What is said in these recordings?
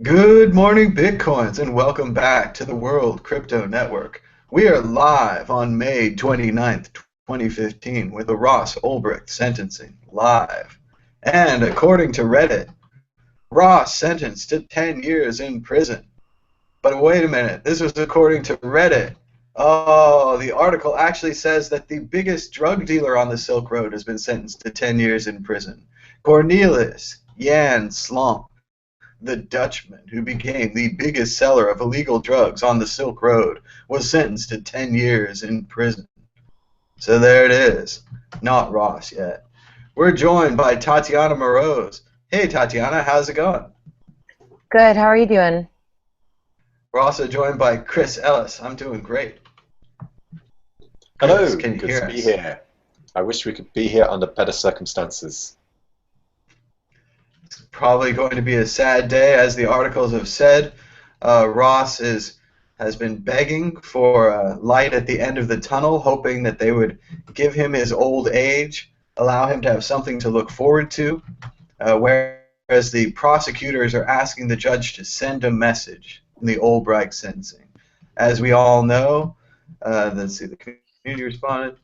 Good morning, Bitcoins, and welcome back to the World Crypto Network. We are live on May 29th, 2015, with the Ross Ulbricht sentencing live. And according to Reddit, Ross sentenced to 10 years in prison. But wait a minute, this was according to Reddit. Oh, the article actually says that the biggest drug dealer on the Silk Road has been sentenced to 10 years in prison. Cornelius Jan Slomp, the Dutchman who became the biggest seller of illegal drugs on the Silk Road, was sentenced to 10 years in prison. So there it is. Not Ross yet. We're joined by Tatiana Moroz. Hey, Tatiana, how's it going? Good. How are you doing? We're also joined by Chris Ellis. I'm doing great. Hello, Chris, can you good hear to us? be here. I wish we could be here under better circumstances. It's probably going to be a sad day, as the articles have said. Ross has been begging for light at the end of the tunnel, hoping that they would give him his old age, allow him to have something to look forward to, whereas the prosecutors are asking the judge to send a message in the Ulbricht sentencing. As we all know, let's see, the community responded,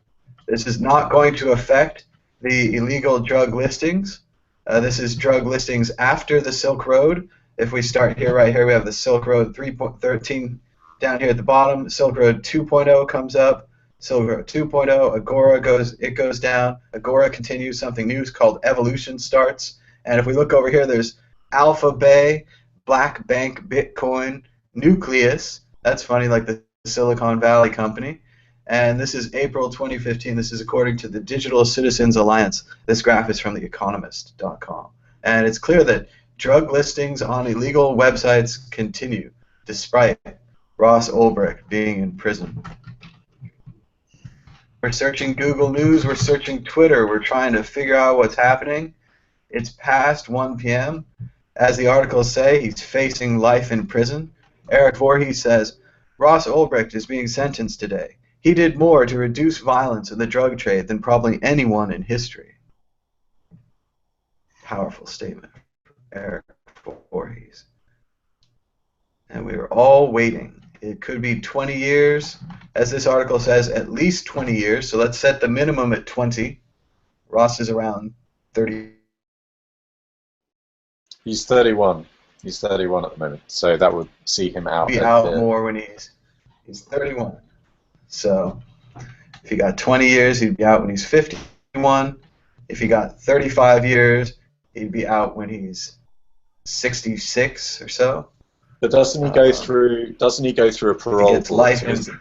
this is not going to affect the illegal drug listings. This is drug listings after the Silk Road. If we start here, right here, we have the Silk Road 3.13 down here at the bottom. Silk Road 2.0 comes up. Silk Road 2.0, Agora goes down. Agora continues. Something new called Evolution starts. And if we look over here, there's Alpha Bay, Black Bank Bitcoin, Nucleus. That's funny, like the Silicon Valley company. And this is April 2015. This is according to the Digital Citizens Alliance. This graph is from theeconomist.com. And it's clear that drug listings on illegal websites continue, despite Ross Ulbricht being in prison. We're searching Google News. We're searching Twitter. We're trying to figure out what's happening. It's past 1 p.m. As the articles say, he's facing life in prison. Eric Voorhees says, Ross Ulbricht is being sentenced today. He did more to reduce violence in the drug trade than probably anyone in history. Powerful statement from Eric Voorhees. And we were all waiting. It could be 20 years. As this article says, at least 20 years. So let's set the minimum at 20. Ross is around 30. He's 31. He's 31 at the moment, so that would see him out. Be out more when he's 31. So if he got 20 years, he'd be out when he's 51. If he got 35 years, he'd be out when he's 66 or so. But doesn't he go through? Doesn't he go through a parole It's life board? in.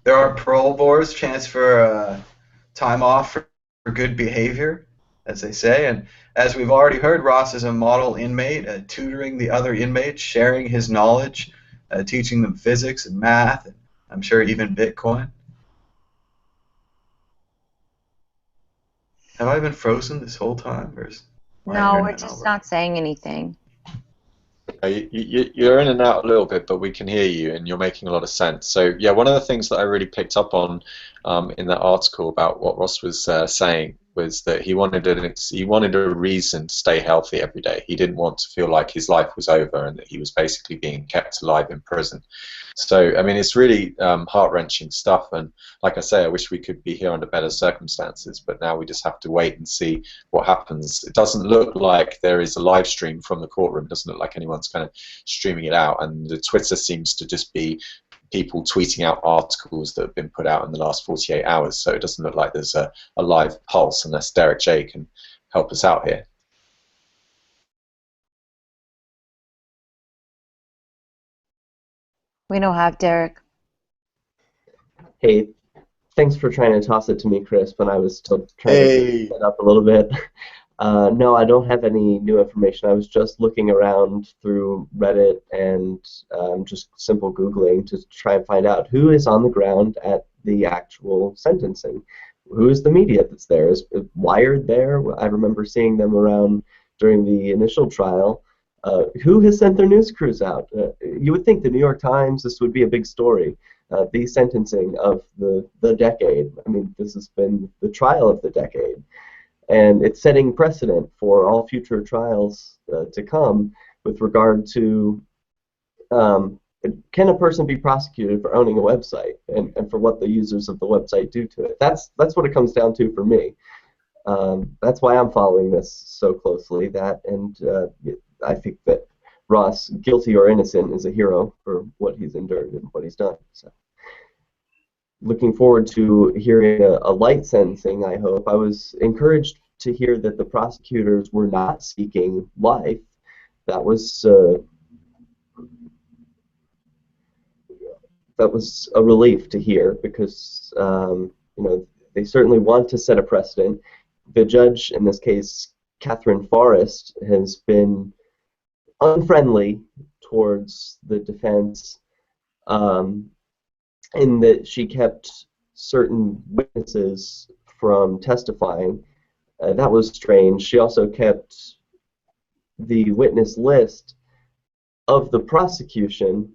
There are parole boards, chance for time off for good behavior, as they say. And as we've already heard, Ross is a model inmate, tutoring the other inmates, sharing his knowledge, teaching them physics and math, and I'm sure even Bitcoin. Have I been frozen this whole time? Or is my No, we're internet just not not saying anything. You're in and out a little bit, but we can hear you, and you're making a lot of sense. So, yeah, one of the things that I really picked up on in that article about what Ross was saying was that he wanted a reason to stay healthy every day. He didn't want to feel like his life was over and that he was basically being kept alive in prison. So, I mean, it's really heart-wrenching stuff, and like I say, I wish we could be here under better circumstances, but now we just have to wait and see what happens. It doesn't look like there is a live stream from the courtroom. It doesn't look like anyone's kind of streaming it out, and the Twitter seems to just be people tweeting out articles that have been put out in the last 48 hours, so it doesn't look like there's a live pulse unless Derek J can help us out here. We don't have Derek. Hey, thanks for trying to toss it to me, Chris, when I was still trying to set up a little bit. No, I don't have any new information. I was just looking around through Reddit and just simple Googling to try and find out who is on the ground at the actual sentencing. Who is the media that's there? Is Wired there? I remember seeing them around during the initial trial. Who has sent their news crews out? You would think the New York Times, this would be a big story. The sentencing of the decade. I mean, this has been the trial of the decade. and it's setting precedent for all future trials to come with regard to can a person be prosecuted for owning a website and for what the users of the website do to it. That's what it comes down to for me. That's why I'm following this so closely. I think that Ross, guilty or innocent, is a hero for what he's endured and what he's done. So, looking forward to hearing a light sentencing, I hope. I was encouraged to hear that the prosecutors were not seeking life. That was a relief to hear, because they certainly want to set a precedent. The judge, in this case, Catherine Forrest, has been unfriendly towards the defense, in that she kept certain witnesses from testifying. That was strange. She also kept the witness list of the prosecution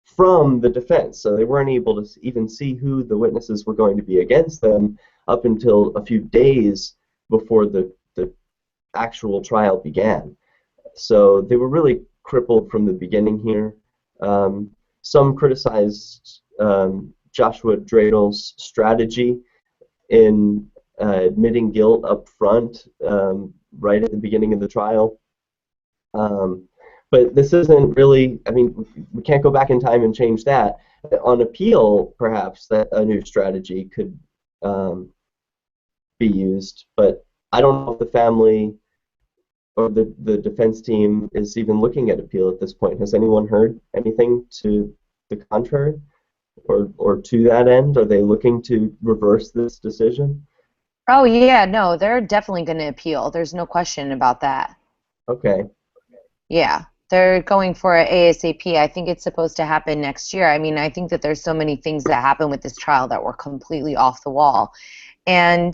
from the defense, so they weren't able to even see who the witnesses were going to be against them up until a few days before the actual trial began. So they were really crippled from the beginning here. Some criticized Joshua Dradel's strategy in admitting guilt up front, right at the beginning of the trial. But this isn't really, I mean, we can't go back in time and change that. On appeal, perhaps, that a new strategy could be used, but I don't know if the family or the defense team is even looking at appeal at this point. Has anyone heard anything to the contrary, or to that end? Are they looking to reverse this decision? Oh, yeah, no, they're definitely going to appeal. There's no question about that. Okay. Yeah, they're going for it ASAP. I think it's supposed to happen next year. I mean, I think that there's so many things that happen with this trial that were completely off the wall. And,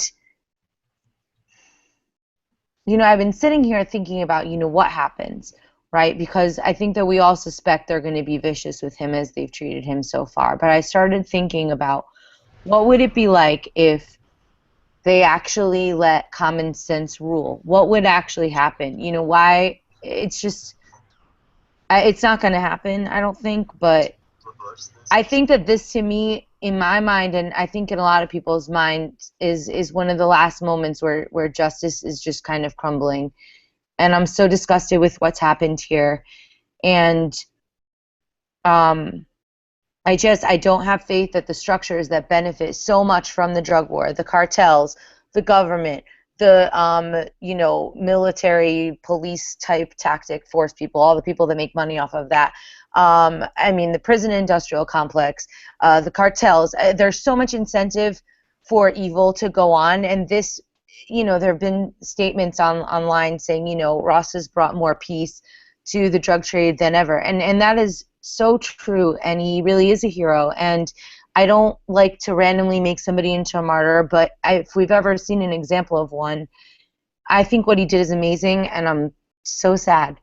I've been sitting here thinking about, what happens, right? Because I think that we all suspect they're going to be vicious with him as they've treated him so far. But I started thinking about what would it be like if they actually let common sense rule? What would actually happen? Why? It's just, it's not going to happen, I don't think, but I think that this, to me, in my mind, and I think in a lot of people's minds, is one of the last moments where justice is just kind of crumbling. And I'm so disgusted with what's happened here. And I don't have faith that the structures that benefit so much from the drug war, the cartels, the government, the military police type tactic force people, all the people that make money off of that. I mean, the prison industrial complex, the cartels. There's so much incentive for evil to go on, and this, there have been statements online saying, Ross has brought more peace to the drug trade than ever, and that is so true, and he really is a hero. And I don't like to randomly make somebody into a martyr, but if we've ever seen an example of one, I think what he did is amazing, and I'm so sad.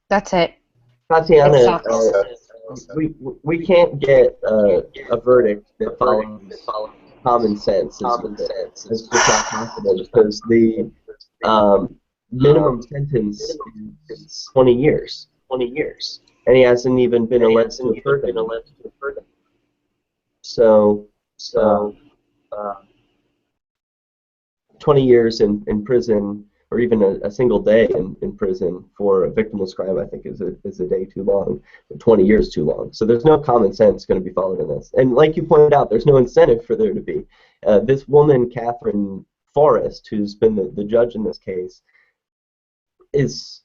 That's it. Tatiana, we can't get a verdict that follows common sense. It's just not possible, because the minimum sentence is 20 years. And he hasn't even been alleged to have heard it. So 20 years in prison, or even a single day in prison for a victimless crime, I think is a day too long, 20 years too long. So there's no common sense going to be followed in this. And like you pointed out, there's no incentive for there to be. This woman, Catherine Forrest, who's been the judge in this case, it's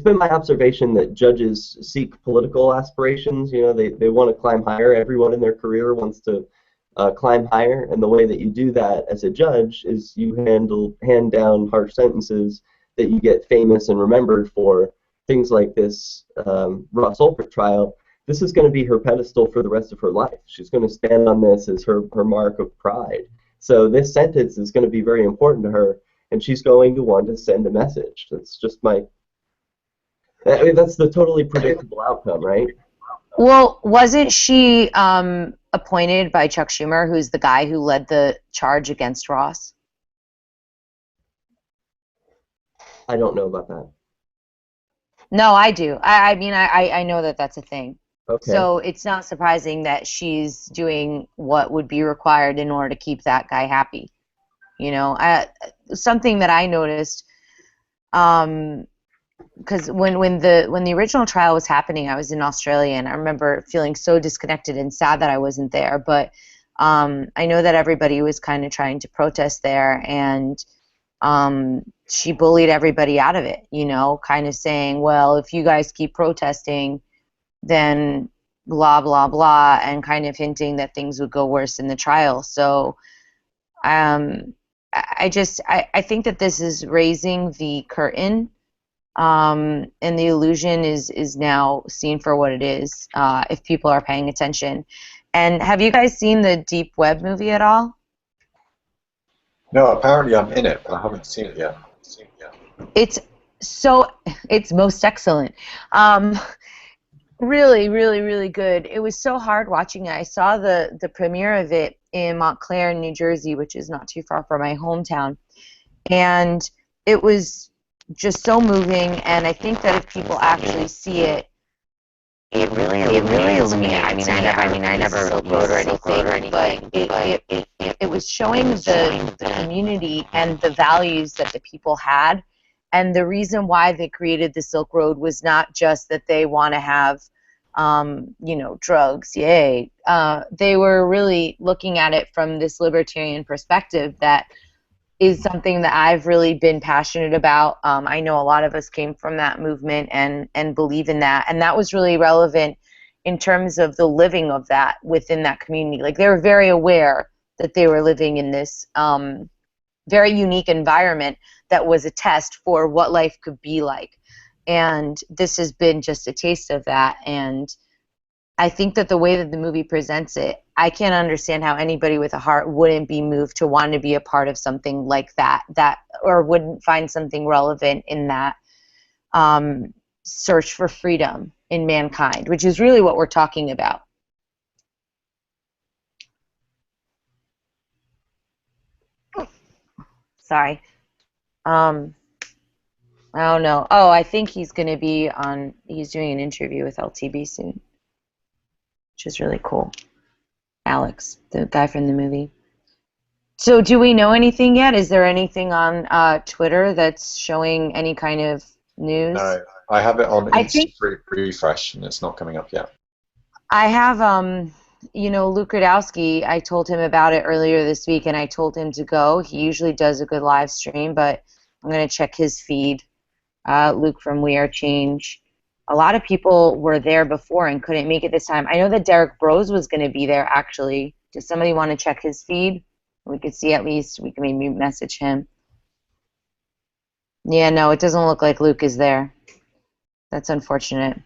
been my observation that judges seek political aspirations. They want to climb higher. Everyone in their career wants to climb higher, and the way that you do that as a judge is you hand down harsh sentences that you get famous and remembered for. Things like this Ross Ulbricht trial. This is going to be her pedestal for the rest of her life. She's going to stand on this as her mark of pride. So this sentence is going to be very important to her, and she's going to want to send a message. That's just that's the totally predictable outcome, right? Well, wasn't she appointed by Chuck Schumer, who's the guy who led the charge against Ross? I don't know about that. No, I do. I mean, I know that that's a thing. Okay. So it's not surprising that she's doing what would be required in order to keep that guy happy. You know, something that I noticed, because when the original trial was happening, I was in Australia, and I remember feeling so disconnected and sad that I wasn't there. But I know that everybody was kind of trying to protest there, and she bullied everybody out of it, you know, kind of saying, well, if you guys keep protesting, then blah, blah, blah, and kind of hinting that things would go worse in the trial. So I think that this is raising the curtain, and the illusion is now seen for what it is, if people are paying attention. And have you guys seen the Deep Web movie at all? No, apparently I'm in it, but I haven't seen it yet. It's most excellent. Really, really, really good. It was so hard watching it. I saw the premiere of it in Montclair, New Jersey, which is not too far from my hometown. And it was just so moving, and I think that if people actually see it, it really illuminates me. I mean, I never wrote or anything, but it was showing the community and the values that the people had, and the reason why they created the Silk Road was not just that they want to have, you know, drugs, yay. They were really looking at it from this libertarian perspective that is something that I've really been passionate about. I know a lot of us came from that movement and believe in that, and that was really relevant in terms of the living of that within that community. Like, they were very aware that they were living in this very unique environment that was a test for what life could be like, and this has been just a taste of that. And I think that the way that the movie presents it, I can't understand how anybody with a heart wouldn't be moved to want to be a part of something like that, or wouldn't find something relevant in that search for freedom in mankind, which is really what we're talking about. Sorry. I don't know. Oh, I think he's going to be on, he's doing an interview with LTB soon, which is really cool. Alex, the guy from the movie. So do we know anything yet? Is there anything on Twitter that's showing any kind of news? No, I have it on I think refresh, and it's not coming up yet. I have, you know, Luke Radowski, I told him about it earlier this week, and I told him to go. He usually does a good live stream, but I'm going to check his feed. Luke from We Are Change. A lot of people were there before and couldn't make it this time. I know that Derek Brose was going to be there, actually. Does somebody want to check his feed? We could see, at least we can maybe message him. Yeah, no, it doesn't look like Luke is there. That's unfortunate.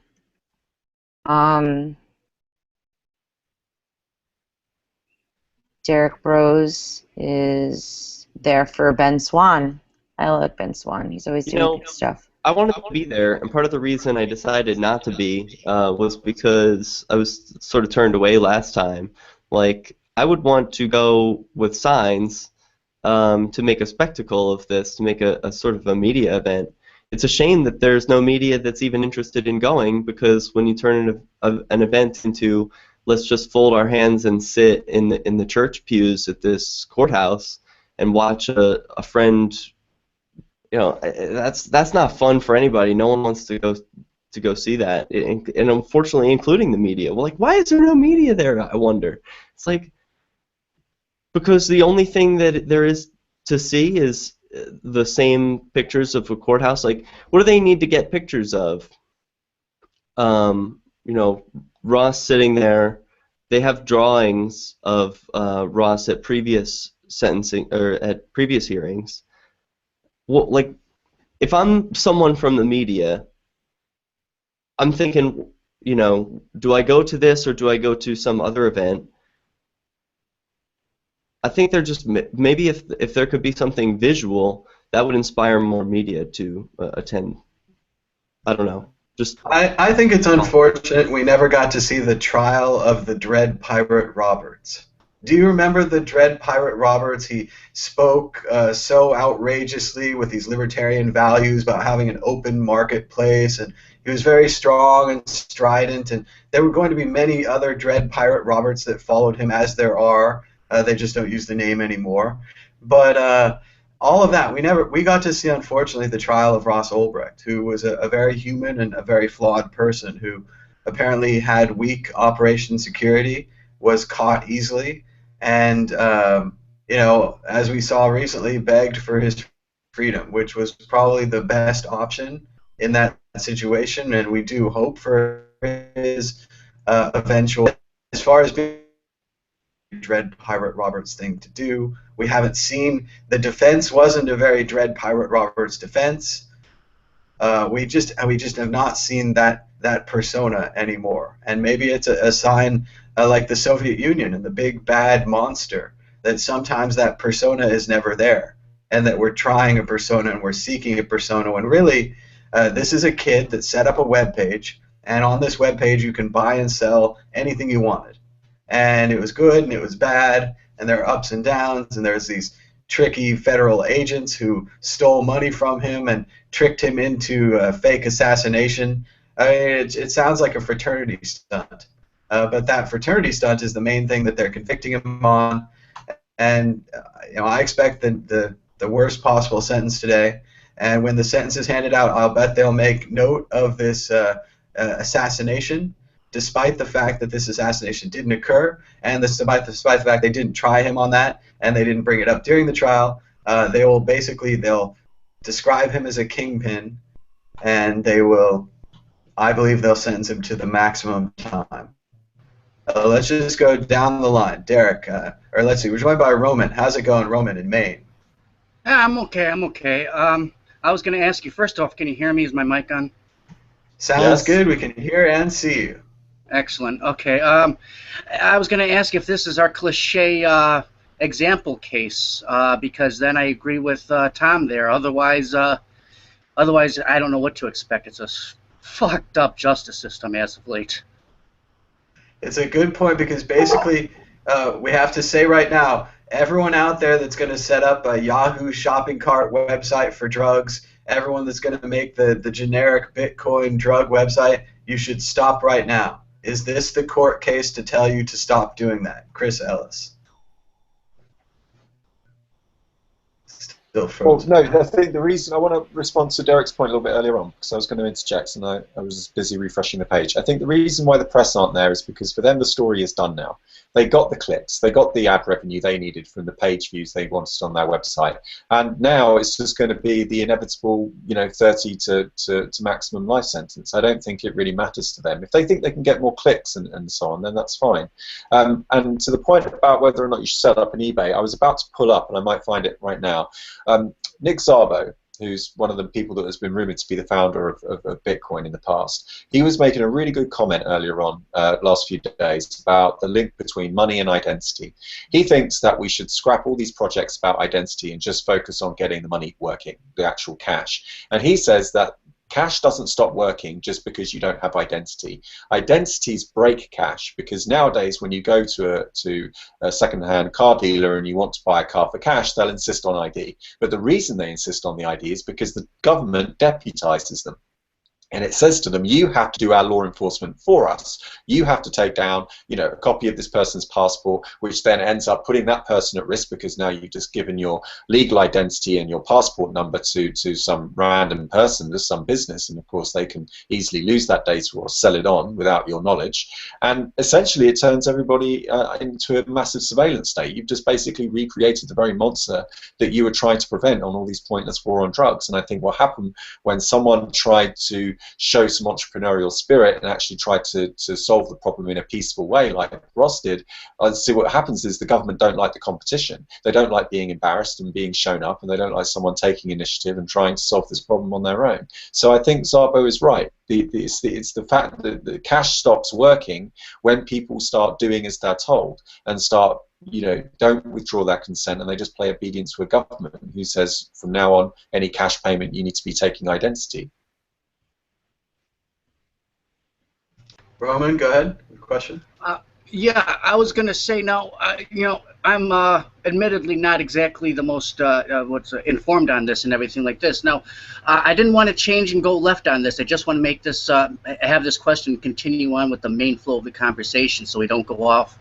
Derek Brose is there for Ben Swan. I like Ben Swan. He's always doing good stuff. I wanted to be there, and part of the reason I decided not to be was because I was sort of turned away last time. Like, I would want to go with signs to make a spectacle of this, to make a sort of a media event. It's a shame that there's no media that's even interested in going, because when you turn an event into, let's just fold our hands and sit in the church pews at this courthouse and watch a friend, you know, that's not fun for anybody. No one wants to go see that, and unfortunately, including the media. Well, like, why is there no media there? I wonder. It's like, because the only thing that there is to see is the same pictures of a courthouse. Like, what do they need to get pictures of? You know, Ross sitting there. They have drawings of Ross at previous sentencing or at previous hearings. Well, like, if I'm someone from the media, I'm thinking, you know, do I go to this or do I go to some other event? I think they're just, maybe if there could be something visual, that would inspire more media to attend. I don't know. Just I think it's unfortunate we never got to see the trial of the Dread Pirate Roberts. Do you remember the Dread Pirate Roberts? He spoke so outrageously with these libertarian values about having an open marketplace, and he was very strong and strident, and there were going to be many other Dread Pirate Roberts that followed him, as there are. They just don't use the name anymore. But all of that, we got to see, unfortunately, the trial of Ross Ulbricht, who was a very human and a very flawed person who apparently had weak operation security, was caught easily, and as we saw recently, begged for his freedom, which was probably the best option in that situation, and we do hope for his eventual. As far as being Dread Pirate Roberts thing to do, we haven't seen, the defense wasn't a very Dread Pirate Roberts defense. We just have not seen that persona anymore, and maybe it's a sign, like the Soviet Union and the big bad monster, that sometimes that persona is never there, and that we're trying a persona and we're seeking a persona when really this is a kid that set up a web page, and on this web page you can buy and sell anything you wanted, and it was good and it was bad, and there are ups and downs, and there's these tricky federal agents who stole money from him and tricked him into a fake assassination. I mean, it sounds like a fraternity stunt, but that fraternity stunt is the main thing that they're convicting him on, and I expect the worst possible sentence today. And when the sentence is handed out, I'll bet they'll make note of this assassination, despite the fact that this assassination didn't occur, and despite the fact they didn't try him on that, and they didn't bring it up during the trial. They'll describe him as a kingpin, and I believe they'll sentence him to the maximum time. Let's just go down the line. Derek, or let's see, we're joined by Roman. How's it going, Roman, in Maine? Yeah, I'm okay. I was going to ask you, first off, can you hear me? Is my mic on? Sounds Yes. good. We can hear and see you. Excellent. Okay. I was going to ask if this is our cliche example case, because then I agree with Tom there. Otherwise, I don't know what to expect. It's a fucked up justice system as of late. It's a good point, because basically we have to say right now, everyone out there that's going to set up a Yahoo shopping cart website for drugs, everyone that's going to make the generic Bitcoin drug website, you should stop right now. Is this the court case to tell you to stop doing that? Chris Ellis. Still frozen. Well, no, I think the reason I want to respond to Derek's point a little bit earlier on, because I was going to interject and I was busy refreshing the page. I think the reason why the press aren't there is because for them the story is done now. They got the clicks, they got the ad revenue they needed from the page views they wanted on their website, and now it's just going to be the inevitable, 30 to maximum life sentence. I don't think it really matters to them. If they think they can get more clicks and so on, then that's fine. And to the point about whether or not you should set up an eBay, I was about to pull up, and I might find it right now. Nick Szabo, who's one of the people that has been rumored to be the founder of Bitcoin in the past, he was making a really good comment earlier on last few days about the link between money and identity. He thinks that we should scrap all these projects about identity and just focus on getting the money working, the actual cash. And he says that cash doesn't stop working just because you don't have identity. Identities break cash, because nowadays when you go to a second-hand car dealer and you want to buy a car for cash, they'll insist on ID. But the reason they insist on the ID is because the government deputizes them. And it says to them, you have to do our law enforcement for us. You have to take down, a copy of this person's passport, which then ends up putting that person at risk, because now you've just given your legal identity and your passport number to some random person, to some business, and of course they can easily lose that data or sell it on without your knowledge. And essentially it turns everybody into a massive surveillance state. You've just basically recreated the very monster that you were trying to prevent on all these pointless war on drugs. And I think what happened when someone tried to show some entrepreneurial spirit and actually try to solve the problem in a peaceful way, like Ross did, see what happens is the government don't like the competition. They don't like being embarrassed and being shown up, and they don't like someone taking initiative and trying to solve this problem on their own. So I think Szabo is right. It's the fact that the cash stops working when people start doing as they're told and start, don't withdraw that consent, and they just play obedience to a government who says from now on any cash payment you need to be taking identity. Roman, go ahead. Question? Yeah, I was going to say now, I'm admittedly not exactly the most informed on this and everything like this. Now, I didn't want to change and go left on this. I just want to make this have this question continue on with the main flow of the conversation, so we don't go off.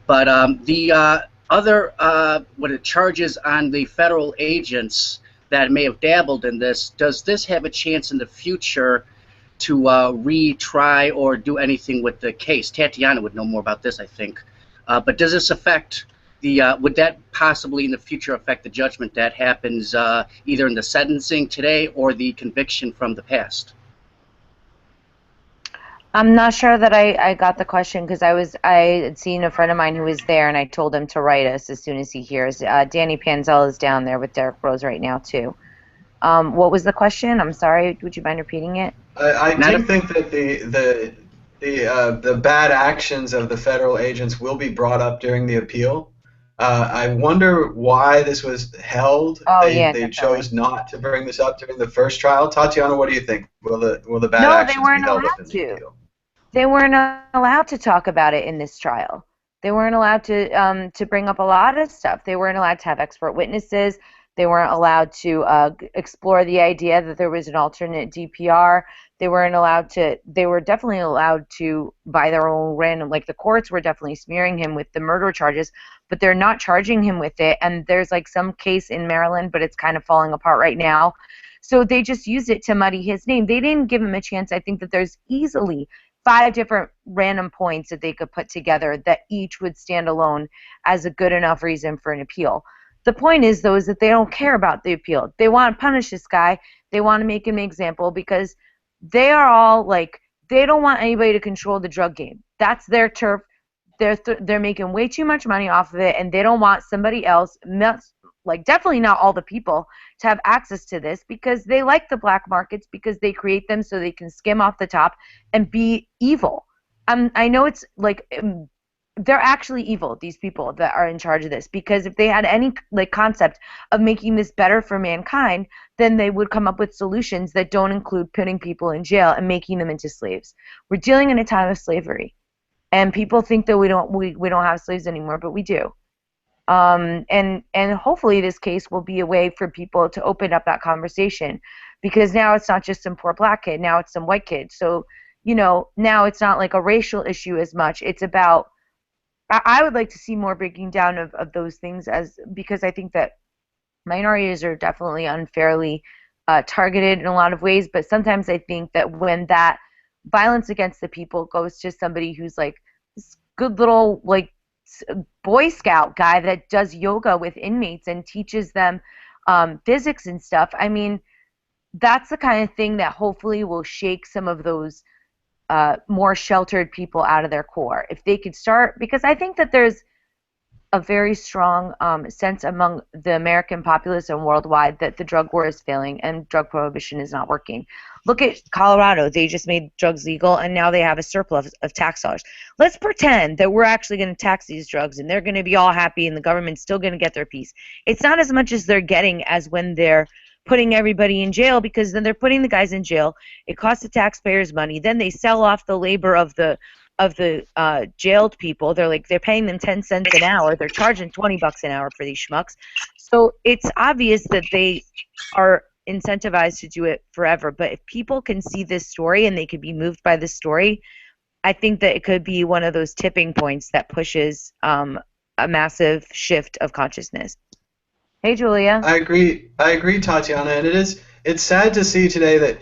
But the other charges on the federal agents that may have dabbled in this, does this have a chance in the future to retry or do anything with the case? Tatiana would know more about this, I think. But does this affect the, would that possibly in the future affect the judgment that happens either in the sentencing today or the conviction from the past? I'm not sure that I got the question because I had seen a friend of mine who was there and I told him to write us as soon as he hears. Danny Panzel is down there with Derek Rose right now too. What was the question? I'm sorry. Would you mind repeating it? I do think that the bad actions of the federal agents will be brought up during the appeal. I wonder why this was held. Oh, They chose not to bring this up during the first trial. Tatiana, what do you think? Will the bad actions be held up in the appeal? They weren't allowed to talk about it in this trial. They weren't allowed to bring up a lot of stuff. They weren't allowed to have expert witnesses. They weren't allowed to explore the idea that there was an alternate DPR. They weren't allowed to. They were definitely allowed to, by their own random, like the courts were definitely smearing him with the murder charges, but they're not charging him with it. And there's like some case in Maryland, but it's kind of falling apart right now. So they just used it to muddy his name. They didn't give him a chance. I think that there's easily 5 different random points that they could put together that each would stand alone as a good enough reason for an appeal. The point is, though, is that they don't care about the appeal. They want to punish this guy. They want to make him an example because they are all like, they don't want anybody to control the drug game. That's their turf. They're making way too much money off of it, and they don't want somebody else, like definitely not all the people, to have access to this because they like the black markets because they create them so they can skim off the top and be evil. I know it's like they're actually evil, these people that are in charge of this, because if they had any like concept of making this better for mankind, then they would come up with solutions that don't include putting people in jail and making them into slaves. We're dealing in a time of slavery, and people think that we don't have slaves anymore, but we do. And hopefully this case will be a way for people to open up that conversation, because now it's not just some poor black kid, now it's some white kid. So, now it's not like a racial issue as much. It's about, I would like to see more breaking down of those things, because I think that minorities are definitely unfairly targeted in a lot of ways, but sometimes I think that when that violence against the people goes to somebody who's like this good little like Boy Scout guy that does yoga with inmates and teaches them physics and stuff, I mean, that's the kind of thing that hopefully will shake some of those more sheltered people out of their core. If they could start, because I think that there's a very strong sense among the American populace and worldwide that the drug war is failing and drug prohibition is not working. Look at Colorado. They just made drugs legal, and now they have a surplus of tax dollars. Let's pretend that we're actually going to tax these drugs, and they're going to be all happy, and the government's still going to get their piece. It's not as much as they're getting as when they're putting everybody in jail, because then they're putting the guys in jail. It costs the taxpayers money. Then they sell off the labor of the jailed people. They're paying them 10 cents an hour. They're charging $20 an hour for these schmucks. So it's obvious that they are incentivized to do it forever. But if people can see this story and they could be moved by this story, I think that it could be one of those tipping points that pushes a massive shift of consciousness. Hey, Julia. I agree, Tatiana, and it's sad to see today that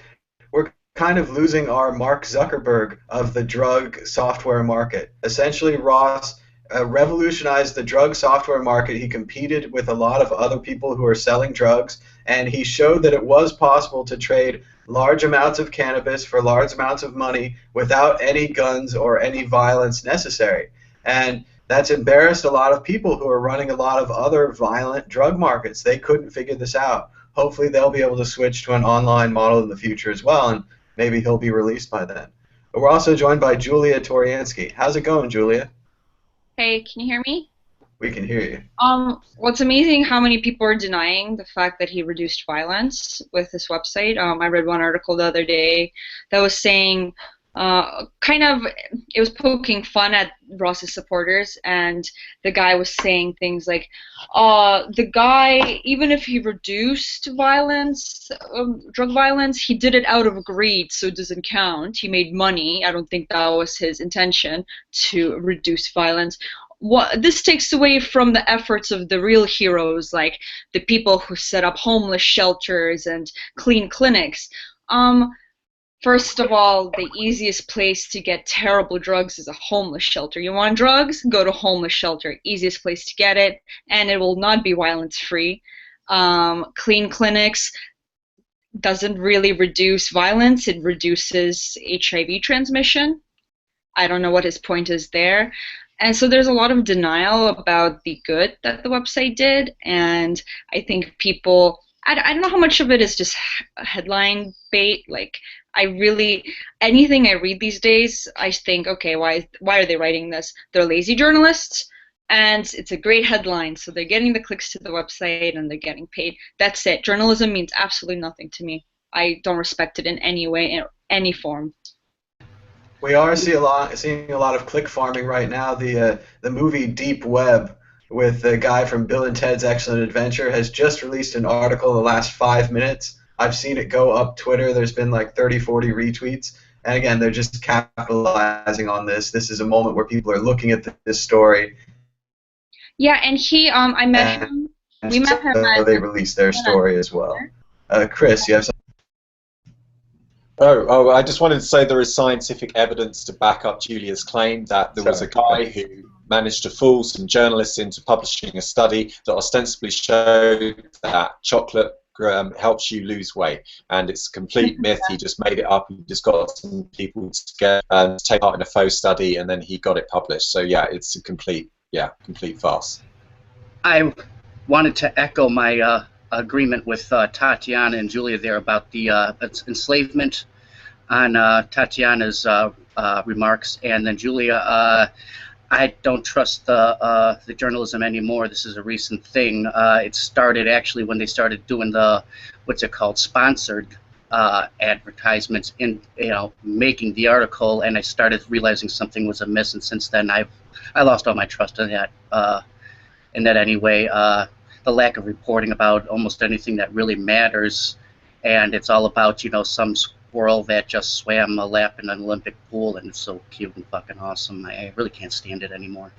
we're kind of losing our Mark Zuckerberg of the drug software market. Essentially, Ross revolutionized the drug software market. He competed with a lot of other people who are selling drugs, and he showed that it was possible to trade large amounts of cannabis for large amounts of money without any guns or any violence necessary. And that's embarrassed a lot of people who are running a lot of other violent drug markets. They couldn't figure this out. Hopefully they'll be able to switch to an online model in the future as well, and maybe he'll be released by then. But we're also joined by Julia Toriansky. How's it going, Julia? Hey, can you hear me? We can hear you. Well, it's amazing how many people are denying the fact that he reduced violence with this website. I read one article the other day that was saying kind of, it was poking fun at Ross's supporters, and the guy was saying things like, the guy, even if he reduced violence, drug violence, he did it out of greed, so it doesn't count. He made money. I don't think that was his intention, to reduce violence. This takes away from the efforts of the real heroes, like the people who set up homeless shelters and clean clinics. First of all, the easiest place to get terrible drugs is a homeless shelter. You want drugs? Go to homeless shelter. Easiest place to get it, and it will not be violence-free. Clean clinics doesn't really reduce violence. It reduces HIV transmission. I don't know what his point is there. And so there's a lot of denial about the good that the website did, and I think people, I don't know how much of it is just headline bait. Like, anything I read these days, I think, okay, why are they writing this? They're lazy journalists, and it's a great headline, so they're getting the clicks to the website and they're getting paid. That's it. Journalism means absolutely nothing to me. I don't respect it in any way, in any form. We are seeing a lot of click farming right now. The movie Deep Web, with the guy from Bill and Ted's Excellent Adventure, has just released an article in the last 5 minutes. I've seen it go up Twitter. There's been like 30, 40 retweets. And again, they're just capitalizing on this. This is a moment where people are looking at this story. Yeah, and I met him. We met him so they released their story as well. Chris, you have something? Oh, I just wanted to say there is scientific evidence to back up Julia's claim that there was a guy who managed to fool some journalists into publishing a study that ostensibly showed that chocolate helps you lose weight, and it's a complete myth. He just made it up. He just got some people to take part in a faux study, and then he got it published. So yeah, it's a complete farce. I wanted to echo my agreement with Tatiana and Julia there about the enslavement on Tatiana's remarks, and then Julia, I don't trust the journalism anymore. This is a recent thing. It started actually when they started doing the, what's it called, sponsored advertisements in, making the article, and I started realizing something was amiss, and since then I lost all my trust in that. Anyway, the lack of reporting about almost anything that really matters, and it's all about some squirrel that just swam a lap in an Olympic pool, and it's so cute and fucking awesome. I really can't stand it anymore.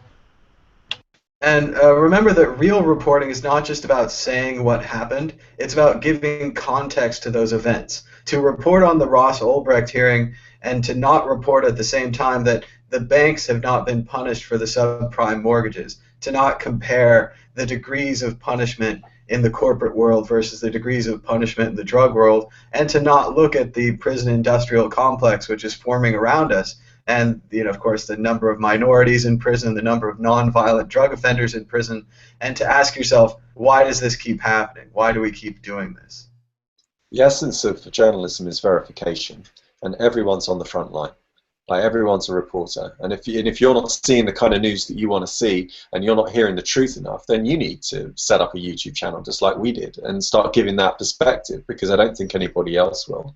And remember that real reporting is not just about saying what happened, it's about giving context to those events. To report on the Ross Ulbricht hearing and to not report at the same time that the banks have not been punished for the subprime mortgages, to not compare the degrees of punishment in the corporate world versus the degrees of punishment in the drug world, and to not look at the prison industrial complex which is forming around us, and of course the number of minorities in prison, the number of non-violent drug offenders in prison, and to ask yourself, why does this keep happening? Why do we keep doing this? The essence of journalism is verification, and everyone's on the front line. Like, everyone's a reporter, and if you're not seeing the kind of news that you want to see, and you're not hearing the truth enough, then you need to set up a YouTube channel just like we did and start giving that perspective, because I don't think anybody else will.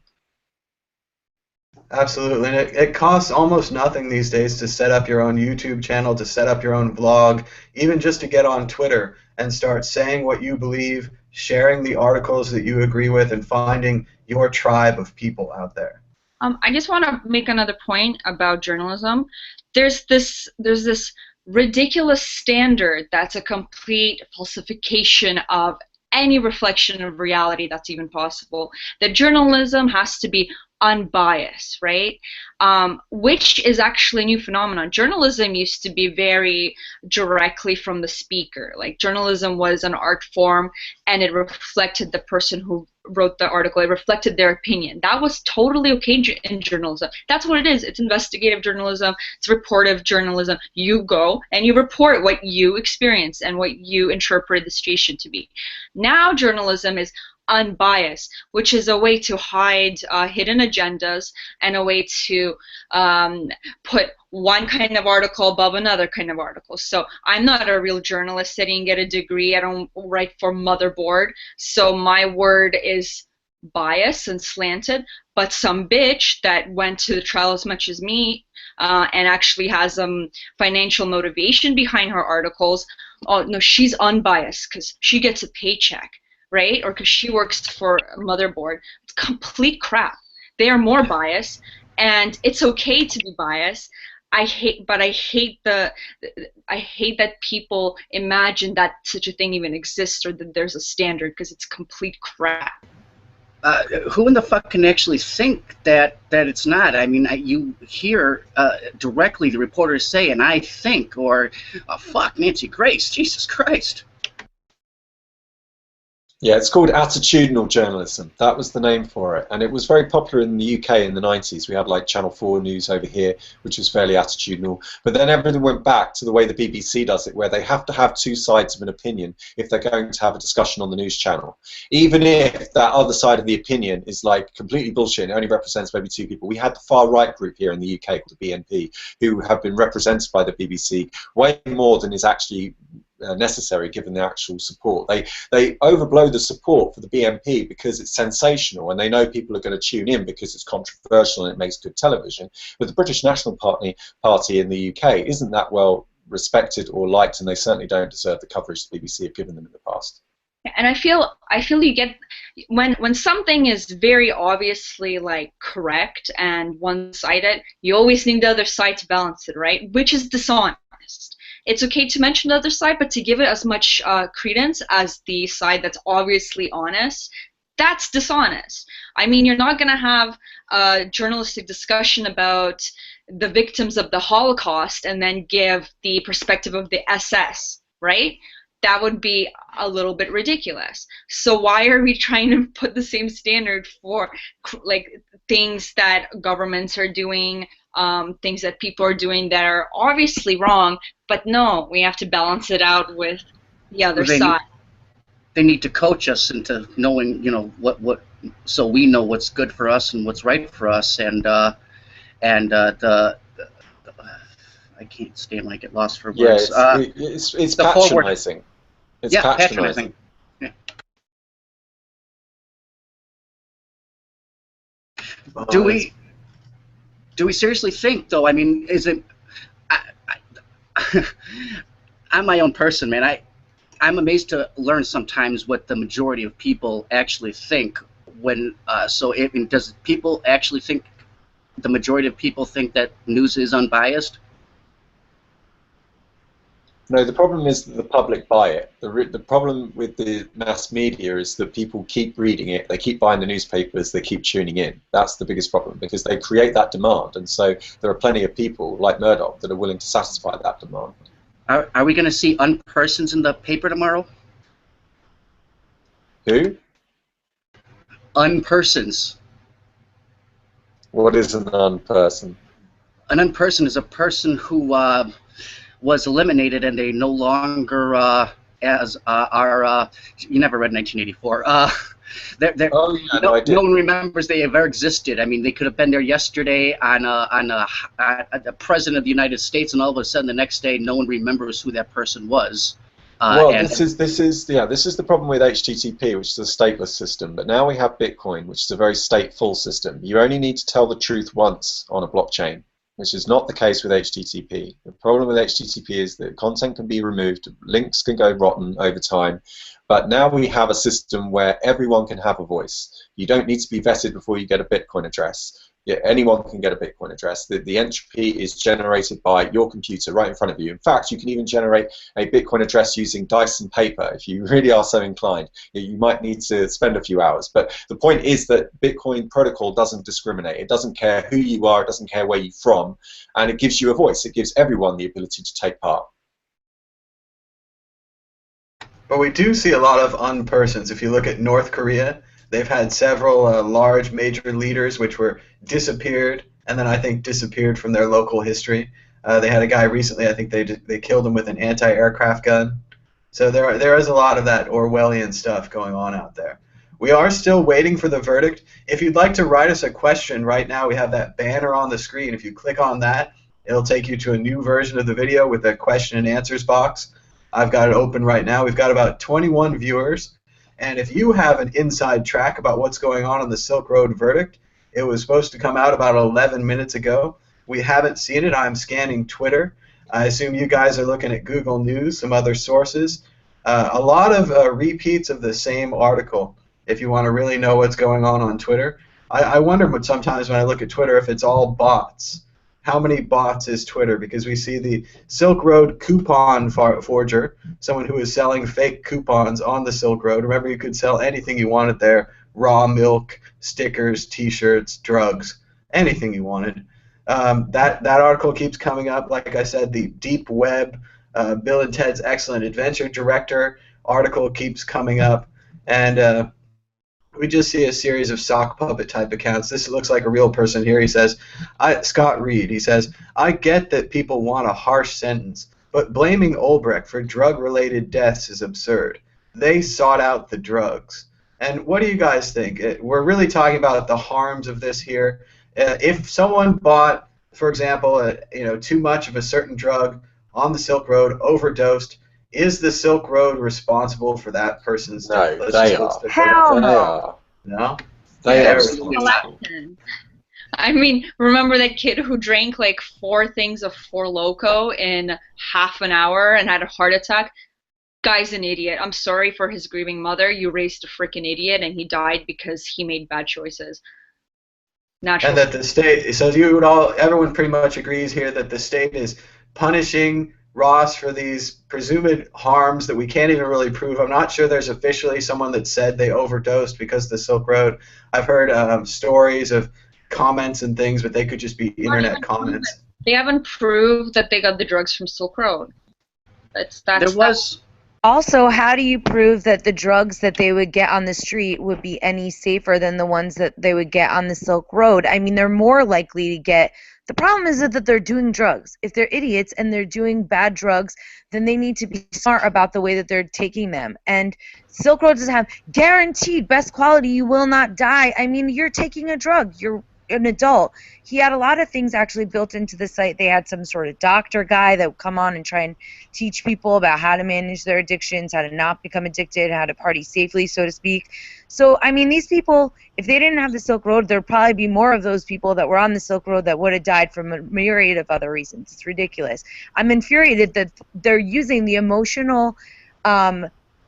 Absolutely, and it costs almost nothing these days to set up your own YouTube channel, to set up your own vlog, even just to get on Twitter and start saying what you believe, sharing the articles that you agree with, and finding your tribe of people out there. I just want to make another point about journalism. There's this ridiculous standard that's a complete falsification of any reflection of reality that's even possible. That journalism has to be unbiased, right? Which is actually a new phenomenon. Journalism used to be very directly from the speaker. Like, journalism was an art form, and it reflected the person who wrote the article. It reflected their opinion. That was totally okay in journalism. That's what it is. It's investigative journalism. It's reportive journalism. You go and you report what you experience and what you interpret the situation to be. Now journalism is unbiased, which is a way to hide hidden agendas and a way to put one kind of article above another kind of article. So I'm not a real journalist. I didn't get a degree. I don't write for Motherboard. So my word is biased and slanted, but some bitch that went to the trial as much as me and actually has financial motivation behind her articles, oh no, she's unbiased because she gets a paycheck, right? Or because she works for a motherboard. It's complete crap. They are more biased, and it's okay to be biased. I hate that people imagine that such a thing even exists or that there's a standard, because it's complete crap. Who in the fuck can actually think that it's not? I mean, you hear directly the reporters say, and I think, or fuck Nancy Grace, Jesus Christ. Yeah, it's called attitudinal journalism. That was the name for it. And it was very popular in the UK in the 90s. We had like Channel 4 News over here, which was fairly attitudinal. But then everything went back to the way the BBC does it, where they have to have two sides of an opinion if they're going to have a discussion on the news channel. Even if that other side of the opinion is like completely bullshit and only represents maybe two people. We had the far-right group here in the UK called the BNP, who have been represented by the BBC way more than is actually necessary given the actual support. They overblow the support for the BNP because it's sensational and they know people are going to tune in because it's controversial and it makes good television. But the British National Party in the UK isn't that well respected or liked, and they certainly don't deserve the coverage the BBC have given them in the past. And I feel you get when something is very obviously like correct and one-sided, you always need the other side to balance it, right? Which is dishonest. It's okay to mention the other side, but to give it as much credence as the side that's obviously honest, that's dishonest. I mean, you're not going to have a journalistic discussion about the victims of the Holocaust and then give the perspective of the SS, right? That would be a little bit ridiculous. So why are we trying to put the same standard for like things that governments are doing, things that people are doing that are obviously wrong, but no, we have to balance it out with the other side. They need to coach us into knowing, you know, what so we know what's good for us and what's right for us, and I can't stand when I get lost for words. Yeah, it's patronizing. It's patronizing. Yeah. Do we seriously think, though? I mean, is it? I'm my own person, man. I'm amazed to learn sometimes what the majority of people actually think. When does people actually think? The majority of people think that news is unbiased? No, the problem is that the public buy it. The problem with the mass media is that people keep reading it, they keep buying the newspapers, they keep tuning in. That's the biggest problem, because they create that demand, and so there are plenty of people like Murdoch that are willing to satisfy that demand. Are we going to see unpersons in the paper tomorrow? Who? Unpersons. What is an unperson? An unperson is a person who was eliminated and they no longer are. You never read 1984. No one remembers they ever existed. I mean, they could have been there yesterday on the president of the United States, and all of a sudden the next day no one remembers who that person was. This is the problem with HTTP, which is a stateless system. But now we have Bitcoin, which is a very stateful system. You only need to tell the truth once on a blockchain, which is not the case with HTTP. The problem with HTTP is that content can be removed, links can go rotten over time, but now we have a system where everyone can have a voice. You don't need to be vetted before you get a Bitcoin address. Yeah, anyone can get a Bitcoin address. The entropy is generated by your computer right in front of you. In fact, you can even generate a Bitcoin address using dice and paper if you really are so inclined. You might need to spend a few hours. But the point is that Bitcoin protocol doesn't discriminate. It doesn't care who you are. It doesn't care where you're from. And it gives you a voice. It gives everyone the ability to take part. But we do see a lot of unpersons. If you look at North Korea, they've had several large major leaders which were disappeared, and then I think disappeared from their local history. They had a guy recently, I think they killed him with an anti-aircraft gun. So there is a lot of that Orwellian stuff going on out there. We are still waiting for the verdict. If you'd like to write us a question right now, we have that banner on the screen. If you click on that, it'll take you to a new version of the video with a question and answers box. I've got it open right now. We've got about 21 viewers. And if you have an inside track about what's going on the Silk Road verdict, it was supposed to come out about 11 minutes ago. We haven't seen it. I'm scanning Twitter. I assume you guys are looking at Google News, some other sources. A lot of repeats of the same article, if you want to really know what's going on Twitter. I wonder sometimes when I look at Twitter if it's all bots. How many bots is Twitter? Because we see the Silk Road coupon forger, someone who is selling fake coupons on the Silk Road. Remember, you could sell anything you wanted there: raw milk, stickers, T-shirts, drugs, anything you wanted. That article keeps coming up. Like I said, the Deep Web, Bill and Ted's Excellent Adventure Director article keeps coming up, and we just see a series of sock puppet type accounts. This looks like a real person here. He says, Scott Reed, he says, I get that people want a harsh sentence, but blaming Ulbricht for drug-related deaths is absurd. They sought out the drugs. And what do you guys think? We're really talking about the harms of this here. If someone bought, for example, too much of a certain drug on the Silk Road, overdosed, is the Silk Road responsible for that person's death? No, they are. Hell They no. are. No? They Yeah, are absolutely responsible. I mean, remember that kid who drank like 4 things of Four Loko in half an hour and had a heart attack? Guy's an idiot. I'm sorry for his grieving mother. You raised a freaking idiot, and he died because he made bad choices. Natural. And that the state, so everyone pretty much agrees here that the state is punishing Ross for these presumed harms that we can't even really prove. I'm not sure there's officially someone that said they overdosed because of the Silk Road. I've heard stories of comments and things, but they could just be internet comments. They haven't proved that they got the drugs from Silk Road. There was. Also, how do you prove that the drugs that they would get on the street would be any safer than the ones that they would get on the Silk Road? I mean, they're more likely to get... The problem is that they're doing drugs. If they're idiots and they're doing bad drugs, then they need to be smart about the way that they're taking them. And Silk Road doesn't have guaranteed best quality, you will not die. I mean, you're taking a drug. You're an adult. He had a lot of things actually built into the site. They had some sort of doctor guy that would come on and try and teach people about how to manage their addictions, how to not become addicted, how to party safely, so to speak. So, I mean, these people, if they didn't have the Silk Road, there'd probably be more of those people that were on the Silk Road that would have died from a myriad of other reasons. It's ridiculous. I'm infuriated that they're using the emotional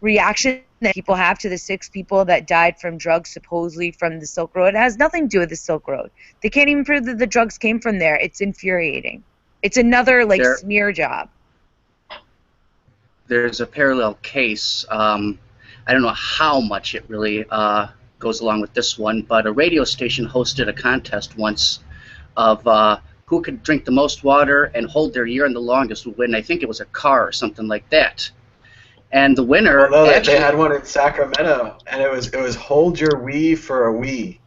reaction that people have to the 6 people that died from drugs supposedly from the Silk Road. It has nothing to do with the Silk Road. They can't even prove that the drugs came from there. It's infuriating. It's another smear job. There's a parallel case. I don't know how much it really goes along with this one, but a radio station hosted a contest once of who could drink the most water and hold their urine the longest would win. I think it was a car or something like that. And the winner... Well, no, they had one in Sacramento, and it was hold your Wii for a Wii.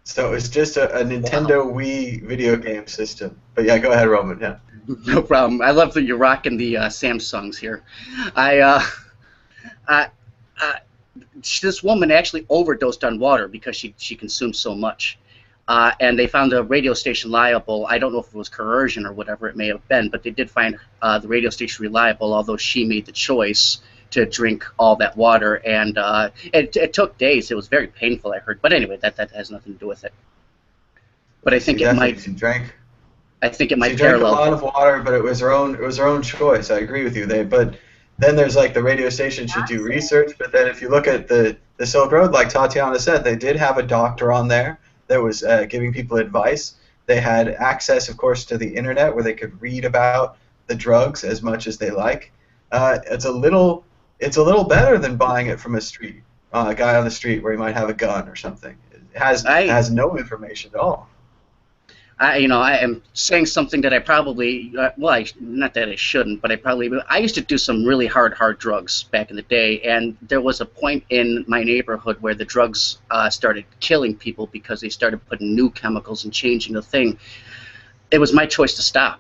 So it was just a Nintendo Wii video game system. But yeah, go ahead, Roman. Yeah. No problem. I love that you're rocking the Samsungs here. This woman actually overdosed on water because she consumed so much. And they found the radio station liable. I don't know if it was coercion or whatever it may have been, but they did find the radio station reliable, although she made the choice to drink all that water, and it took days. It was very painful, I heard. But anyway, that has nothing to do with it. But I think it might. She drank. I think it might she drank parallel. a lot of water, but it was her own choice. I agree with you. But then there's like the radio station should do research. But then if you look at the Silk Road, like Tatiana said, they did have a doctor on there that was giving people advice. They had access, of course, to the internet where they could read about the drugs as much as they like. It's a little better than buying it from a guy on the street where he might have a gun or something. It has no information at all. I am saying something that I probably, not that I shouldn't, but I used to do some really hard drugs back in the day, and there was a point in my neighborhood where the drugs started killing people because they started putting new chemicals and changing the thing. It was my choice to stop.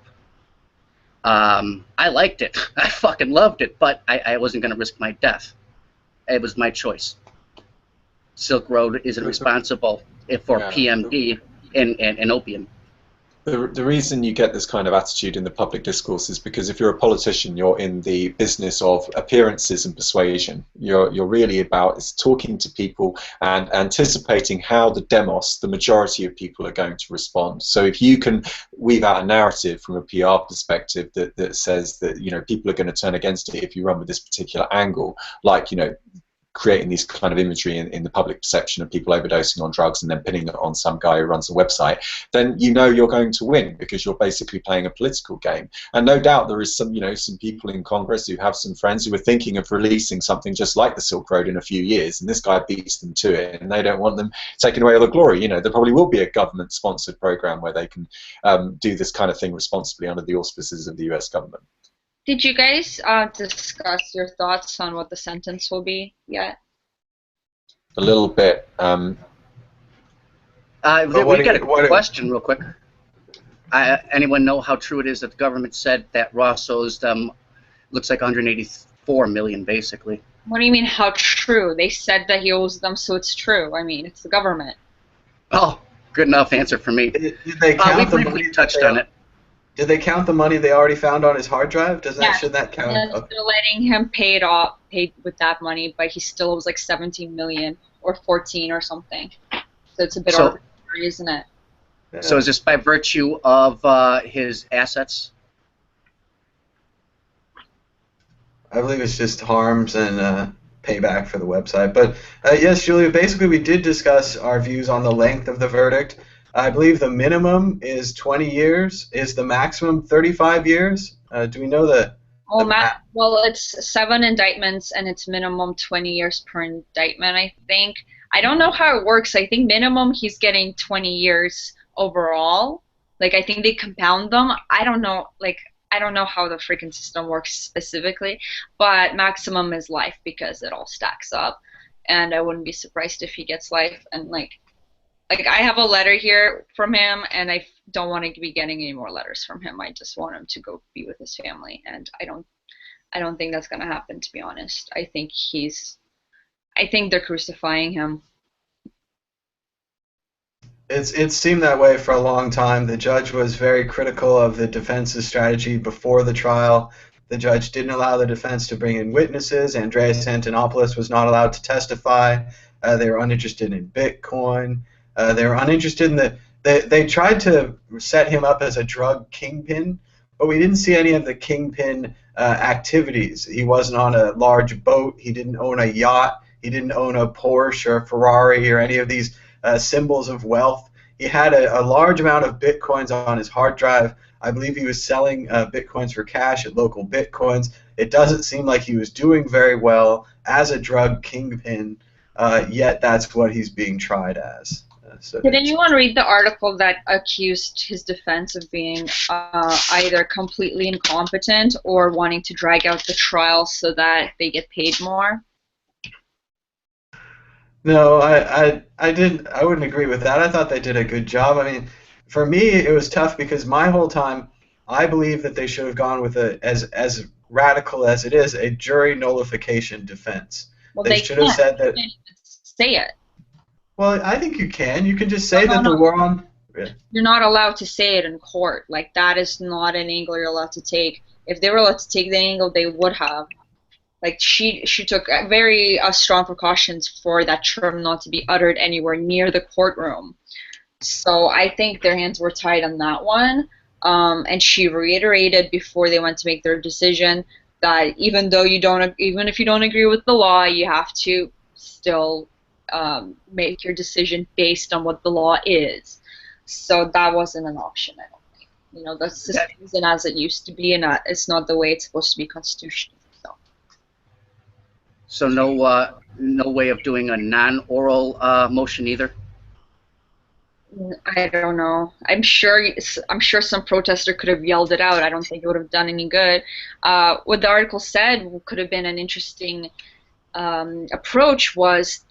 I liked it. I fucking loved it, but I wasn't going to risk my death. It was my choice. Silk Road isn't responsible for PMD and opium. The reason you get this kind of attitude in the public discourse is because if you're a politician, you're in the business of appearances and persuasion. You're really about talking to people and anticipating how the demos, the majority of people, are going to respond. So if you can weave out a narrative from a PR perspective that says that, you know, people are going to turn against it if you run with this particular angle, like, you know, creating these kind of imagery in the public perception of people overdosing on drugs and then pinning it on some guy who runs a website, then you know you're going to win because you're basically playing a political game. And no doubt there is some, you know, some people in Congress who have some friends who are thinking of releasing something just like the Silk Road in a few years, and this guy beats them to it, and they don't want them taking away all the glory. You know, there probably will be a government-sponsored program where they can do this kind of thing responsibly under the auspices of the US government. Did you guys discuss your thoughts on what the sentence will be yet? A little bit. We got a question real quick. Anyone know how true it is that the government said that Ross owes them, looks like 184 million, basically? What do you mean, how true? They said that he owes them, so it's true. I mean, it's the government. Oh, good enough answer for me. Did they count we briefly touched on it. Did they count the money they already found on his hard drive? Should that count? Yeah, they're letting him paid with that money, but he still owes like 17 million or 14 or something. So it's a bit arbitrary, isn't it? Yeah. So is this by virtue of his assets? I believe it's just harms and payback for the website. But yes, Julia, basically we did discuss our views on the length of the verdict. I believe the minimum is 20 years. Is the maximum 35 years? Do we know the... Well, it's 7 indictments, and it's minimum 20 years per indictment, I think. I don't know how it works. I think minimum he's getting 20 years overall. Like, I think they compound them. I don't know. Like, I don't know how the freaking system works specifically, but maximum is life because it all stacks up. And I wouldn't be surprised if he gets life. And like I have a letter here from him, and I don't want to be getting any more letters from him. I just want him to go be with his family, and I don't think that's gonna happen, to be honest. I think they're crucifying him. It seemed that way for a long time. The judge was very critical of the defense's strategy before the trial. The judge didn't allow the defense to bring in witnesses. Andreas Antonopoulos was not allowed to testify. They were uninterested in Bitcoin. They were uninterested in they tried to set him up as a drug kingpin, but we didn't see any of the kingpin activities. He wasn't on a large boat. He didn't own a yacht. He didn't own a Porsche or a Ferrari or any of these symbols of wealth. He had a large amount of Bitcoins on his hard drive. I believe he was selling Bitcoins for cash at local Bitcoins. It doesn't seem like he was doing very well as a drug kingpin, yet that's what he's being tried as. Did anyone read the article that accused his defense of being either completely incompetent or wanting to drag out the trial so that they get paid more? No, I didn't. I wouldn't agree with that. I thought they did a good job. I mean, for me, it was tough because my whole time, I believe that they should have gone with as radical as it is, a jury nullification defense. Well, they should have said that. Say it. Well, I think you can. You can just say that the war on... Yeah. You're not allowed to say it in court. Like, that is not an angle you're allowed to take. If they were allowed to take the angle, they would have. Like, she took very strong precautions for that term not to be uttered anywhere near the courtroom. So I think their hands were tied on that one. And she reiterated before they went to make their decision that even if you don't agree with the law, you have to still make your decision based on what the law is. So that wasn't an option, I don't think. You know, the system isn't as it used to be, and it's not the way it's supposed to be constitutionally. So no way of doing a non-oral motion either? I don't know. I'm sure some protester could have yelled it out. I don't think it would have done any good. What the article said could have been an interesting approach was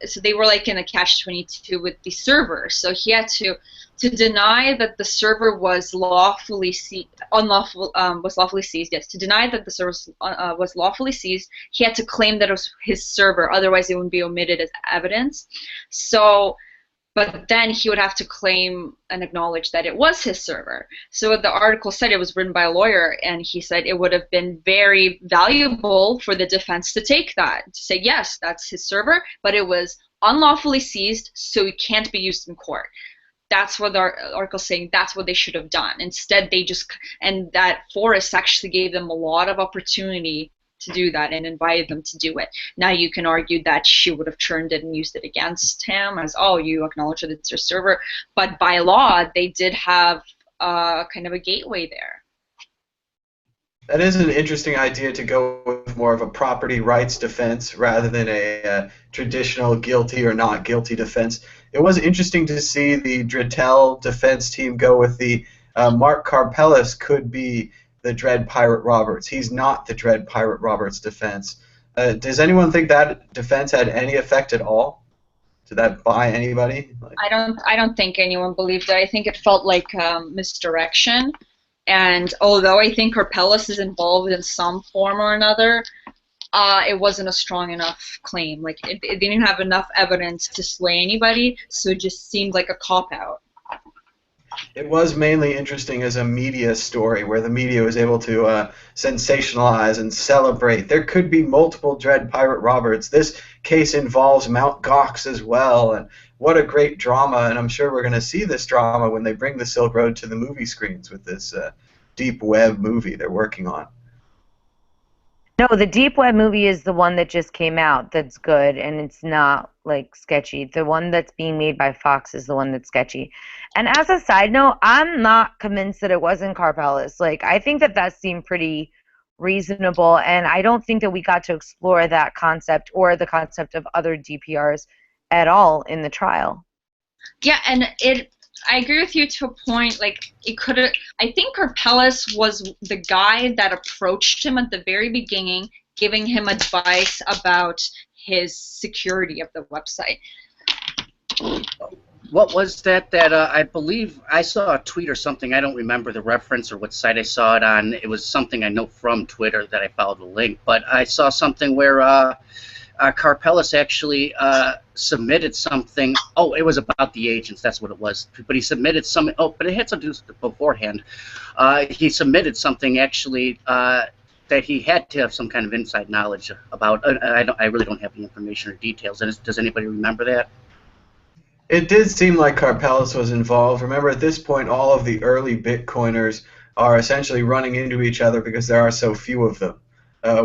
so they were like in a catch-22 with the server. So he had to deny that the server was lawfully seized. Yes, to deny that the server was lawfully seized, he had to claim that it was his server. Otherwise, it would be omitted as evidence. So, but then he would have to claim and acknowledge that it was his server. So the article said it was written by a lawyer, and he said it would have been very valuable for the defense to take that, to say, yes, that's his server, but it was unlawfully seized, so it can't be used in court. That's what the article's saying. That's what they should have done. Instead, they just, and that Forrest actually gave them a lot of opportunity to do that and invited them to do it. Now you can argue that she would have turned it and used it against him as, oh, you acknowledge that it's your server. But by law, they did have kind of a gateway there. That is an interesting idea, to go with more of a property rights defense rather than a traditional guilty or not guilty defense. It was interesting to see the Drittel defense team go with the Mark Karpeles could be the Dread Pirate Roberts. He's not the Dread Pirate Roberts defense. Does anyone think that defense had any effect at all? Did that buy anybody? I don't think anyone believed it. I think it felt like misdirection. And although I think Karpeles is involved in some form or another, it wasn't a strong enough claim. Like it didn't have enough evidence to sway anybody, so it just seemed like a cop-out. It was mainly interesting as a media story, where the media was able to sensationalize and celebrate. There could be multiple Dread Pirate Roberts. This case involves Mt. Gox as well, and what a great drama, and I'm sure we're going to see this drama when they bring the Silk Road to the movie screens with this Deep Web movie they're working on. No, the Deep Web movie is the one that just came out that's good, and it's not, like, sketchy. The one that's being made by Fox is the one that's sketchy. And as a side note, I'm not convinced that it wasn't Karpeles. Like, I think that seemed pretty reasonable, and I don't think that we got to explore that concept or the concept of other DPRs at all in the trial. Yeah, and I agree with you to a point. Like, it could have. I think Karpeles was the guy that approached him at the very beginning, giving him advice about his security of the website. What was that I believe I saw a tweet or something, I don't remember the reference or what site I saw it on. It was something I know from Twitter that I followed the link, but I saw something where Karpeles actually submitted something. Oh, it was about the agents, that's what it was. But he submitted some, but it had to do beforehand. He submitted something actually that he had to have some kind of inside knowledge about. I really don't have the information or details. And does anybody remember that? It did seem like Karpeles was involved. Remember, at this point, all of the early Bitcoiners are essentially running into each other because there are so few of them.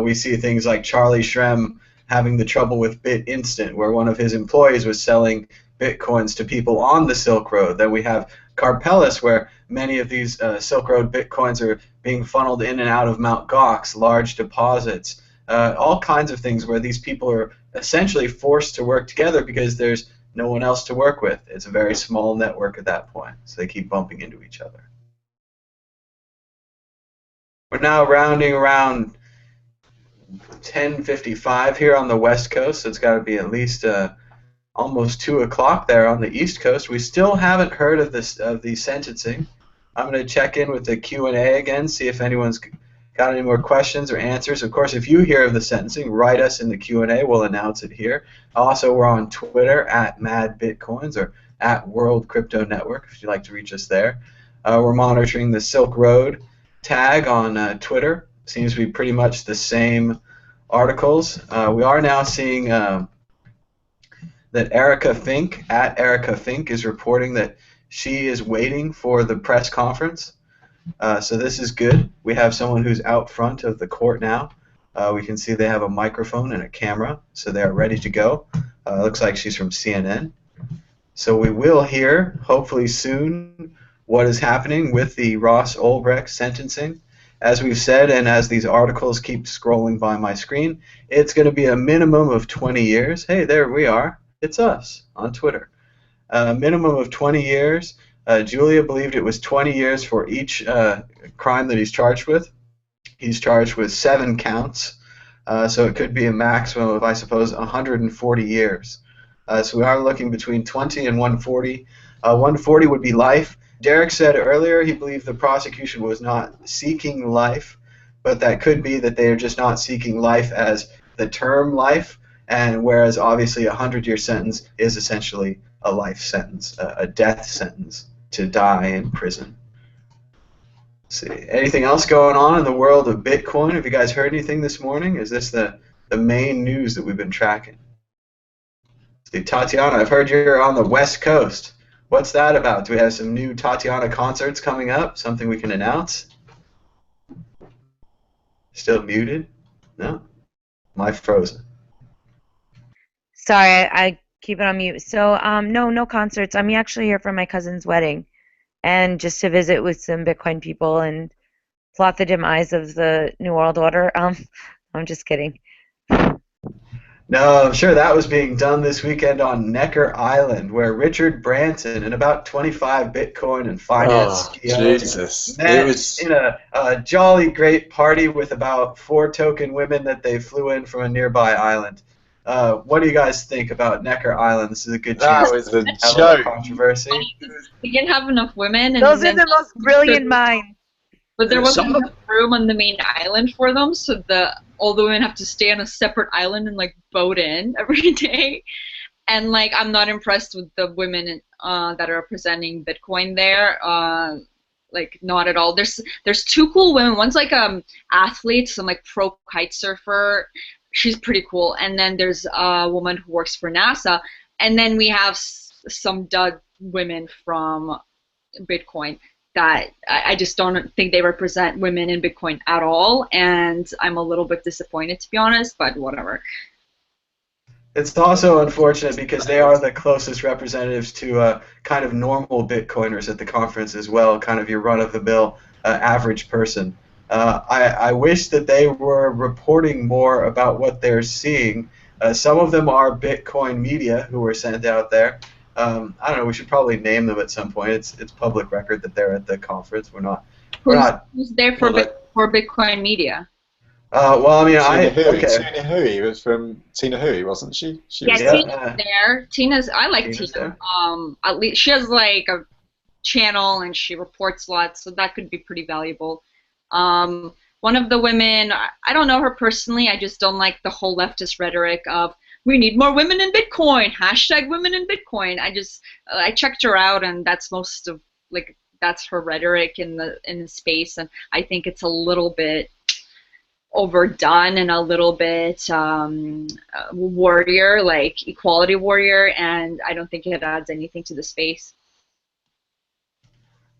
We see things like Charlie Shrem having the trouble with BitInstant, where one of his employees was selling Bitcoins to people on the Silk Road. Then we have Karpeles, where many of these Silk Road Bitcoins are being funneled in and out of Mt. Gox, large deposits, all kinds of things where these people are essentially forced to work together because there's no one else to work with. It's a very small network at that point, so they keep bumping into each other. We're now rounding around 10:55 here on the West Coast, so it's got to be at least almost 2 o'clock there on the East Coast. We still haven't heard of the sentencing. I'm going to check in with the Q&A again, see if anyone's got any more questions or answers. Of course, if you hear of the sentencing, write us in the Q&A. We'll announce it here. Also, we're on Twitter at MadBitcoins or at World Crypto Network if you'd like to reach us there. We're monitoring the Silk Road tag on Twitter. Seems to be pretty much the same articles. We are now seeing that Erica Fink, at Erica Fink, is reporting that she is waiting for the press conference. So this is good. We have someone who's out front of the court now. We can see they have a microphone and a camera, so they're ready to go. Looks like she's from CNN. So we will hear, hopefully soon, what is happening with the Ross Ulbricht sentencing. As we've said, and as these articles keep scrolling by my screen, it's going to be a minimum of 20 years. Hey, there we are. It's us on Twitter. A minimum of 20 years. Julia believed it was 20 years for each crime that he's charged with. He's charged with 7 counts, so it could be a maximum of, I suppose, 140 years. So we are looking between 20 and 140. 140 would be life. Derek said earlier he believed the prosecution was not seeking life, but that could be that they are just not seeking life as the term life, and whereas obviously a 100-year sentence is essentially a life sentence, a death sentence, to die in prison. Let's see. Anything else going on in the world of Bitcoin? Have you guys heard anything this morning? Is this the main news that we've been tracking? See, Tatiana, I've heard you're on the West Coast. What's that about? Do we have some new Tatiana concerts coming up? Something we can announce? Still muted? No? Am I frozen? Sorry, I keep it on mute. So, no concerts. I'm actually here for my cousin's wedding, and just to visit with some Bitcoin people and plot the demise of the New World Order. I'm just kidding. No, I'm sure that was being done this weekend on Necker Island, where Richard Branson and about 25 Bitcoin and finance CEOs met in a jolly great party with about 4 token women that they flew in from a nearby island. What do you guys think about Necker Island? This is a good chance That was a to have a joke. controversy. We didn't have enough women. And Those are the most brilliant minds. But there wasn't enough room on the main island for them, so all the women have to stay on a separate island and like boat in every day. And like, I'm not impressed with the women that are representing Bitcoin there. Like, not at all. There's 2 cool women. One's like athlete, some like pro kite surfer. She's pretty cool. And then there's a woman who works for NASA. And then we have some dud women from Bitcoin that I just don't think they represent women in Bitcoin at all, and I'm a little bit disappointed, to be honest, but whatever. It's also unfortunate because they are the closest representatives to kind of normal Bitcoiners at the conference as well, kind of your run-of-the-mill average person. I wish that they were reporting more about what they're seeing. Some of them are Bitcoin media who were sent out there. I don't know. We should probably name them at some point. It's public record that they're at the conference. Who's there for Bitcoin media? Well, I mean, Tina Hui was from Tina Hui, wasn't she? Tina's there. I like Tina. At least she has like a channel and she reports lots, so that could be pretty valuable. One of the women, I don't know her personally. I just don't like the whole leftist rhetoric of we need more women in Bitcoin, hashtag women in Bitcoin. I checked her out, and that's that's her rhetoric in the space, and I think it's a little bit overdone and a little bit warrior, like equality warrior, and I don't think it adds anything to the space.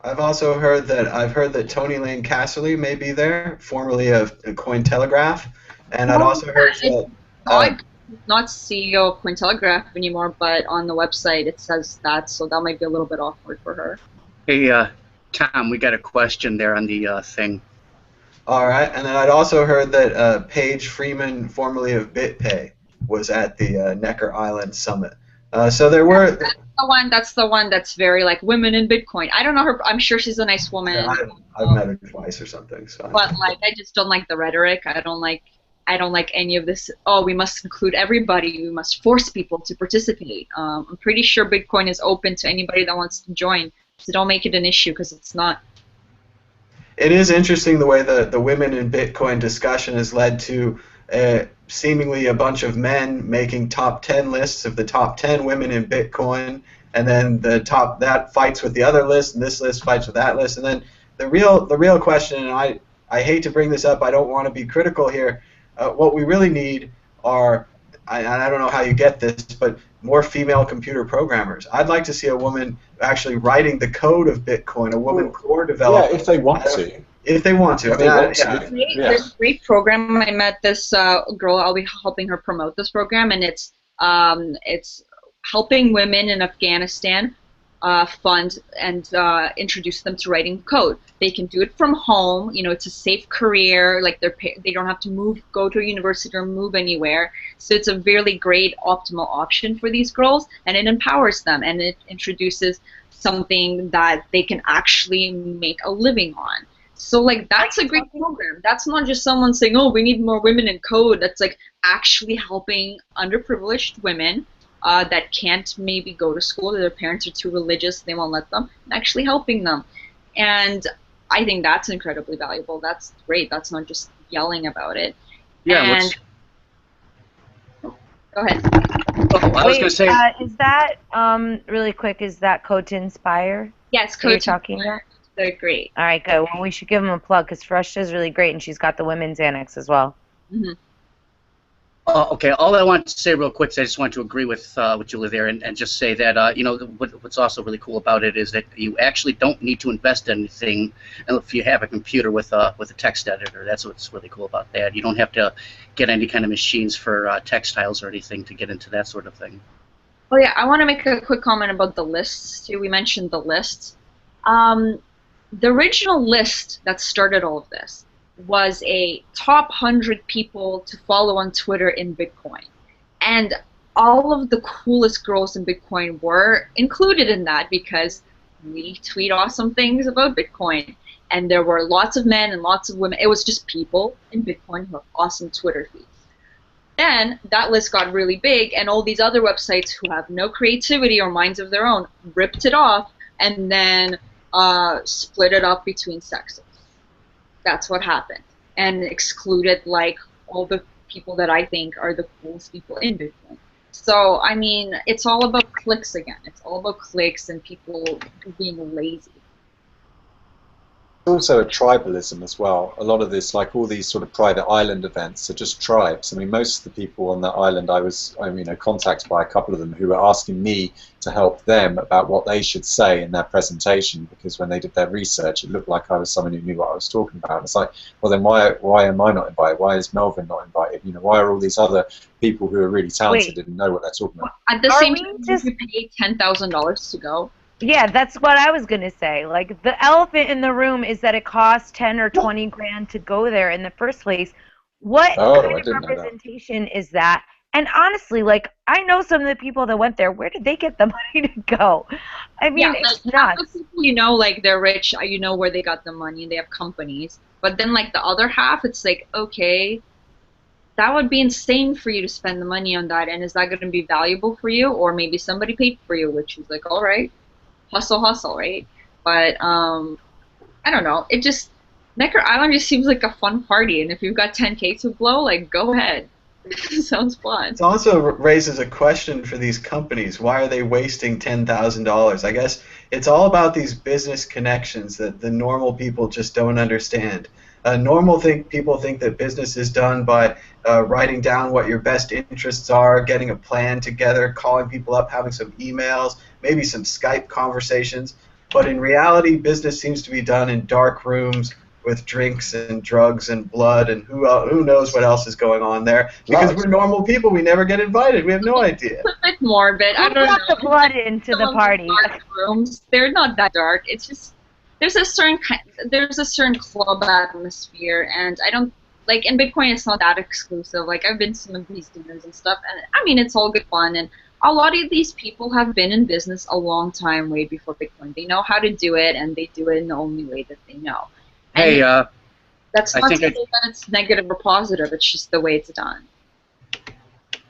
I've heard that Tony Lane Casserly may be there, formerly of Cointelegraph, and I'd also heard that. Not CEO of Cointelegraph anymore, but on the website it says that, so that might be a little bit awkward for her. Hey, Tom, we got a question there on the thing. All right, and then I'd also heard that Paige Freeman, formerly of BitPay, was at the Necker Island Summit. So there were. That's the one that's very like women in Bitcoin. I don't know her. I'm sure she's a nice woman. Yeah, I've met her twice or something. So. But like, I just don't like the rhetoric. I don't like any of this. Oh, we must include everybody. We must force people to participate. I'm pretty sure Bitcoin is open to anybody that wants to join. So don't make it an issue, because it's not. It is interesting the way the women in Bitcoin discussion has led to seemingly a bunch of men making top 10 lists of the top 10 women in Bitcoin, and then that fights with the other list, and this list fights with that list, and then the real question, and I hate to bring this up, I don't want to be critical here. What we really need are, and I don't know how you get this, but more female computer programmers. I'd like to see a woman actually writing the code of Bitcoin, a woman core developer. Yeah, if they want to. If they want to. There's a great program. I met this girl. I'll be helping her promote this program, and it's helping women in Afghanistan fund and introduce them to writing code. They can do it from home. You know, it's a safe career. Like they don't have to go to a university or move anywhere. So it's a really great optimal option for these girls, and it empowers them, and it introduces something that they can actually make a living on. So like, that's a great program. That's not just someone saying, oh, we need more women in code. That's like actually helping underprivileged women that can't maybe go to school, their parents are too religious, they won't let them, and actually helping them. And I think that's incredibly valuable. That's great. That's not just yelling about it. Yeah. Go ahead. Oh, I was Wait, going to say. is that really quick? Is that Code to Inspire? Yes, That you're Code talking about? They're great. All right, good. Well, we should give them a plug because Freshta's really great, and she's got the women's annex as well. Mm-hmm. Okay, all I want to say real quick is I just want to agree with Julie there, and just say that what's also really cool about it is that you actually don't need to invest anything if you have a computer with a text editor. That's what's really cool about that. You don't have to get any kind of machines for textiles or anything to get into that sort of thing. Oh yeah, I want to make a quick comment about the lists too. We mentioned the lists. The original list that started all of this was a top 100 people to follow on Twitter in Bitcoin. And all of the coolest girls in Bitcoin were included in that because we tweet awesome things about Bitcoin. And there were lots of men and lots of women. It was just people in Bitcoin who have awesome Twitter feeds. Then that list got really big, and all these other websites who have no creativity or minds of their own ripped it off and then split it up between sexes. That's what happened, and excluded like all the people that I think are the coolest people in Bitcoin. So I mean, it's all about clicks again. It's all about clicks and people being lazy. Also a tribalism as well. A lot of this, like all these sort of private island events, are just tribes. I mean, most of the people on that island, I was contacted by a couple of them who were asking me to help them about what they should say in their presentation, because when they did their research, it looked like I was someone who knew what I was talking about. It's like, well, then why am I not invited? Why is Melvin not invited? You know, why are all these other people who are really talented and know what they're talking about? At the same time, you pay $10,000 to go. Yeah, that's what I was gonna say. Like, the elephant in the room is that it costs 10 or 20 grand to go there in the first place. What kind of representation is that? And honestly, like, I know some of the people that went there. Where did they get the money to go? I mean, it's nuts. The people, like, they're rich. You know where they got the money. They have companies. But then, like, the other half, it's like, okay, that would be insane for you to spend the money on that. And is that going to be valuable for you? Or maybe somebody paid for you, which is like, all right. Hustle, right? But I don't know. It just Necker Island just seems like a fun party, and if you've got 10K to blow, like, go ahead. Sounds fun. It also raises a question for these companies. Why are they wasting $10,000? I guess it's all about these business connections that the normal people just don't understand. People think that business is done by writing down what your best interests are, getting a plan together, calling people up, having some emails, maybe some Skype conversations. But in reality, business seems to be done in dark rooms with drinks and drugs and blood, and who knows what else is going on there. Because we're normal people, we never get invited. We have no idea. It's a bit morbid. I don't know. The blood into the party. Dark rooms. They're not that dark. It's just there's a certain club atmosphere, and I don't like in Bitcoin. It's not that exclusive. Like, I've been to some of these dinners and stuff, and I mean, it's all good fun. And a lot of these people have been in business a long time, way before Bitcoin. They know how to do it, and they do it in the only way that they know. Hey, that's not to say that it's negative or positive. It's just the way it's done.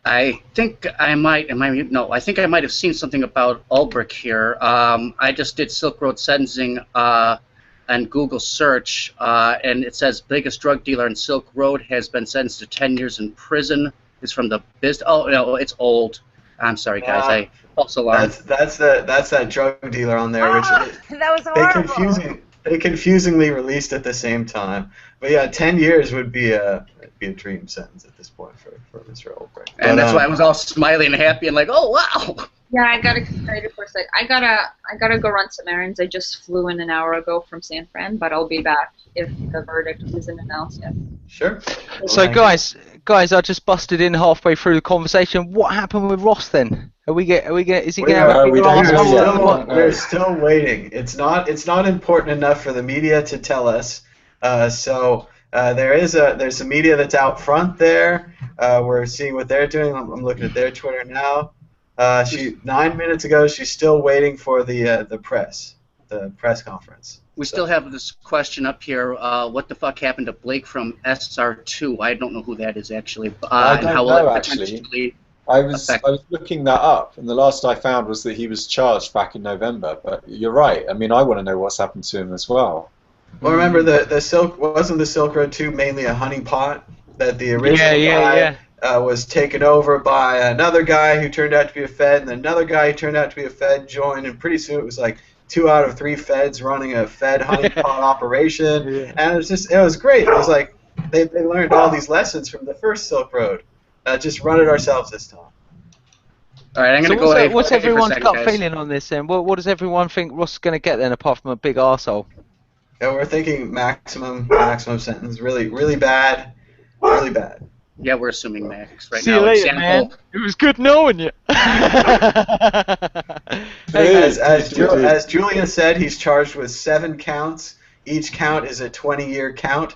I think I might have seen something about Ulbricht here. I just did Silk Road sentencing and Google search, and it says biggest drug dealer in Silk Road has been sentenced to 10 years in prison. It's from the Oh no, it's old. I'm sorry, guys. I false alarm. That's that drug dealer on there. Which that was horrible. They confusingly released at the same time. But yeah, 10 years would be a dream sentence at this point for Mr. Ulbricht. And that's why I was all smiley and happy and like, oh wow. Yeah, I got excited for a sec. I gotta go run some errands. I just flew in an hour ago from San Fran, but I'll be back if the verdict isn't announced yet. Sure. So guys, I just busted in halfway through the conversation. What happened with Ross then? Is he going to have a big asshole? We're still waiting. It's not important enough for the media to tell us. So there's some media that's out front there. We're seeing what they're doing. I'm looking at their Twitter now. 9 minutes ago, she's still waiting for the press conference. We still have this question up here. What the fuck happened to Blake from SR2? I don't know who that is actually. I don't know, actually. I was looking that up, and the last I found was that he was charged back in November. But you're right. I mean, I want to know what's happened to him as well. Well, remember the Silk Road 2 mainly a honeypot that the original guy was taken over by another guy who turned out to be a Fed, and another guy who turned out to be a Fed joined, and pretty soon it was like 2 out of 3 Feds running a Fed honeypot operation, and it was great. It was like they learned all these lessons from the first Silk Road. Just run it ourselves this time. All right, I'm going to go ahead. What's everyone's gut feeling on this then? What does everyone think Ross is going to get then, apart from a big arsehole? Yeah, we're thinking maximum sentence. Really, really bad. Really bad. Yeah, we're assuming max right See now. You later, man. It was good knowing you. As Julian said, he's charged with 7 counts. Each count is a 20-year count.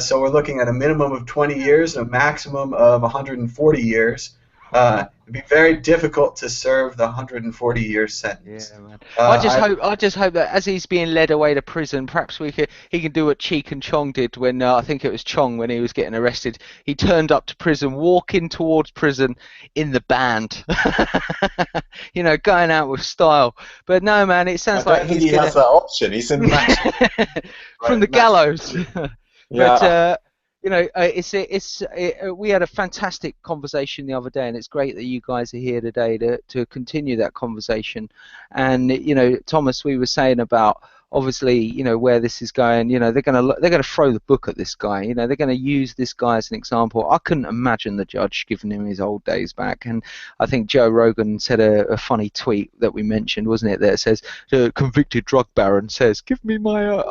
So we're looking at a minimum of 20 years and a maximum of 140 years. It'd be very difficult to serve the 140-year sentence. Yeah, man. I just hope that as he's being led away to prison, perhaps he can do what Cheek and Chong did when I think it was Chong when he was getting arrested. He turned up to prison, walking towards prison in the band, you know, going out with style. But no, man, it sounds like he has that option. He's in the from the gallows. Yeah. But you know, we had a fantastic conversation the other day, and it's great that you guys are here today to continue that conversation. And you know, Thomas, we were saying about obviously, you know, where this is going. You know, they're gonna throw the book at this guy. You know, they're gonna use this guy as an example. I couldn't imagine the judge giving him his old days back. And I think Joe Rogan said a funny tweet that we mentioned, wasn't it? That says the convicted drug baron says, "Give me my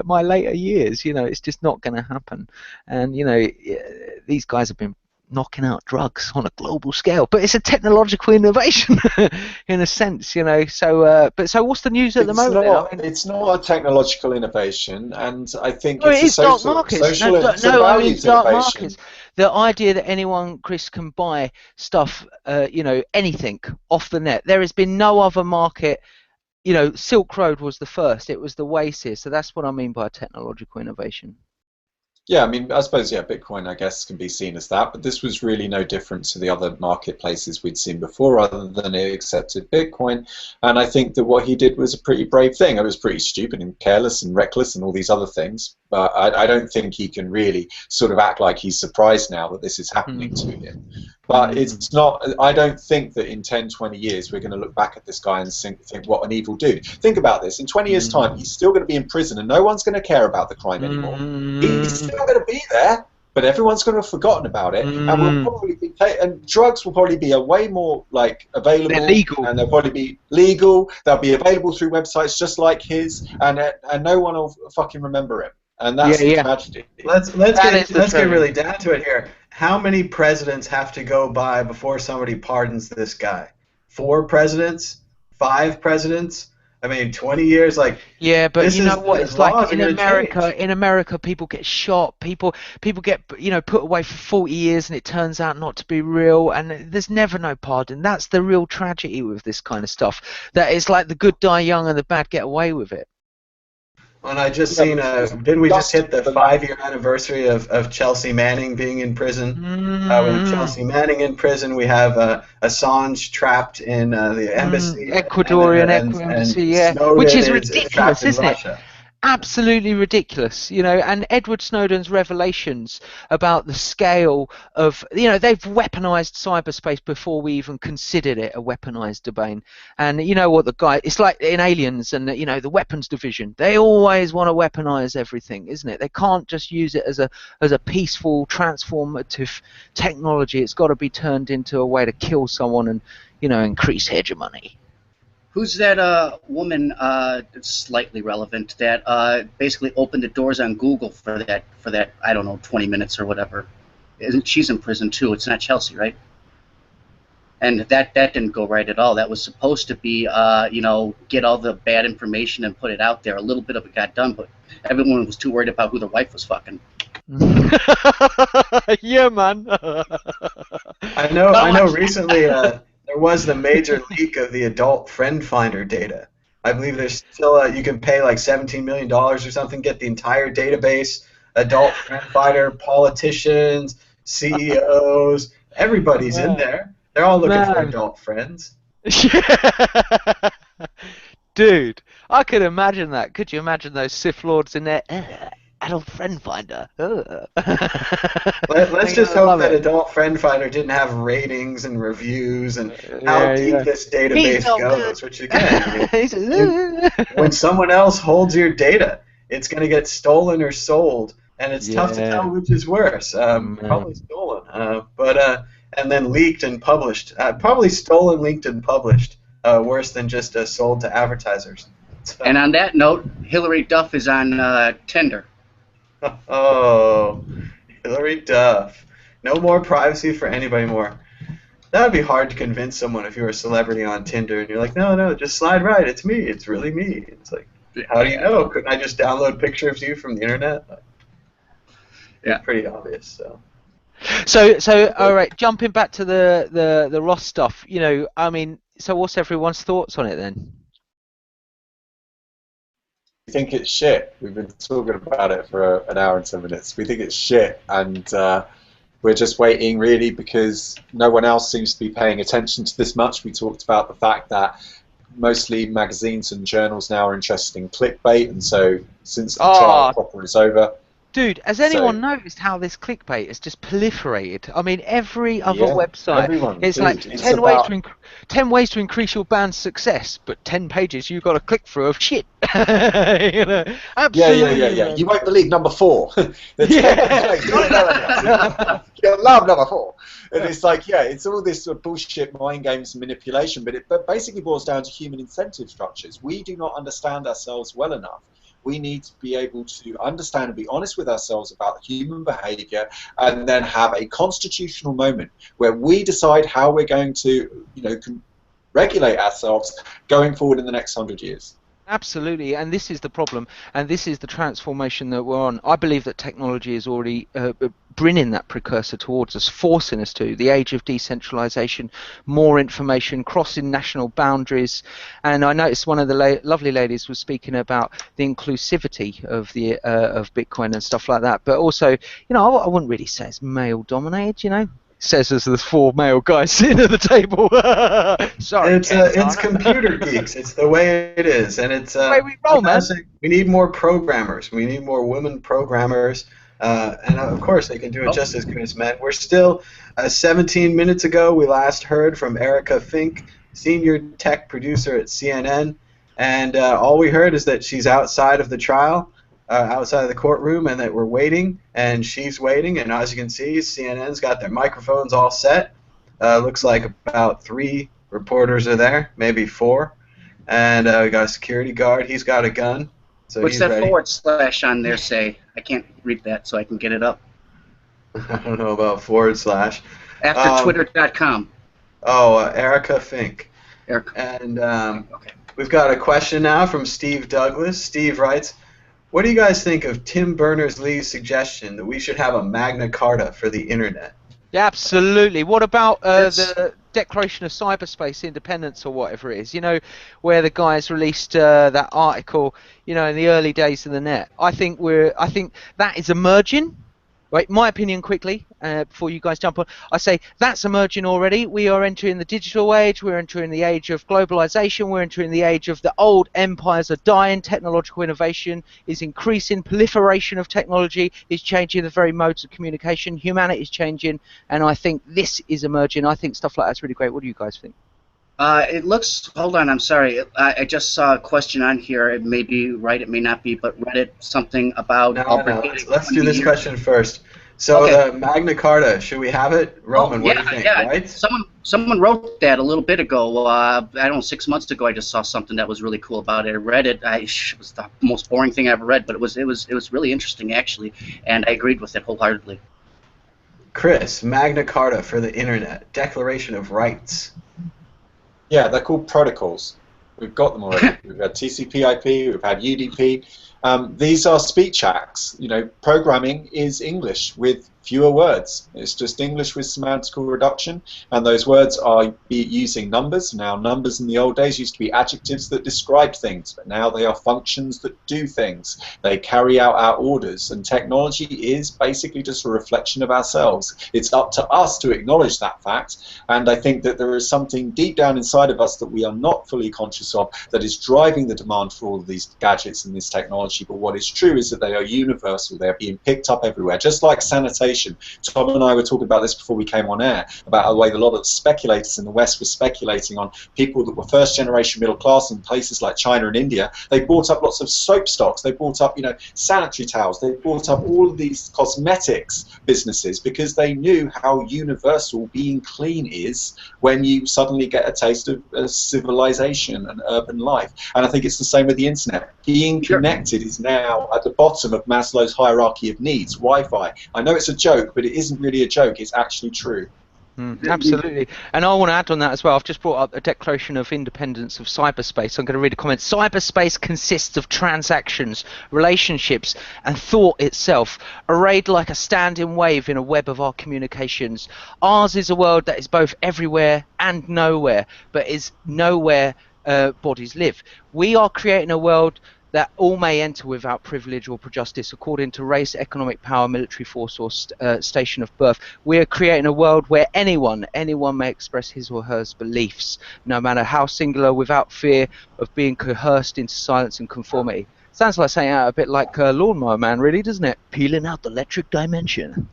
my later years." You know, it's just not gonna happen. And you know, these guys have been knocking out drugs on a global scale, but it's a technological innovation in a sense, you know. So so what's the news at the moment? It's not a technological innovation, and I think no, it's a dark markets. Dark markets. The idea that anyone, Chris, can buy stuff, you know, anything off the net. There has been no other market. You know, Silk Road was the first. It was the Oasis. So that's what I mean by technological innovation. Yeah, I mean, I suppose, yeah, Bitcoin, I guess, can be seen as that, but this was really no different to the other marketplaces we'd seen before, other than it accepted Bitcoin. And I think that what he did was a pretty brave thing. It was pretty stupid and careless and reckless and all these other things, but I don't think he can really sort of act like he's surprised now that this is happening to him. But it's not, I don't think that in 10, 20 years we're going to look back at this guy and think what an evil dude. Think about this, in 20 years' time, he's still going to be in prison and no one's going to care about the crime anymore. He's still going to be there, but everyone's going to have forgotten about it, and we'll probably be and drugs will probably be a way more like available. They're legal. And they'll probably be legal. They'll be available through websites just like his, and no one will fucking remember him. And that's the tragedy. Let's get really down to it here. How many presidents have to go by before somebody pardons this guy? 4 presidents? 5 presidents? I mean, 20 years, like. Yeah, but you know what? It's like in America. In America, people get shot. People get, you know, put away for 40 years, and it turns out not to be real. And there's never no pardon. That's the real tragedy with this kind of stuff. That it's like the good die young and the bad get away with it. And I just seen, didn't we just hit the 5-year anniversary of Chelsea Manning being in prison? We have Chelsea Manning in prison. We have Assange trapped in the embassy. Ecuadorian embassy, yeah. Snowden Which is ridiculous, isn't it? Russia. Absolutely ridiculous, you know. And Edward Snowden's revelations about the scale of, you know, they've weaponized cyberspace before we even considered it a weaponized domain. And you know what, the guy, it's like in Aliens and, you know, the weapons division, they always want to weaponize everything, isn't it? They can't just use it as a peaceful transformative technology. It's got to be turned into a way to kill someone and, you know, increase hegemony. Who's that woman that's slightly relevant that basically opened the doors on Google for that I don't know, 20 minutes or whatever? She's in prison too. It's not Chelsea, right? And that didn't go right at all. That was supposed to be you know, get all the bad information and put it out there. A little bit of it got done, but everyone was too worried about who their wife was fucking. Yeah, man. I know. Recently. There was the major leak of the adult friend finder data. I believe there's still you can pay like $17 million or something, get the entire database, adult friend finder, politicians, CEOs, everybody's in there. They're all looking for adult friends. Dude, I could imagine that. Could you imagine those Sith Lords in there? Adult Friend Finder. Let's just I hope love that it. Adult Friend Finder didn't have ratings and reviews and how Yeah, deep yeah. this He's database not good. goes. Which again, I mean, He's when someone else holds your data, it's going to get stolen or sold, and it's tough to yeah, tell which is worse. Probably man. stolen, and then leaked and published. Probably stolen, leaked, and published. Worse than just sold to advertisers. So, And on that note, Hillary Duff is on Tinder. oh, Hillary Duff. No more privacy for anybody more. That would be hard to convince someone if you were a celebrity on Tinder and you're like, no, no, just slide right. It's me. It's really me. It's like, how do you know? Couldn't I just download pictures of you from the internet? Yeah. It's pretty obvious. So. So, all right. Jumping back to the Ross stuff. You know, I mean, so what's everyone's thoughts on it then? We think it's shit. We've been talking about it for an hour and 10 minutes. We think it's shit, and we're just waiting really because no one else seems to be paying attention to this much. We talked about the fact that mostly magazines and journals now are interested in clickbait, and so since the trial proper is over. Dude, has anyone noticed how this clickbait has just proliferated? I mean, every other website, everyone, it's dude, like it's 10 about- ways to 10 ways to increase your band's success, but 10 pages you've got to click through of shit. You know, absolutely. Yeah. You won't believe number 4. Yeah. You'll love number 4. And it's like, yeah, it's all this bullshit mind games and manipulation, but it basically boils down to human incentive structures. We do not understand ourselves well enough. We need to be able to understand and be honest with ourselves about human behavior, and then have a constitutional moment where we decide how we're going to, regulate ourselves going forward in the next 100 years. Absolutely, and this is the problem, and this is the transformation that we're on. I believe that technology is already bringing that precursor towards us, forcing us to the age of decentralization, more information, crossing national boundaries. And I noticed one of the lovely ladies was speaking about the inclusivity of the of Bitcoin and stuff like that. But also, I wouldn't really say it's male dominated, Says as the 4 male guys sitting at the table. Sorry, it's computer geeks. It's the way it is, and it's the way we roll, man. We need more programmers. We need more women programmers, and of course they can do it just as good as men. We're still 17 minutes ago. We last heard from Erica Fink, senior tech producer at CNN, and all we heard is that she's outside of the trial. Outside of the courtroom, and that we're waiting, and she's waiting, and as you can see, CNN's got their microphones all set. Looks like about 3 reporters are there, maybe 4, and we got a security guard. He's got a gun, so What's he's that ready. / on there say? I can't read that, so I can get it up. I don't know about /. After Twitter.com. Erica Fink. Erica. And Okay. we've got a question now from Steve Douglas. Steve writes, what do you guys think of Tim Berners-Lee's suggestion that we should have a Magna Carta for the Internet? Yeah, absolutely. What about the Declaration of Cyberspace Independence or whatever it is? Where the guys released that article, in the early days of the net. I think that is emerging. Right, my opinion quickly, before you guys jump on, I say that's emerging already. We are entering the digital age, we're entering the age of globalization, we're entering the age of the old empires are dying, technological innovation is increasing, proliferation of technology is changing the very modes of communication, humanity is changing, and I think this is emerging. I think stuff like that's really great. What do you guys think? It looks, hold on, I'm sorry. I just saw a question on here. It may be right, it may not be, but Reddit something about... No, let's do this question first. So the Magna Carta, should we have it? Roman, what do you think, right? Someone wrote that a little bit ago. I don't know, 6 months ago I just saw something that was really cool about it. I read it. It was the most boring thing I ever read, but it was really interesting, actually, and I agreed with it wholeheartedly. Chris, Magna Carta for the Internet, Declaration of Rights. Yeah, they're called protocols. We've got them already. We've had TCP/IP, we've had UDP. These are speech acts. Programming is English with fewer words. It's just English with semantical reduction, and those words are using numbers. Now, numbers in the old days used to be adjectives that described things, but now they are functions that do things. They carry out our orders, and technology is basically just a reflection of ourselves. It's up to us to acknowledge that fact, and I think that there is something deep down inside of us that we are not fully conscious of that is driving the demand for all of these gadgets and this technology. technology, but what is true is that they are universal. They are being picked up everywhere, just like sanitation. Tom and I were talking about this before we came on air, about the way a lot of speculators in the West were speculating on people that were first-generation middle class in places like China and India. They bought up lots of soap stocks. They bought up, sanitary towels. They bought up all of these cosmetics businesses because they knew how universal being clean is when you suddenly get a taste of civilization and urban life. And I think it's the same with the internet. Being connected is now at the bottom of Maslow's hierarchy of needs. Wi-Fi. I know it's a joke, but it isn't really a joke. It's actually true. Absolutely. And I want to add on that as well. I've just brought up the Declaration of Independence of Cyberspace. I'm going to read a comment. Cyberspace consists of transactions, relationships, and thought itself, arrayed like a standing wave in a web of our communications. Ours is a world that is both everywhere and nowhere, but is nowhere bodies live. We are creating a world that all may enter without privilege or justice according to race, economic power, military force, or station of birth. We are creating a world where anyone may express his or her beliefs, no matter how singular, without fear of being coerced into silence and conformity. Sounds like saying a bit like Lawnmower Man, really, doesn't it? Peeling out the electric dimension.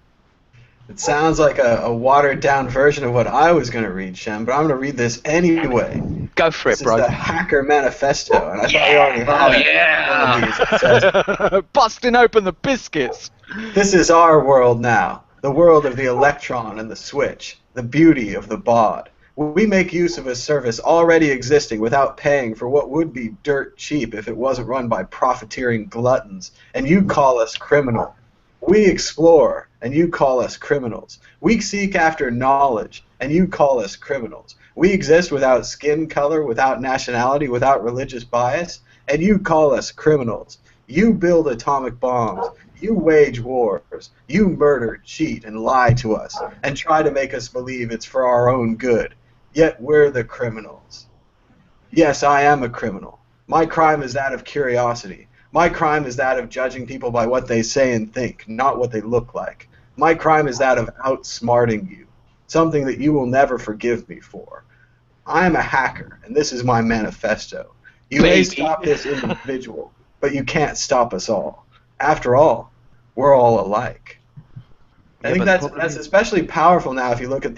It sounds like a watered-down version of what I was going to read, Shem, but I'm going to read this anyway. Go for it, bro. This is the Hacker Manifesto, and I thought you already had one of these. It says, busting open the biscuits. This is our world now, the world of the electron and the switch, the beauty of the baud. We make use of a service already existing without paying for what would be dirt cheap if it wasn't run by profiteering gluttons, and you call us criminal. We explore, and you call us criminals. We seek after knowledge, and you call us criminals. We exist without skin color, without nationality, without religious bias, and you call us criminals. You build atomic bombs. You wage wars. You murder, cheat, and lie to us, and try to make us believe it's for our own good. Yet we're the criminals. Yes, I am a criminal. My crime is that of curiosity. My crime is that of judging people by what they say and think, not what they look like. My crime is that of outsmarting you, something that you will never forgive me for. I am a hacker, and this is my manifesto. You may stop this individual, but you can't stop us all. After all, we're all alike. I think that's especially powerful now if you look at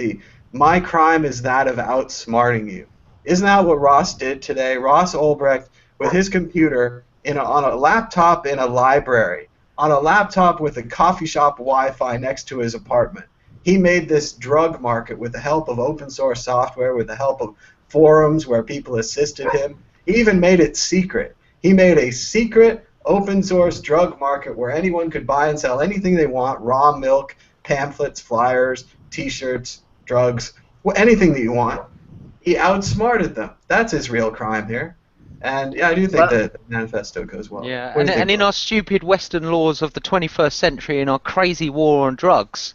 my crime is that of outsmarting you. Isn't that what Ross did today? Ross Ulbricht, with his computer, on a laptop in a library, on a laptop with a coffee shop Wi-Fi next to his apartment. He made this drug market with the help of open source software, with the help of forums where people assisted him. He even made it secret. He made a secret open source drug market where anyone could buy and sell anything they want, raw milk, pamphlets, flyers, t-shirts, drugs, anything that you want. He outsmarted them. That's his real crime here. And yeah, I do think that the manifesto goes well. Yeah, and in our stupid Western laws of the 21st century, in our crazy war on drugs,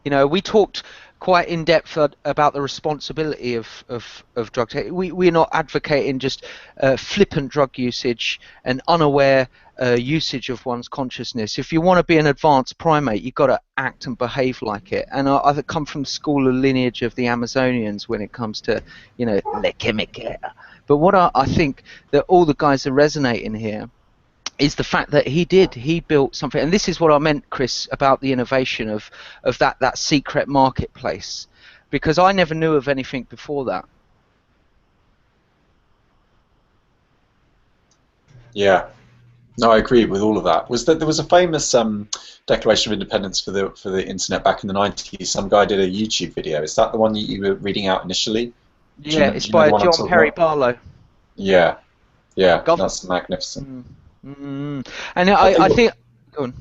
we talked quite in depth about the responsibility of drug take. We're not advocating just flippant drug usage and unaware usage of one's consciousness. If you want to be an advanced primate, you've got to act and behave like it. And I come from the school of lineage of the Amazonians when it comes to, le chimica. But what I think that all the guys are resonating here is the fact that he built something, and this is what I meant, Chris, about the innovation of that secret marketplace, because I never knew of anything before that. Yeah, no, I agree with all of that. There was a famous Declaration of Independence for the internet back in the 90s? Some guy did a YouTube video. Is that the one that you were reading out initially? Yeah, it's by John Perry Barlow. Yeah, that's magnificent. And I think. Go on.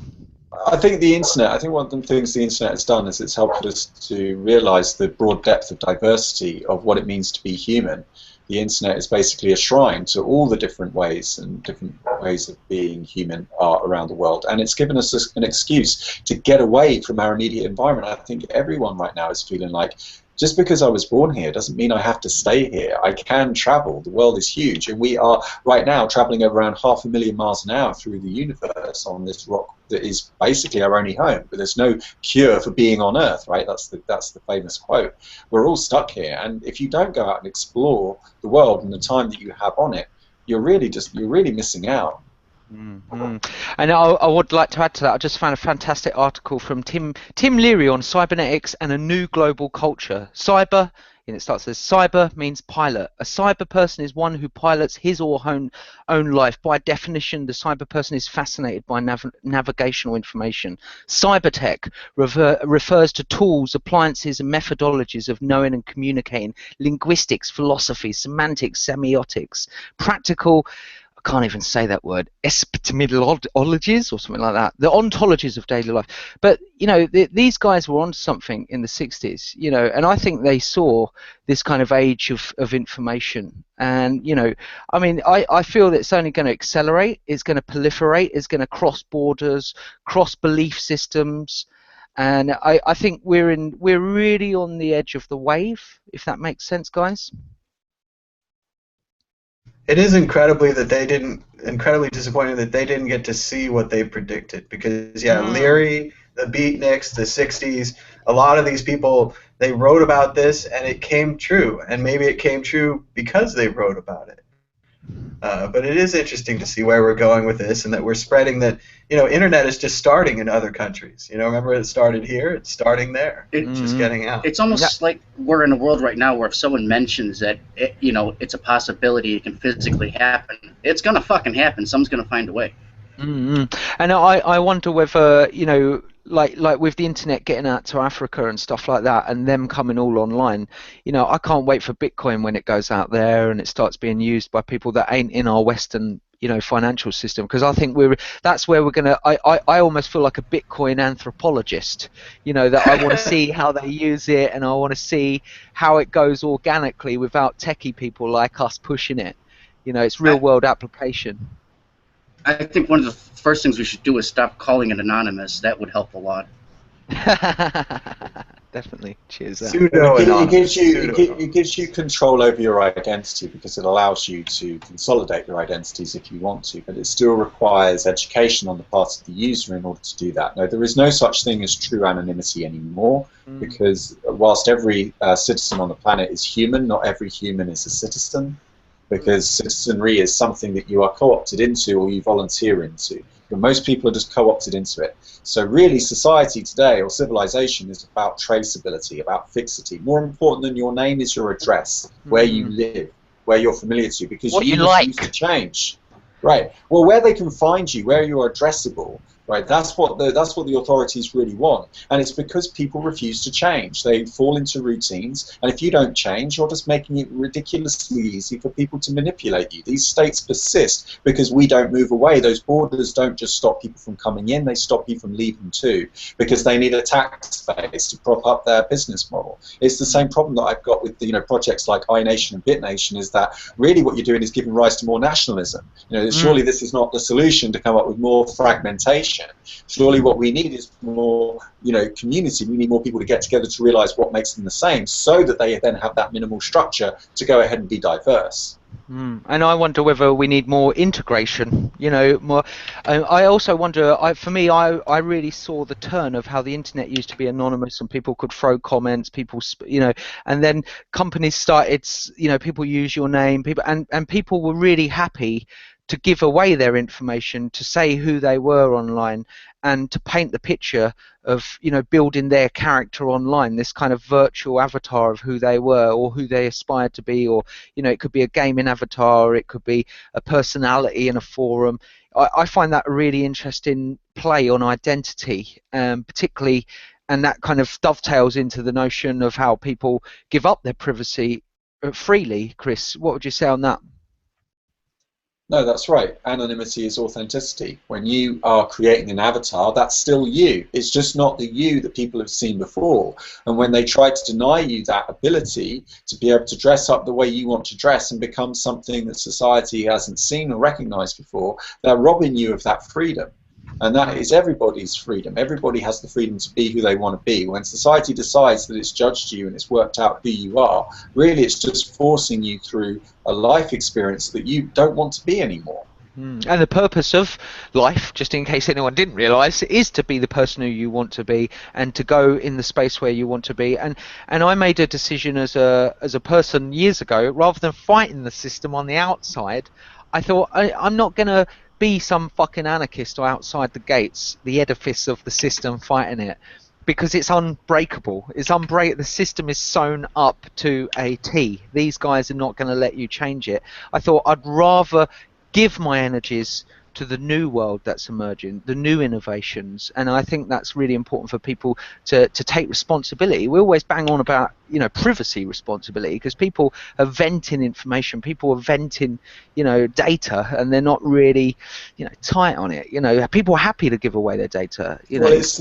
I think the internet. I think one of the things the internet has done is it's helped us to realise the broad depth of diversity of what it means to be human. The internet is basically a shrine to all the different ways of being human are around the world, and it's given us an excuse to get away from our immediate environment. I think everyone right now is feeling like, just because I was born here doesn't mean I have to stay here. I can travel. The world is huge, and we are right now traveling at around 500,000 miles an hour through the universe on this rock that is basically our only home. But there's no cure for being on Earth, right? That's the famous quote. We're all stuck here, and if you don't go out and explore the world and the time that you have on it, you're really missing out. Mm-hmm. And I would like to add to that. I just found a fantastic article from Tim Leary on cybernetics and a new global culture. Cyber, and it starts as cyber means pilot. A cyber person is one who pilots his or her own life. By definition, the cyber person is fascinated by navigational information. Cybertech refers to tools, appliances, and methodologies of knowing and communicating. Linguistics, philosophy, semantics, semiotics, practical. I can't even say that word, epistemologies or something like that, the ontologies of daily life. But, you know, these guys were on something in the 60s, you know, and I think they saw this kind of age of information. And, you know, I mean, I feel that it's only going to accelerate, it's going to proliferate, it's going to cross borders, cross belief systems. And I think we're really on the edge of the wave, if that makes sense, guys. It is incredibly disappointing that they didn't get to see what they predicted, because Leary, the beatniks, the 60s, a lot of these people, they wrote about this and it came true, and maybe it came true because they wrote about it. But it is interesting to see where we're going with this, and that we're spreading that, you know, internet is just starting in other countries. You know, remember it started here, it's starting there. It's just getting out. It's almost like we're in a world right now where if someone mentions that, you know, it's a possibility, it can physically happen, it's going to fucking happen. Someone's going to find a way. And I wonder whether, you know, like with the internet getting out to Africa and stuff like that, and them coming all online, you know, I can't wait for Bitcoin when it goes out there and it starts being used by people that ain't in our Western, you know, financial system, because I think that's where we're gonna. I almost feel like a Bitcoin anthropologist, you know, that I want to see how they use it, and I want to see how it goes organically without techie people like us pushing it. You know, it's real world application. I think one of the first things we should do is stop calling it anonymous. That would help a lot. Definitely. Cheers. It gives you control over your identity, because it allows you to consolidate your identities if you want to, but it still requires education on the part of the user in order to do that. No, there is no such thing as true anonymity anymore, because whilst every citizen on the planet is human, not every human is a citizen. Because citizenry is something that you are co-opted into or you volunteer into. But most people are just co-opted into it. So really society today, or civilization, is about traceability, about fixity. More important than your name is your address, where you live, where you're familiar to, because what you refuse to change. Right. Well, where they can find you, where you are addressable, right? That's what the authorities really want, and it's because people refuse to change. They fall into routines, and if you don't change, you're just making it ridiculously easy for people to manipulate you. These states persist because we don't move away. Those borders don't just stop people from coming in; they stop you from leaving too, because they need a tax base to prop up their business model. It's the same problem that I've got with projects like iNation and BitNation. Is that really what you're doing is giving rise to more nationalism? You know, surely this is not the solution to come up with more fragmentation. Surely what we need is more, community. We need more people to get together to realize what makes them the same, so that they then have that minimal structure to go ahead and be diverse. And I wonder whether we need more integration, more. I also wonder, for me, I really saw the turn of how the internet used to be anonymous and people could throw comments, and then companies started, people use your name, and people were really happy to give away their information, to say who they were online, and to paint the picture of, building their character online, this kind of virtual avatar of who they were or who they aspired to be, or, it could be a gaming avatar, it could be a personality in a forum. I find that a really interesting play on identity, particularly, and that kind of dovetails into the notion of how people give up their privacy freely. Chris, what would you say on that? No, that's right. Anonymity is authenticity. When you are creating an avatar, that's still you. It's just not the you that people have seen before. And when they try to deny you that ability to be able to dress up the way you want to dress and become something that society hasn't seen or recognized before, they're robbing you of that freedom. And that is everybody's freedom. Everybody has the freedom to be who they want to be. When society decides that it's judged you and it's worked out who you are, really it's just forcing you through a life experience that you don't want to be anymore. And the purpose of life, just in case anyone didn't realize, is to be the person who you want to be and to go in the space where you want to be. And I made a decision as a person years ago, rather than fighting the system on the outside, I thought I'm not going to be some fucking anarchist or outside the gates, the edifice of the system fighting it, because it's unbreakable. The system is sewn up to a T. These guys are not going to let you change it. I thought I'd rather give my energies to the new world that's emerging, the new innovations, and I think that's really important for people to take responsibility. We always bang on about, you know, privacy responsibility, because people are venting information, people are venting, you know, data, and they're not really, you know, tight on it. You know, people are happy to give away their data. You know, well, it's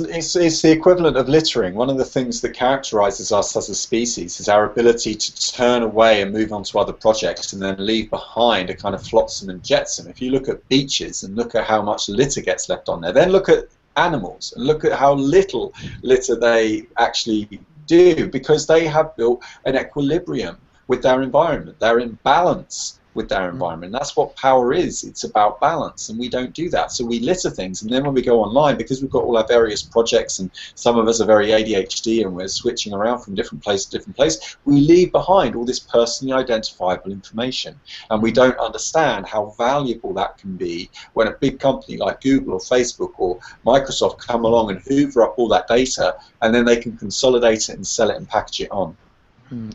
the equivalent of littering. One of the things that characterizes us as a species is our ability to turn away and move on to other projects and then leave behind a kind of flotsam and jetsam. If you look at beaches and look at how much litter gets left on there, then look at animals and look at how little litter they actually do, because they have built an equilibrium with their environment. They're in balance with their environment. That's what power is. It's about balance, and we don't do that. So we litter things, and then when we go online, because we've got all our various projects, and some of us are very ADHD, and we're switching around from different place to different place, we leave behind all this personally identifiable information, and we don't understand how valuable that can be when a big company like Google or Facebook or Microsoft come along and hoover up all that data, and then they can consolidate it and sell it and package it on.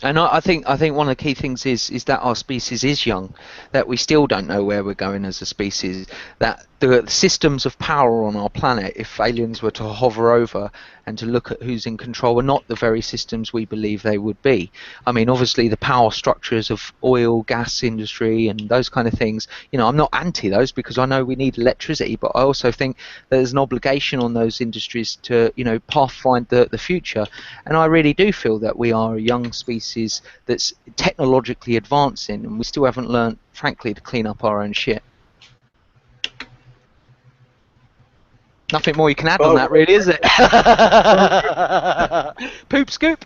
And I think one of the key things is that our species is young, that we still don't know where we're going as a species, that the systems of power on our planet, if aliens were to hover over and to look at who's in control, are not the very systems we believe they would be. I mean, obviously the power structures of oil, gas industry and those kind of things, you know, I'm not anti those, because I know we need electricity, but I also think there's an obligation on those industries to, you know, pathfind the future. And I really do feel that we are a young species that's technologically advancing, and we still haven't learned, frankly, to clean up our own shit. Nothing more you can add on that, really, is it? Poop scoop.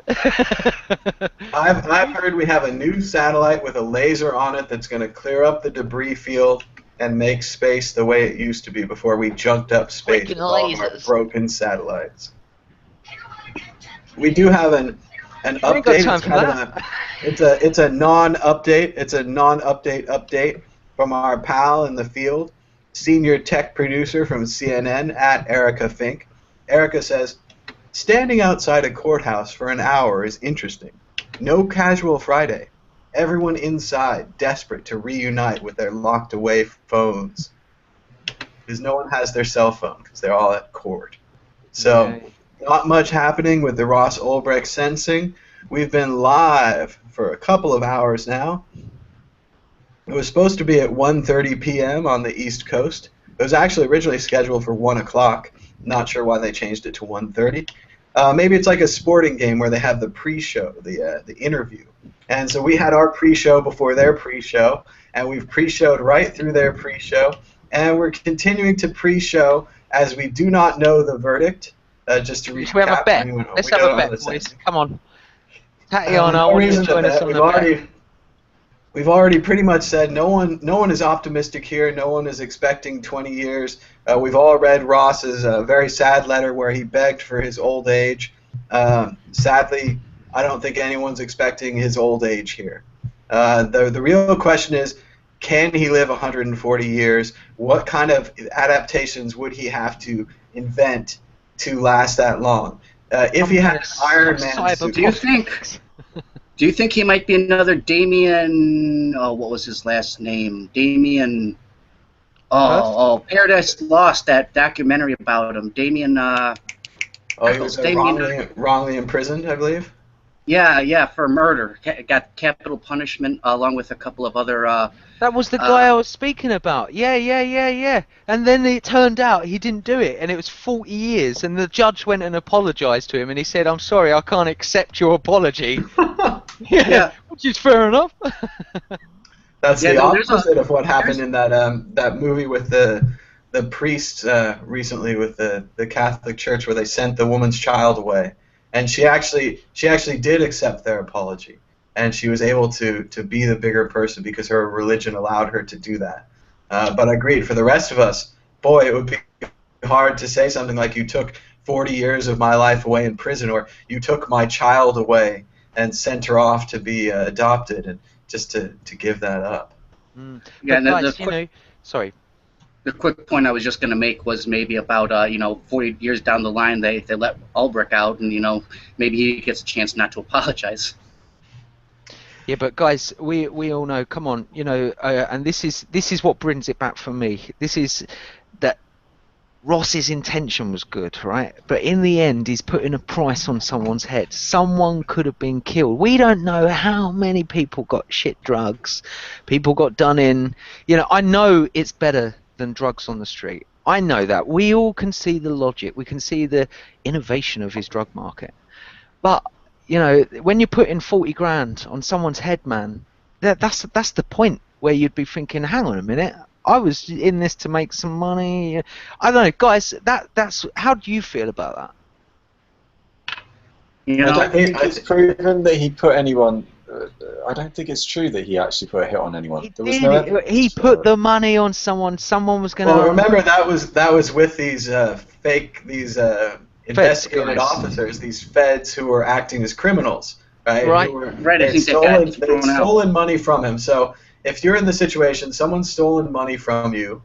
I've heard we have a new satellite with a laser on it that's going to clear up the debris field and make space the way it used to be before we junked up space with all of our broken satellites. We do have an update. It's a non-update. It's a non-update update from our pal in the field, senior tech producer from CNN at Erica Fink. Erica says, standing outside a courthouse for an hour is interesting. No casual Friday. Everyone inside, desperate to reunite with their locked away phones. Because no one has their cell phone, because they're all at court. So, not much happening with the Ross Ulbricht sentencing. We've been live for a couple of hours now. It was supposed to be at 1:30 p.m. on the East Coast. It was actually originally scheduled for 1 o'clock. Not sure why they changed it to 1:30. Maybe it's like a sporting game where they have the pre-show, the interview. And so we had our pre-show before their pre-show, and we've pre-showed right through their pre-show, and we're continuing to pre-show as we do not know the verdict. Just to recap, we have a bet. Let's have a bet, boys. Come on. Tatiana, I want you to join us on the bet. We've already pretty much said no one is optimistic here. No one is expecting 20 years. We've all read Ross's very sad letter where he begged for his old age. Sadly, I don't think anyone's expecting his old age here. The real question is, can he live 140 years? What kind of adaptations would he have to invent to last that long? If he had an Iron Man suit, do you think he might be another Damien? Oh, what was his last name? Damien. Paradise Lost. That documentary about him. Damien. He was wrongly imprisoned, I believe. Yeah, for murder. Got capital punishment along with a couple of other. That was the guy I was speaking about. Yeah. And then it turned out he didn't do it, and it was 40 years. And the judge went and apologized to him, and he said, "I'm sorry, I can't accept your apology." Yeah, which is fair enough. That's the opposite of what happened in that movie with the priests recently with the Catholic Church, where they sent the woman's child away, and she actually did accept their apology, and she was able to be the bigger person because her religion allowed her to do that. But I agreed, for the rest of us, boy, it would be hard to say something like, you took 40 years of my life away in prison, or you took my child away and sent her off to be adopted, and just to give that up. Yeah, guys, sorry. the quick point I was just going to make was maybe about 40 years down the line they let Ulbricht out, and maybe he gets a chance not to apologize. Yeah, but guys, we all know. Come on, and this is what brings it back for me. This is that Ross's intention was good, right? But in the end, he's putting a price on someone's head. Someone could have been killed. We don't know how many people got shit drugs, people got done in. I know it's better than drugs on the street. I know that. We all can see the logic. We can see the innovation of his drug market. But when you're putting 40 grand on someone's head, man, that's the point where you'd be thinking, hang on a minute, I was in this to make some money. I don't know, guys. That's how do you feel about that? I don't think it's proven that he put anyone. I don't think it's true that he actually put a hit on anyone. There was no evidence. He put the money on someone. Someone was going to. Well, remember that was with these investigated officers, these feds who were acting as criminals, right? Right. They'd stolen money from him. So if you're in the situation, someone's stolen money from you,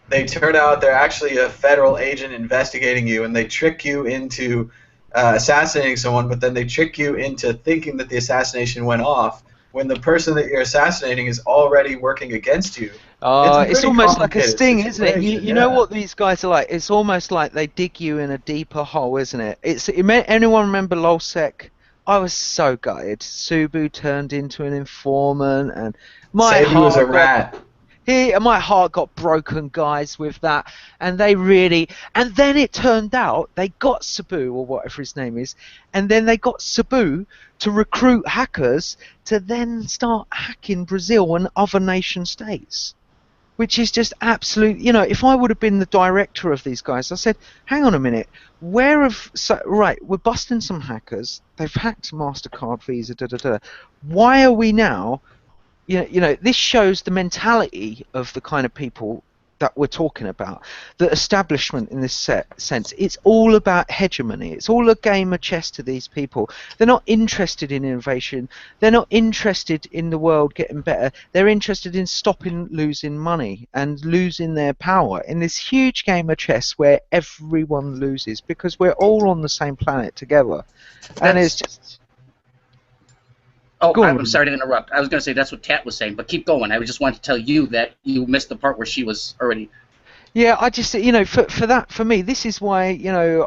they turn out they're actually a federal agent investigating you, and they trick you into assassinating someone, but then they trick you into thinking that the assassination went off when the person that you're assassinating is already working against you. It's almost like a sting, isn't it? You know what these guys are like? It's almost like they dig you in a deeper hole, isn't it? Anyone remember LulzSec? I was so gutted. Subu turned into an informant, and my heart was a rat. My heart got broken, guys, with that. And then it turned out they got Sabu, or whatever his name is, and then they got Sabu to recruit hackers to then start hacking Brazil and other nation states. Which is just absolute, if I would have been the director of these guys, I said, hang on a minute, we're busting some hackers, they've hacked MasterCard, Visa, Why are we now, this shows the mentality of the kind of people that we're talking about. The establishment in this sense, it's all about hegemony. It's all a game of chess to these people. They're not interested in innovation. They're not interested in the world getting better. They're interested in stopping losing money and losing their power in this huge game of chess where everyone loses because we're all on the same planet together. And it's just... Oh, I'm sorry to interrupt. I was going to say that's what Kat was saying, but keep going. I just wanted to tell you that you missed the part where she was already... Yeah, I just, for me, this is why,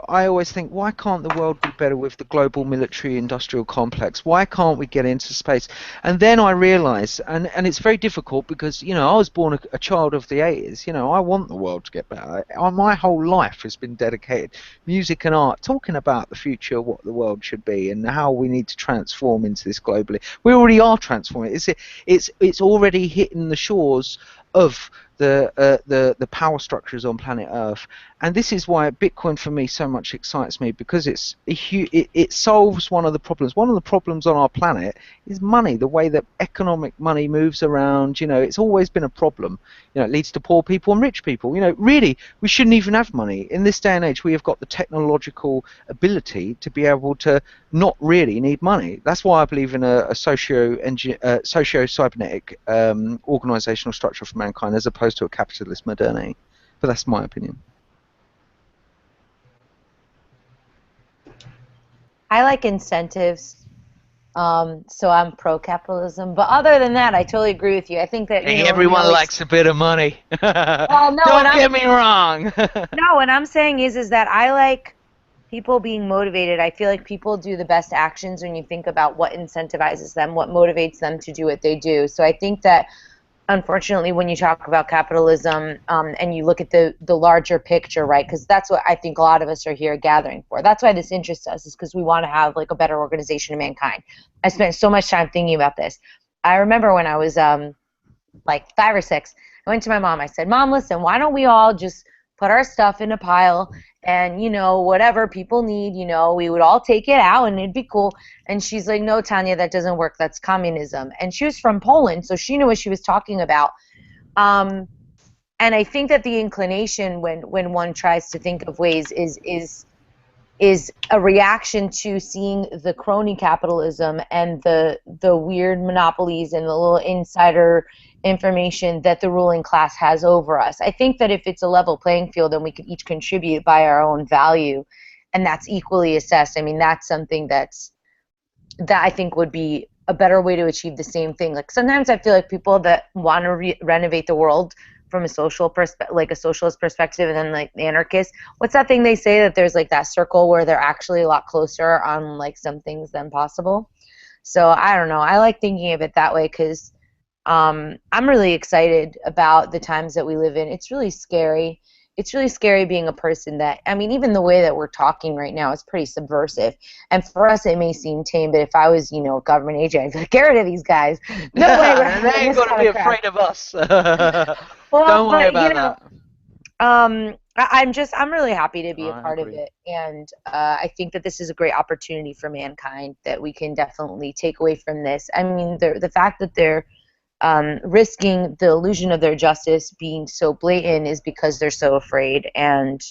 I always think, why can't the world be better with the global military-industrial complex? Why can't we get into space? And then I realise, and it's very difficult because, I was born a child of the 80s. I want the world to get better. My whole life has been dedicated, music and art, talking about the future, what the world should be, and how we need to transform into this globally. We already are transforming. It's already hitting the shores of the power structures on planet Earth, and this is why Bitcoin for me so much excites me, because it solves one of the problems. One of the problems on our planet is money, the way that economic money moves around. It's always been a problem. It leads to poor people and rich people. Really, we shouldn't even have money in this day and age. We have got the technological ability to be able to not really need money. That's why I believe in a socio-cybernetic organizational structure for mankind as opposed to a capitalist modernity. But that's my opinion. I like incentives, so I'm pro-capitalism. But other than that, I totally agree with you. I think that everyone likes a bit of money. No, don't get me wrong. No, what I'm saying is that I like people being motivated. I feel like people do the best actions when you think about what incentivizes them, what motivates them to do what they do. So I think that, unfortunately, when you talk about capitalism and you look at the larger picture, right, because that's what I think a lot of us are here gathering for. That's why this interests us, is because we want to have like a better organization of mankind. I spent so much time thinking about this. I remember when I was like 5 or 6, I went to my mom. I said, Mom, listen, why don't we all just put our stuff in a pile and, whatever people need, we would all take it out and it'd be cool. And she's like, no, Tanya, that doesn't work. That's communism. And she was from Poland, so she knew what she was talking about. And I think that the inclination when one tries to think of ways is is a reaction to seeing the crony capitalism and the weird monopolies and the little insider information that the ruling class has over us. I think that if it's a level playing field and we could each contribute by our own value, and that's equally assessed, I mean, that's something that I think would be a better way to achieve the same thing. Like sometimes I feel like people that want to renovate the world from a social like a socialist perspective, and then like the anarchists, what's that thing they say, that there's like that circle where they're actually a lot closer on like some things than possible. So I don't know, I like thinking of it that way, because I'm really excited about the times that we live in. It's really scary. It's really scary being a person that, I mean, even the way that we're talking right now is pretty subversive. And for us, it may seem tame, but if I was, you know, a government agent, I'd be like, get rid of these guys. No way. They ain't got to be afraid of us. Well, Don't worry about you know, that. I'm really happy to be a part of agree. it, and I think that this is a great opportunity for mankind that we can definitely take away from this. I mean, the fact that they're risking the illusion of their justice being so blatant is because they're so afraid. And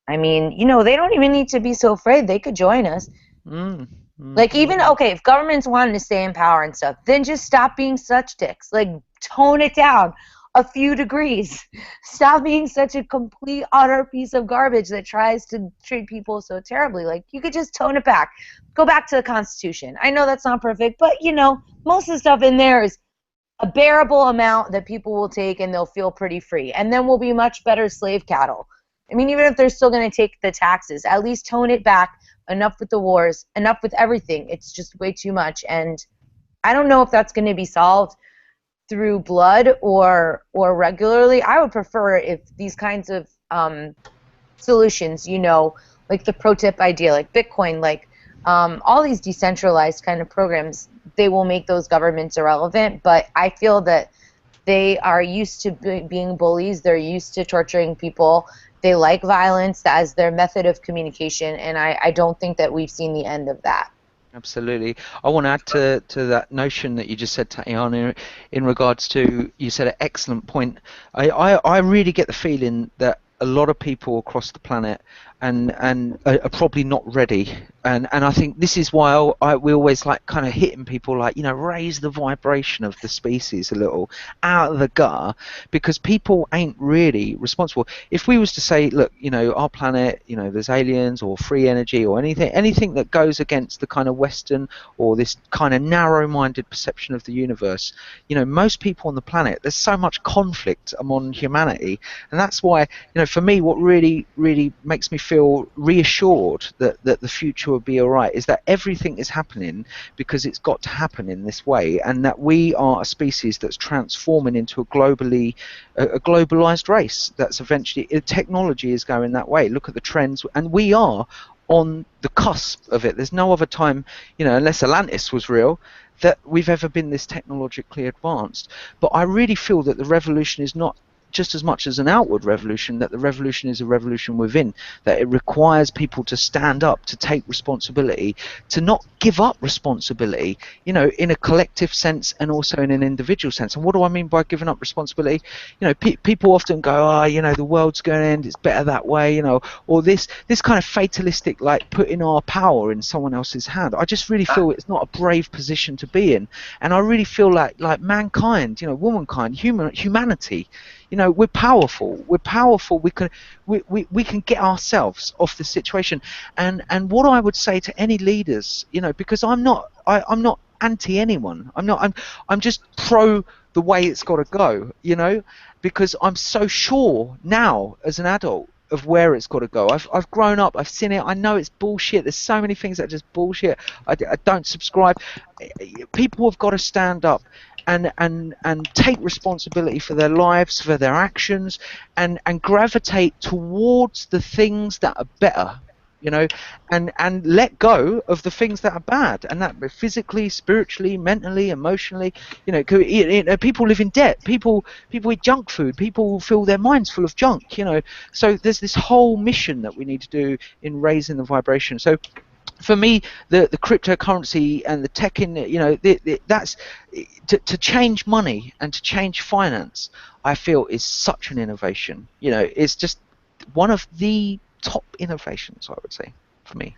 I mean, you know, they don't even need to be so afraid. They could join us. Like, even, okay, if governments wanted to stay in power and stuff, then just stop being such dicks. Like, tone it down a few degrees. Stop being such a complete, utter piece of garbage that tries to treat people so terribly. Like, you could just tone it back. Go back to the Constitution. I know that's not perfect, but, you know, most of the stuff in there is a bearable amount that people will take, and they'll feel pretty free. And then we'll be much better slave cattle. I mean, even if they're still going to take the taxes, at least tone it back. Enough with the wars, enough with everything. It's just way too much. And I don't know if that's going to be solved through blood or regularly. I would prefer if these kinds of solutions, you know, like the pro tip idea, like Bitcoin, like all these decentralized kind of programs, they will make those governments irrelevant. But I feel that they are used to being bullies. They're used to torturing people. They like violence as their method of communication, and I don't think that we've seen the end of that. Absolutely. I want to add to that notion that you just said, Tatiana, in regards to, you said an excellent point. I really get the feeling that a lot of people across the planet and are probably not ready, and I think this is why we always like kind of hitting people, like, you know, raise the vibration of the species a little out of the gutter, because people ain't really responsible. If we was to say, look, you know, our planet, you know, there's aliens or free energy or anything that goes against the kind of Western or this kind of narrow-minded perception of the universe, you know, most people on the planet, there's so much conflict among humanity, and that's why, you know, for me, what really makes me feel reassured that the future will be all right is that everything is happening because it's got to happen in this way, and that we are a species that's transforming into a globalized race. That's eventually, technology is going that way. Look at the trends, and we are on the cusp of it. There's no other time, you know, unless Atlantis was real, that we've ever been this technologically advanced. But I really feel that the revolution is not just as much as an outward revolution, that the revolution is a revolution within, that it requires people to stand up, to take responsibility, to not give up responsibility, you know, in a collective sense and also in an individual sense. And what do I mean by giving up responsibility? You know, people often go, oh, you know, the world's going to end, it's better that way, you know, or this kind of fatalistic, like putting our power in someone else's hand. I just really feel it's not a brave position to be in. And I really feel like mankind, you know, womankind, humanity, you know, we're powerful. We can get ourselves off the situation. And what I would say to any leaders, you know, because I'm not anti anyone. I'm just pro the way it's got to go, you know, because I'm so sure now as an adult of where it's got to go. I've grown up, I've seen it, I know it's bullshit. There's so many things that are just bullshit. I don't subscribe. People have got to stand up and take responsibility for their lives, for their actions, and gravitate towards the things that are better, you know, and let go of the things that are bad, and that physically, spiritually, mentally, emotionally, you know, people live in debt, people eat junk food, people feel their minds full of junk, you know, so there's this whole mission that we need to do in raising the vibration. So for me, the cryptocurrency and the tech, you know, that's to change money and to change finance, I feel is such an innovation. You know, it's just one of the top innovations, I would say, for me.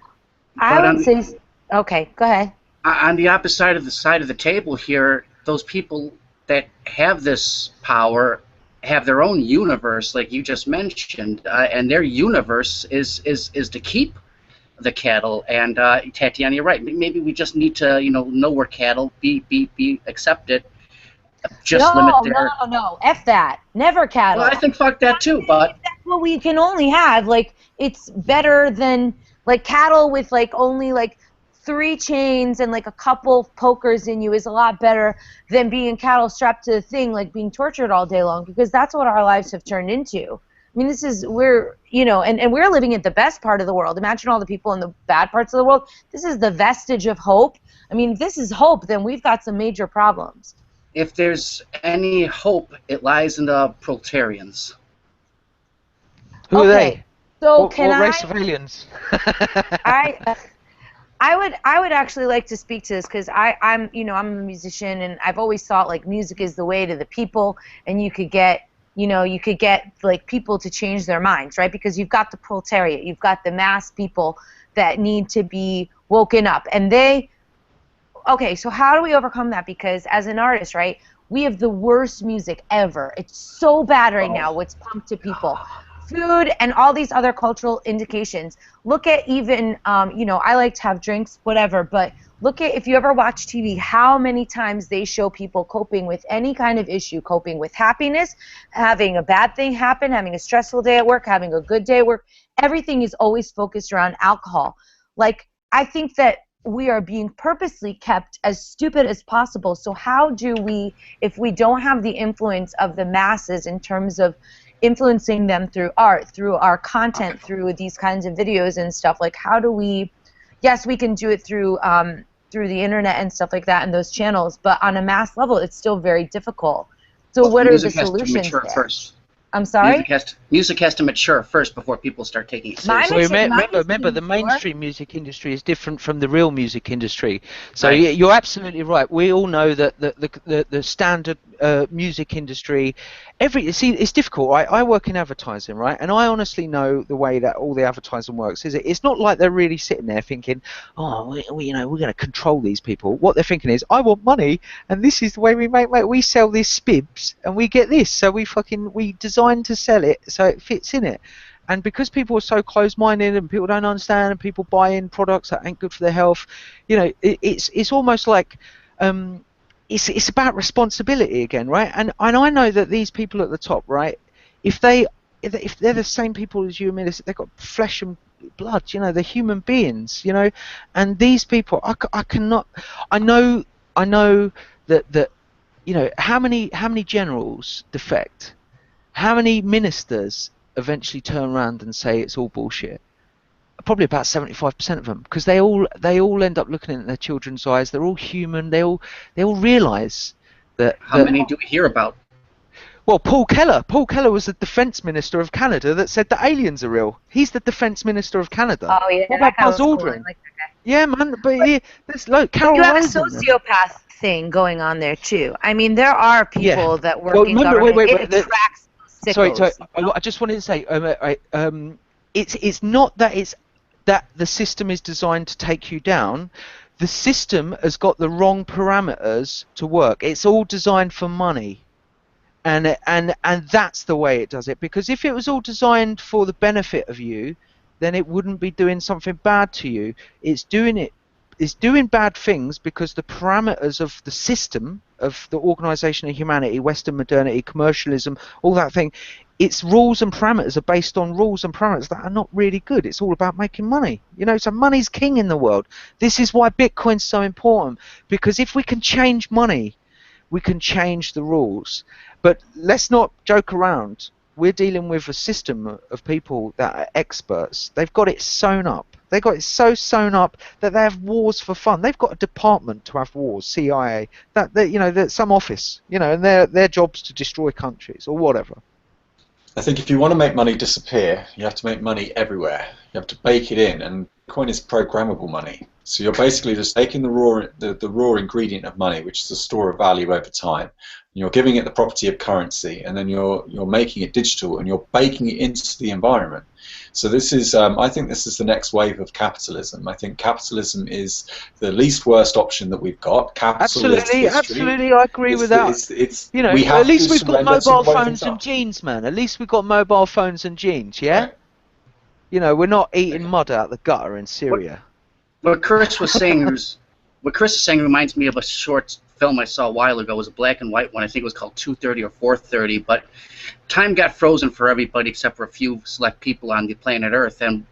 I would say, okay, go ahead. On the opposite side of the table here, those people that have this power have their own universe, like you just mentioned, and their universe is to keep the cattle. And Tatiana, you're right. Maybe we just need to, know we're cattle, be accepted, just limit their. No, F that. Never cattle. Well, I think fuck that too, but if that's what we can only have. Like, it's better than like cattle with like only like 3 chains and like a couple pokers in you is a lot better than being cattle strapped to the thing, like being tortured all day long, because that's what our lives have turned into. I mean, we're living in the best part of the world. Imagine all the people in the bad parts of the world. This is the vestige of hope. I mean, if this is hope, then we've got some major problems. If there's any hope, it lies in the proletarians. Who are they? So what race of aliens? I would actually like to speak to this, because I'm a musician, and I've always thought like music is the way to the people, and you could get like people to change their minds, right? Because you've got the proletariat, you've got the mass people that need to be woken up, and okay, so how do we overcome that? Because as an artist, right, we have the worst music ever. It's so bad right now what's pumped to people. Food and all these other cultural indications. Look at even, I like to have drinks, whatever, but look at, if you ever watch TV, how many times they show people coping with any kind of issue, coping with happiness, having a bad thing happen, having a stressful day at work, having a good day at work. Everything is always focused around alcohol. Like, I think that we are being purposely kept as stupid as possible. So how do we, if we don't have the influence of the masses in terms of influencing them through art, through our content, through these kinds of videos and stuff, like how do we, yes, we can do it through the internet and stuff like that and those channels, but on a mass level it's still very difficult. So what are the solutions there? First. I'm sorry? Music has to mature first before people start taking it seriously. Remember, the mainstream music industry is different from the real music industry. So right. You're absolutely right. We all know that the standard music industry, it's difficult, right? I work in advertising, right? And I honestly know the way that all the advertising works. It's not like they're really sitting there thinking, we're going to control these people. What they're thinking is, I want money, and this is the way we make money. We sell these spibs, and we get this. So we design to sell it so it fits in it. And because people are so closed-minded and people don't understand and people buy in products that ain't good for their health, it's almost like it's about responsibility again, right? And I know that these people at the top, right, if they're the same people as you and me, they've got flesh and blood, they're human beings, and these people, I know that how many generals defect? How many ministers eventually turn around and say it's all bullshit? Probably about 75% of them, because they all end up looking in their children's eyes. They're all human. They all realise that. How many do we hear about? Well, Paul Keller. Paul Keller was the defence minister of Canada that said that aliens are real. He's the defence minister of Canada. Oh yeah. What about Buzz Aldrin? Like yeah, man. But there's Carol you have Rosen. A sociopath thing going on there too. I mean, there are people that work in government. It attracts. Sorry, I just wanted to say, it's not that the system is designed to take you down. The system has got the wrong parameters to work. It's all designed for money, and that's the way it does it. Because if it was all designed for the benefit of you, then it wouldn't be doing something bad to you. It's doing bad things because the parameters of the system, of the organisation of humanity, Western modernity, commercialism, all that thing, its rules and parameters are based on rules and parameters that are not really good. It's all about making money. So money's king in the world. This is why Bitcoin's so important, because if we can change money, we can change the rules. But let's not joke around. We're dealing with a system of people that are experts. They've got it sewn up. They got it so sewn up that they have wars for fun. They've got a department to have wars, CIA. That some office, and their job's to destroy countries or whatever. I think if you want to make money disappear, you have to make money everywhere. You You have to bake it in, and Bitcoin is programmable money. So you're basically just taking the raw ingredient of money, which is a store of value over time, and you're giving it the property of currency, and then you're making it digital, and you're baking it into the environment. So this is, I think this is the next wave of capitalism. I think capitalism is the least worst option that we've got. Absolutely, absolutely, I agree with that. You know, at least we've got mobile phones and jeans, man. At least we've got mobile phones and jeans, yeah? Right. You know, we're not eating mud out the gutter in Syria. What Chris was saying reminds me of a short film I saw a while ago. It was a black and white one. I think it was called 2:30 or 4:30. But time got frozen for everybody except for a few select people on the planet Earth. And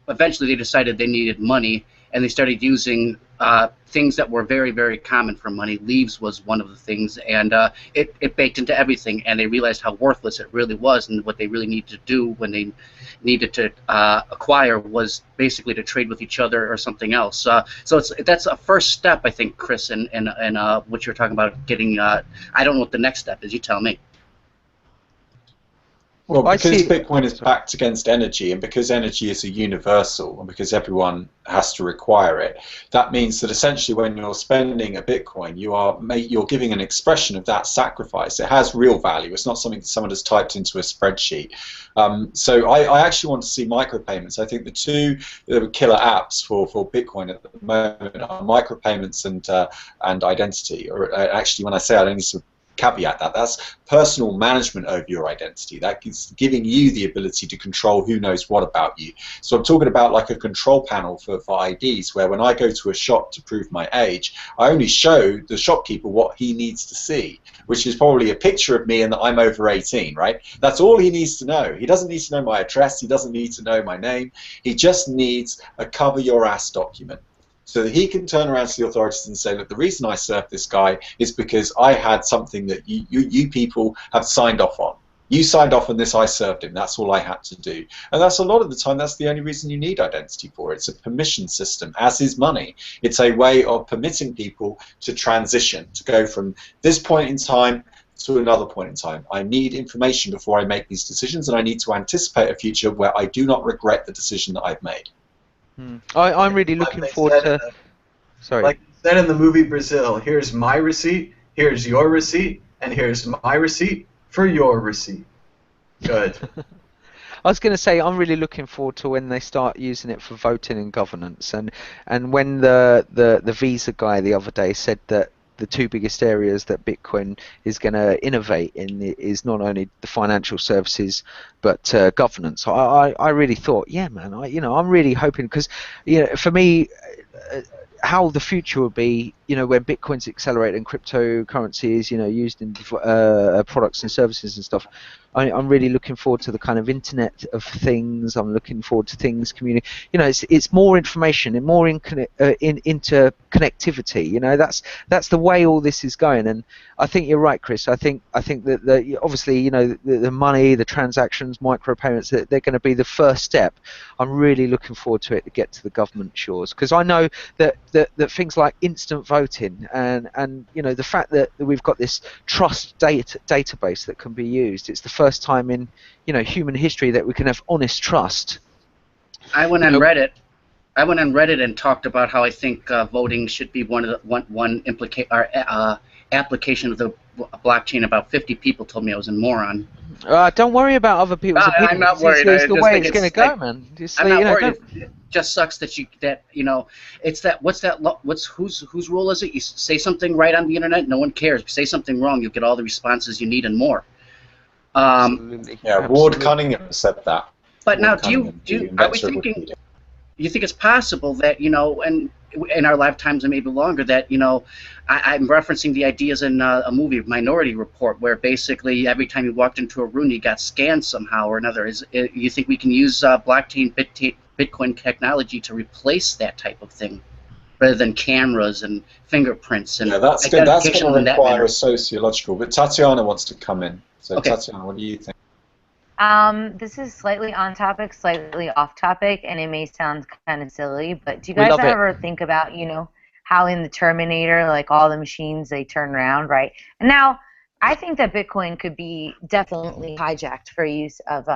eventually they decided they needed money, and they started using things that were very, very common for money. Leaves was one of the things, and it baked into everything. And they realized how worthless it really was, and what they really needed to do when they needed to acquire was basically to trade with each other or something else. So that's a first step, I think, Chris, and what you're talking about getting. I don't know what the next step is. You tell me. Well, because Bitcoin is backed against energy, and because energy is a universal, and because everyone has to require it, that means that essentially when you're spending a Bitcoin, you're giving an expression of that sacrifice. It has real value. It's not something that someone has typed into a spreadsheet. So I actually want to see micropayments. I think the two killer apps for Bitcoin at the moment are micropayments and identity. Or actually, when I say I don't need to caveat that's personal management over your identity. That is giving you the ability to control who knows what about you. So I'm talking about like a control panel for IDs, where when I go to a shop to prove my age, I only show the shopkeeper what he needs to see, which is probably a picture of me and that I'm over 18, right? That's all he needs to know. He doesn't need to know my address. He doesn't need to know my name. He just needs a cover your ass document, so that he can turn around to the authorities and say, look, the reason I served this guy is because I had something that you people have signed off on. You signed off on this, I served him. That's all I had to do. And that's a lot of the time, that's the only reason you need identity for. It's a permission system, as is money. It's a way of permitting people to transition, to go from this point in time to another point in time. I need information before I make these decisions, and I need to anticipate a future where I do not regret the decision that I've made. I'm really looking forward to. Sorry. Like you said in the movie Brazil, here's my receipt, here's your receipt, and here's my receipt for your receipt. Good. I was going to say I'm really looking forward to when they start using it for voting and governance, and when the visa guy the other day said that the two biggest areas that Bitcoin is going to innovate in is not only the financial services but governance. I really thought, yeah, man, I'm really hoping, because for me, how the future will be, when Bitcoin's accelerated and cryptocurrencies, used in products and services and stuff. I'm really looking forward to the kind of Internet of Things. I'm looking forward to things community. It's more information and more interconnectivity. That's the way all this is going. And I think you're right, Chris. I think that obviously, the money, the transactions, micropayments, they're going to be the first step. I'm really looking forward to it to get to the government shores, because I know that things like instant voting and the fact that we've got this trust database that can be used. It's the first time in human history that we can have honest trust. I went on Reddit and talked about how I think voting should be one application of the blockchain. About 50 people told me I was a moron. Don't worry about other people's opinions. I'm not worried. It's the way it's going to go, man. I'm not worried. It just sucks that it's that whose rule is it? You say something right on the internet, no one cares. If you say something wrong, you'll get all the responses you need and more. Absolutely. Yeah, Ward Cunningham said that. But now, are we thinking? You think it's possible that and in our lifetimes and maybe longer, that I'm referencing the ideas in a movie, Minority Report, where basically every time you walked into a room, you got scanned somehow or another. You think we can use blockchain, Bitcoin technology to replace that type of thing, rather than cameras and fingerprints and that's going to require a sociological. But Tatiana wants to come in. So okay. Tatiana, what do you think? This is slightly on topic, slightly off topic, and it may sound kind of silly, but do you guys ever think about, how in the Terminator, like all the machines, they turn around, right? And now, I think that Bitcoin could be definitely hijacked for use of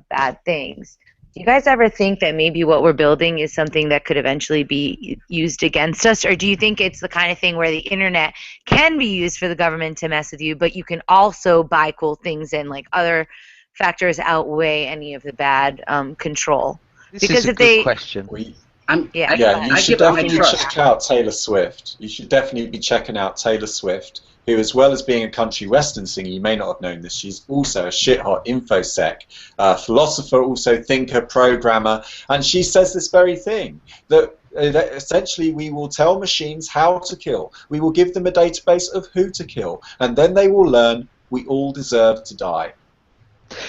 bad things. Do you guys ever think that maybe what we're building is something that could eventually be used against us? Or do you think it's the kind of thing where the internet can be used for the government to mess with you, but you can also buy cool things and like other factors outweigh any of the bad control? This Because is a if good they, question. yeah, Yeah, you I should give it my definitely trust. check out Taylor Swift. You should definitely be checking out Taylor Swift, who, as well as being a country western singer, you may not have known this, she's also a shit-hot infosec, philosopher, also thinker, programmer, and she says this very thing, that essentially we will tell machines how to kill. We will give them a database of who to kill, and then they will learn we all deserve to die.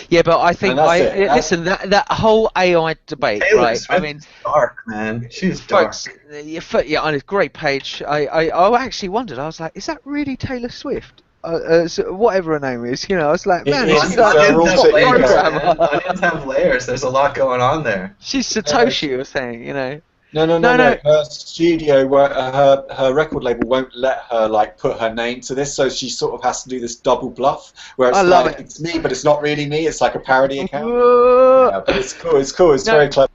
Yeah, but I think And that's it. listen, that whole AI debate, Taylor right? Swift I mean, is dark, man. She's dark. folks, yeah, on a great page. I actually wondered. I was like, is that really Taylor Swift? So whatever her name is, I was like, It man, is. she's It's like her a alter top ego. programmer. Onions have layers. There's a lot going on there. She's Satoshi, you were saying, No. No. Her studio, her record label won't let her like put her name to this, so she sort of has to do this double bluff, where it's I love like it. it's me, but it's not really me. It's like a parody account. Whoa. Yeah, but it's cool. It's cool. It's No. very clever.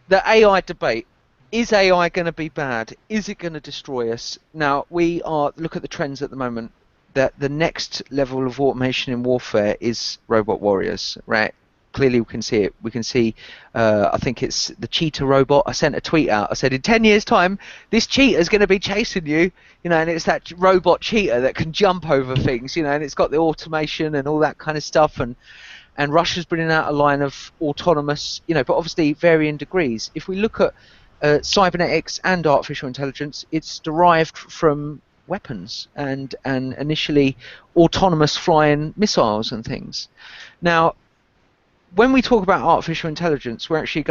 The AI debate. Is AI going to be bad? Is it going to destroy us? Now, look at the trends at the moment, that the next level of automation in warfare is robot warriors, right? Clearly we can see it. We can see, I think it's the cheetah robot. I sent a tweet out. I said, in 10 years' time, this cheetah is going to be chasing you, and it's that robot cheetah that can jump over things, and it's got the automation and all that kind of stuff. And Russia's bringing out a line of autonomous, but obviously varying degrees. If we look at cybernetics and artificial intelligence, it's derived from weapons and initially autonomous flying missiles and things. Now, when we talk about artificial intelligence, we're actually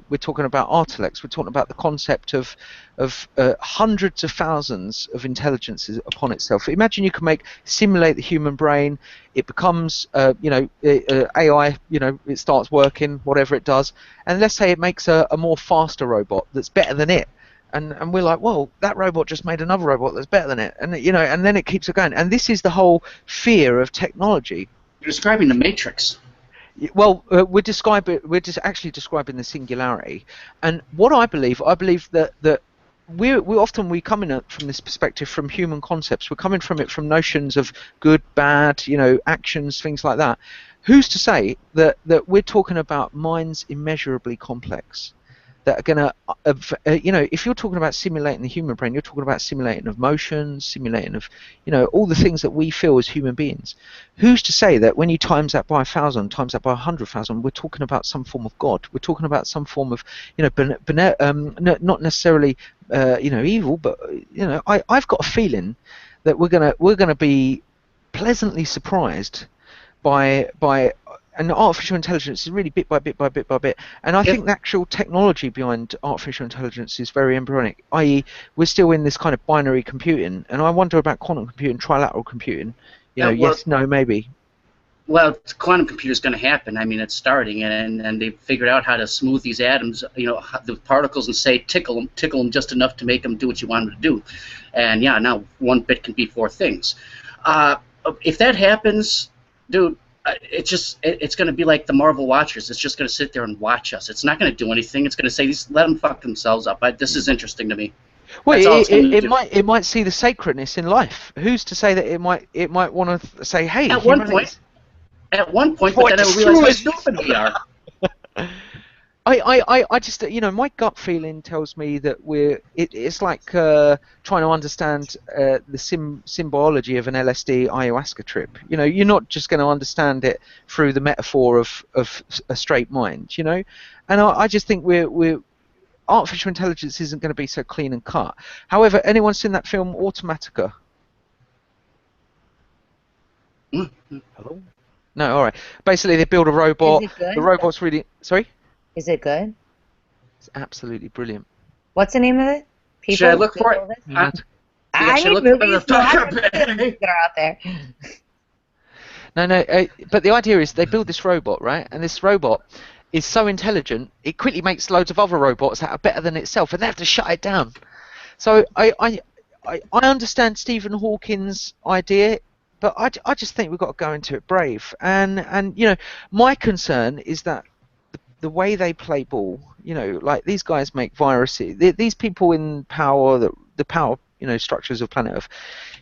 we're talking about artilects. We're talking about the concept of hundreds of thousands of intelligences upon itself. Imagine you can simulate the human brain. It becomes, AI. It starts working, whatever it does, and let's say it makes a more faster robot that's better than it. And we're like, well, that robot just made another robot that's better than it, and and then it keeps it going. And this is the whole fear of technology. You're describing the Matrix. Well, we're just actually describing the singularity, and what I believe that we come in from this perspective from human concepts. We're coming from it from notions of good, bad, actions, things like that. Who's to say that we're talking about minds immeasurably complex that are going to, if you're talking about simulating the human brain, you're talking about simulating of motions, simulating of, all the things that we feel as human beings. Who's to say that when you times that by 1,000, times that by 100,000, we're talking about some form of God? We're talking about some form of, not necessarily, evil, but I've got a feeling that we're gonna be pleasantly surprised by and artificial intelligence is really bit by bit by bit by bit. And I think the actual technology behind artificial intelligence is very embryonic, i.e. we're still in this kind of binary computing. And I wonder about quantum computing, trilateral computing. Yes, no, maybe. Well, quantum computer is going to happen. I mean, it's starting, and they've figured out how to smooth these atoms, the particles, and say tickle them just enough to make them do what you want them to do. And yeah, now 1 bit can be 4 things. If that happens, dude, it's going to be like the Marvel Watchers. It's just going to sit there and watch us. It's not going to do anything. It's going to say, let them fuck themselves up. This is interesting to me. Well, it might see the sacredness in life. Who's to say that it might want to say, hey, at one point, but then I realize how stupid we are. I just, my gut feeling tells me that it's like trying to understand the symbology of an LSD ayahuasca trip. You're not just going to understand it through the metaphor of a straight mind, And I just think artificial intelligence isn't going to be so clean and cut. However, anyone seen that film Automatica? Hello? No, all right. Basically, they build a robot. Is it good? The robot's really... Sorry? Is it good? It's absolutely brilliant. What's the name of it? Should I look for it? I need movies that are out there. No, but the idea is they build this robot, right? And this robot is so intelligent, it quickly makes loads of other robots that are better than itself, and they have to shut it down. So I understand Stephen Hawking's idea, but I just think we've got to go into it brave. And my concern is that the way they play ball, like these guys make viruses. These people in power, the power, structures of planet Earth,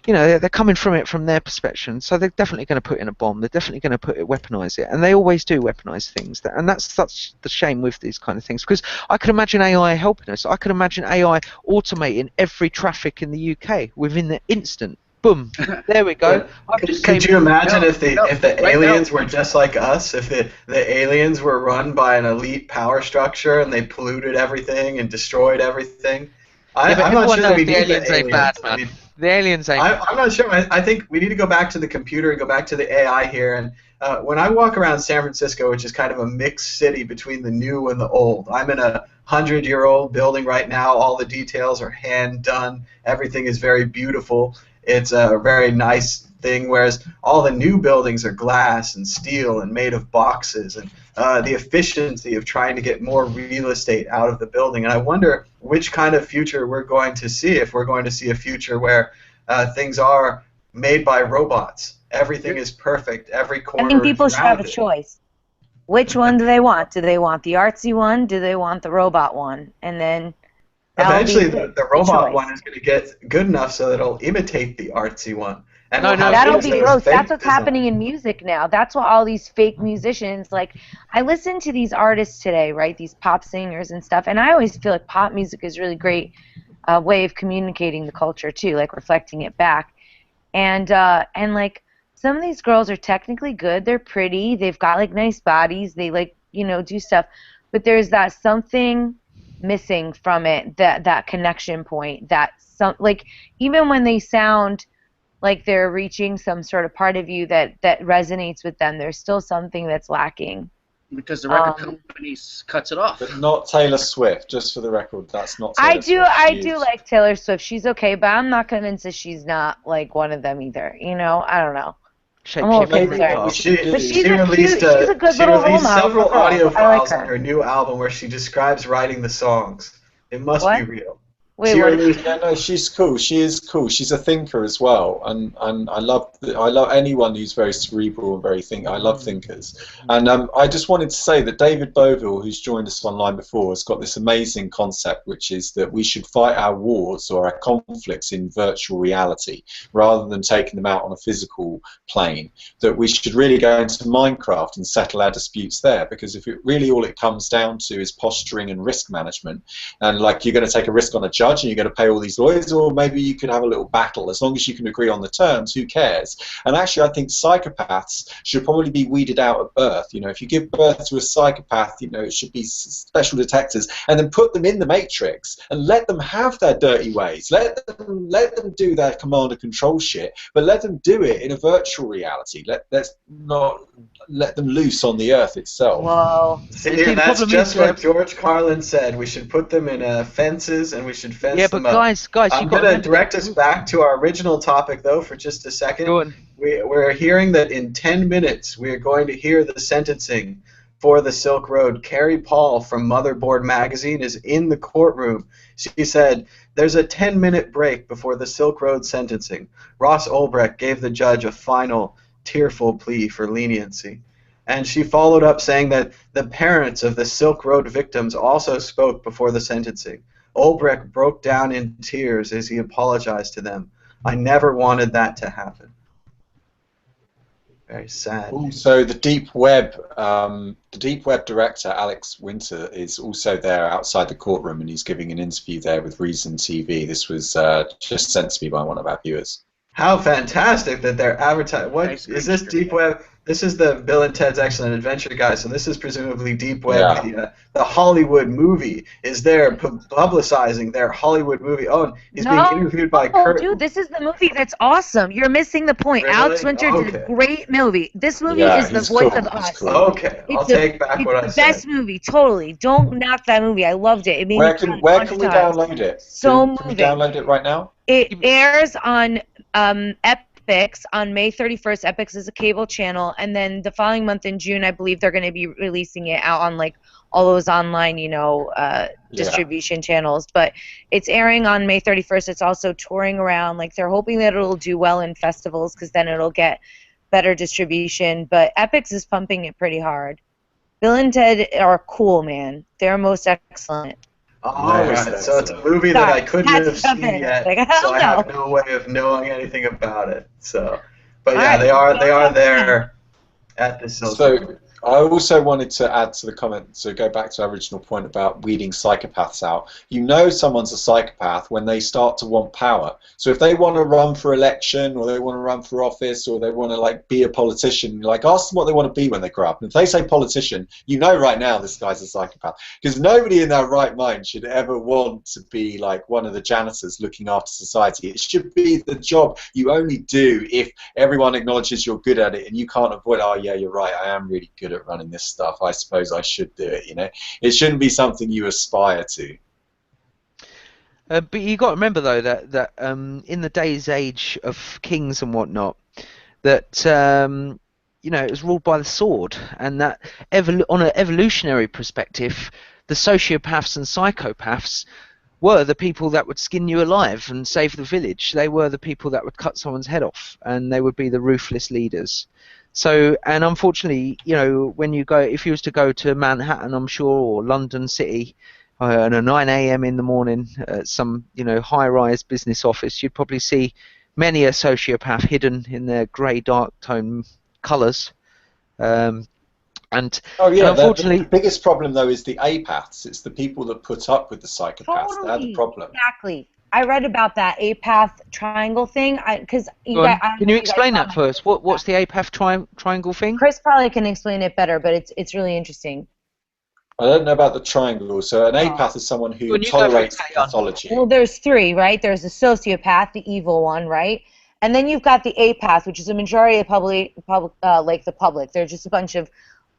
they're coming from it from their perspective. So they're definitely going to put in a bomb. They're definitely going to weaponize it, and they always do weaponize things. And that's such the shame with these kind of things, because I could imagine AI helping us. I could imagine AI automating every traffic in the UK within the instant. Boom! There we go. Could you imagine if the aliens were just like us? If the aliens were run by an elite power structure and they polluted everything and destroyed everything? I'm not sure that we need the aliens. Bad, man. I mean, the aliens ain't. I'm not sure. I think we need to go back to the computer and go back to the AI here. And when I walk around San Francisco, which is kind of a mixed city between the new and the old, I'm in a 100-year-old building right now. All the details are hand done. Everything is very beautiful. It's a very nice thing, whereas all the new buildings are glass and steel and made of boxes, and the efficiency of trying to get more real estate out of the building. And I wonder which kind of future we're going to see, if we're going to see a future where things are made by robots. Everything is perfect. Every corner I think people should have a rounded. choice. Which one do they want? Do they want the artsy one? Do they want the robot one? And then eventually the robot one is going to get good enough so that it'll imitate the artsy one. And that'll be gross. That's what's happening in music now. That's what all these fake musicians, like, I listen to these artists today, right, these pop singers and stuff, and I always feel like pop music is a really great way of communicating the culture too, like reflecting it back. And like, some of these girls are technically good. They're pretty. They've got like nice bodies. They like, do stuff. But there's that something missing from it, that connection point, like, even when they sound like they're reaching some sort of part of you that resonates with them, there's still something that's lacking. Because the record company cuts it off. But not Taylor Swift, just for the record. That's not Taylor Swift. I do like Taylor Swift. She's okay, but I'm not convinced that she's not like one of them either. I don't know. I'm a little concerned. She released several audio files on her new album where she describes writing the songs. It must be real. Wait, no, she's cool. She is cool. She's a thinker as well, and I love anyone who's very cerebral and very I love thinkers. And I just wanted to say that David Boville, who's joined us online before, has got this amazing concept, which is that we should fight our wars or our conflicts in virtual reality rather than taking them out on a physical plane. That we should really go into Minecraft and settle our disputes there, because if all it comes down to is posturing and risk management, and like you're going to take a risk on a judge and you're going to pay all these lawyers, or maybe you could have a little battle. As long as you can agree on the terms, who cares? And actually, I think psychopaths should probably be weeded out at birth. If you give birth to a psychopath, it should be special detectors, and then put them in the matrix and let them have their dirty ways. Let them do their command and control shit, but let them do it in a virtual reality. Let's not let them loose on the earth itself. Whoa. See, that's just what George Carlin said. We should put them in fences, and we should fence them up. guys, I'm going to direct us back to our original topic, though, for just a second. Go on. We're hearing that in 10 minutes we're going to hear the sentencing for the Silk Road. Carrie Paul from Motherboard Magazine is in the courtroom. She said, "There's a 10-minute break before the Silk Road sentencing. Ross Ulbricht gave the judge a final, tearful plea for leniency." And she followed up saying that the parents of the Silk Road victims also spoke before the sentencing. Ulbricht broke down in tears as he apologized to them. "I never wanted that to happen." Very sad. Also, the deep web director Alex Winter is also there outside the courtroom, and he's giving an interview there with Reason TV. This was just sent to me by one of our viewers. How fantastic that they're advertising. What is this deep web? This is the Bill and Ted's Excellent Adventure guy, so this is presumably deep web. Yeah. The Hollywood movie is there publicizing their Hollywood movie. Oh, and he's being interviewed by Kurt. Dude, this is the movie that's awesome. You're missing the point. Really? Alex Winter did a great movie. This movie is the voice of us. Cool. Okay, I'll take back what I said. It's the best movie, totally. Don't knock that movie. I loved it. Where can we download it? Can we download it right now? It airs on Epix on May 31st. Epix is a cable channel, and then the following month in June, I believe they're going to be releasing it out on like all those online, distribution channels. But it's airing on May 31st. It's also touring around. Like, they're hoping that it'll do well in festivals because then it'll get better distribution. But Epix is pumping it pretty hard. Bill and Ted are cool, man. They're most excellent. All right, so it's a movie that I couldn't have seen yet, Like, so I have no way of knowing anything about it. So, but yeah, they are there at the So I also wanted to add to the comment, to go back to our original point about weeding psychopaths out. You know someone's a psychopath when they start to want power. So if they want to run for election, or they want to run for office, or they want to like be a politician, like ask them what they want to be when they grow up. And if they say politician, you know right now this guy's a psychopath, because nobody in their right mind should ever want to be like one of the janitors looking after society. It should be the job you only do if everyone acknowledges you're good at it, and you can't avoid, oh yeah, you're right, I am really good at running this stuff, I suppose I should do it. You know, it shouldn't be something you aspire to. But you got to remember though that in the day's age of kings and whatnot, that you know, it was ruled by the sword, and that on an evolutionary perspective, the sociopaths and psychopaths were the people that would skin you alive and save the village. They were the people that would cut someone's head off, and they would be the ruthless leaders. So, and unfortunately, you know, when you go, if you was to go to Manhattan, I'm sure, or London City, at a 9 a.m. in the morning at some, you know, high-rise business office, you'd probably see many a sociopath hidden in their grey, dark tone colours. And unfortunately, the biggest problem though is the apaths. It's the people that put up with the psychopaths. Totally, They're the problem. Exactly. I read about that apath triangle thing. Because can you explain that first? What's the apath triangle thing? Chris probably can explain it better, but it's really interesting. I don't know about the triangle. So an apath is someone who tolerates pathology. Well, there's three, right? There's the sociopath, the evil one, right? And then you've got the apath, which is a majority of like the public. They're just a bunch of,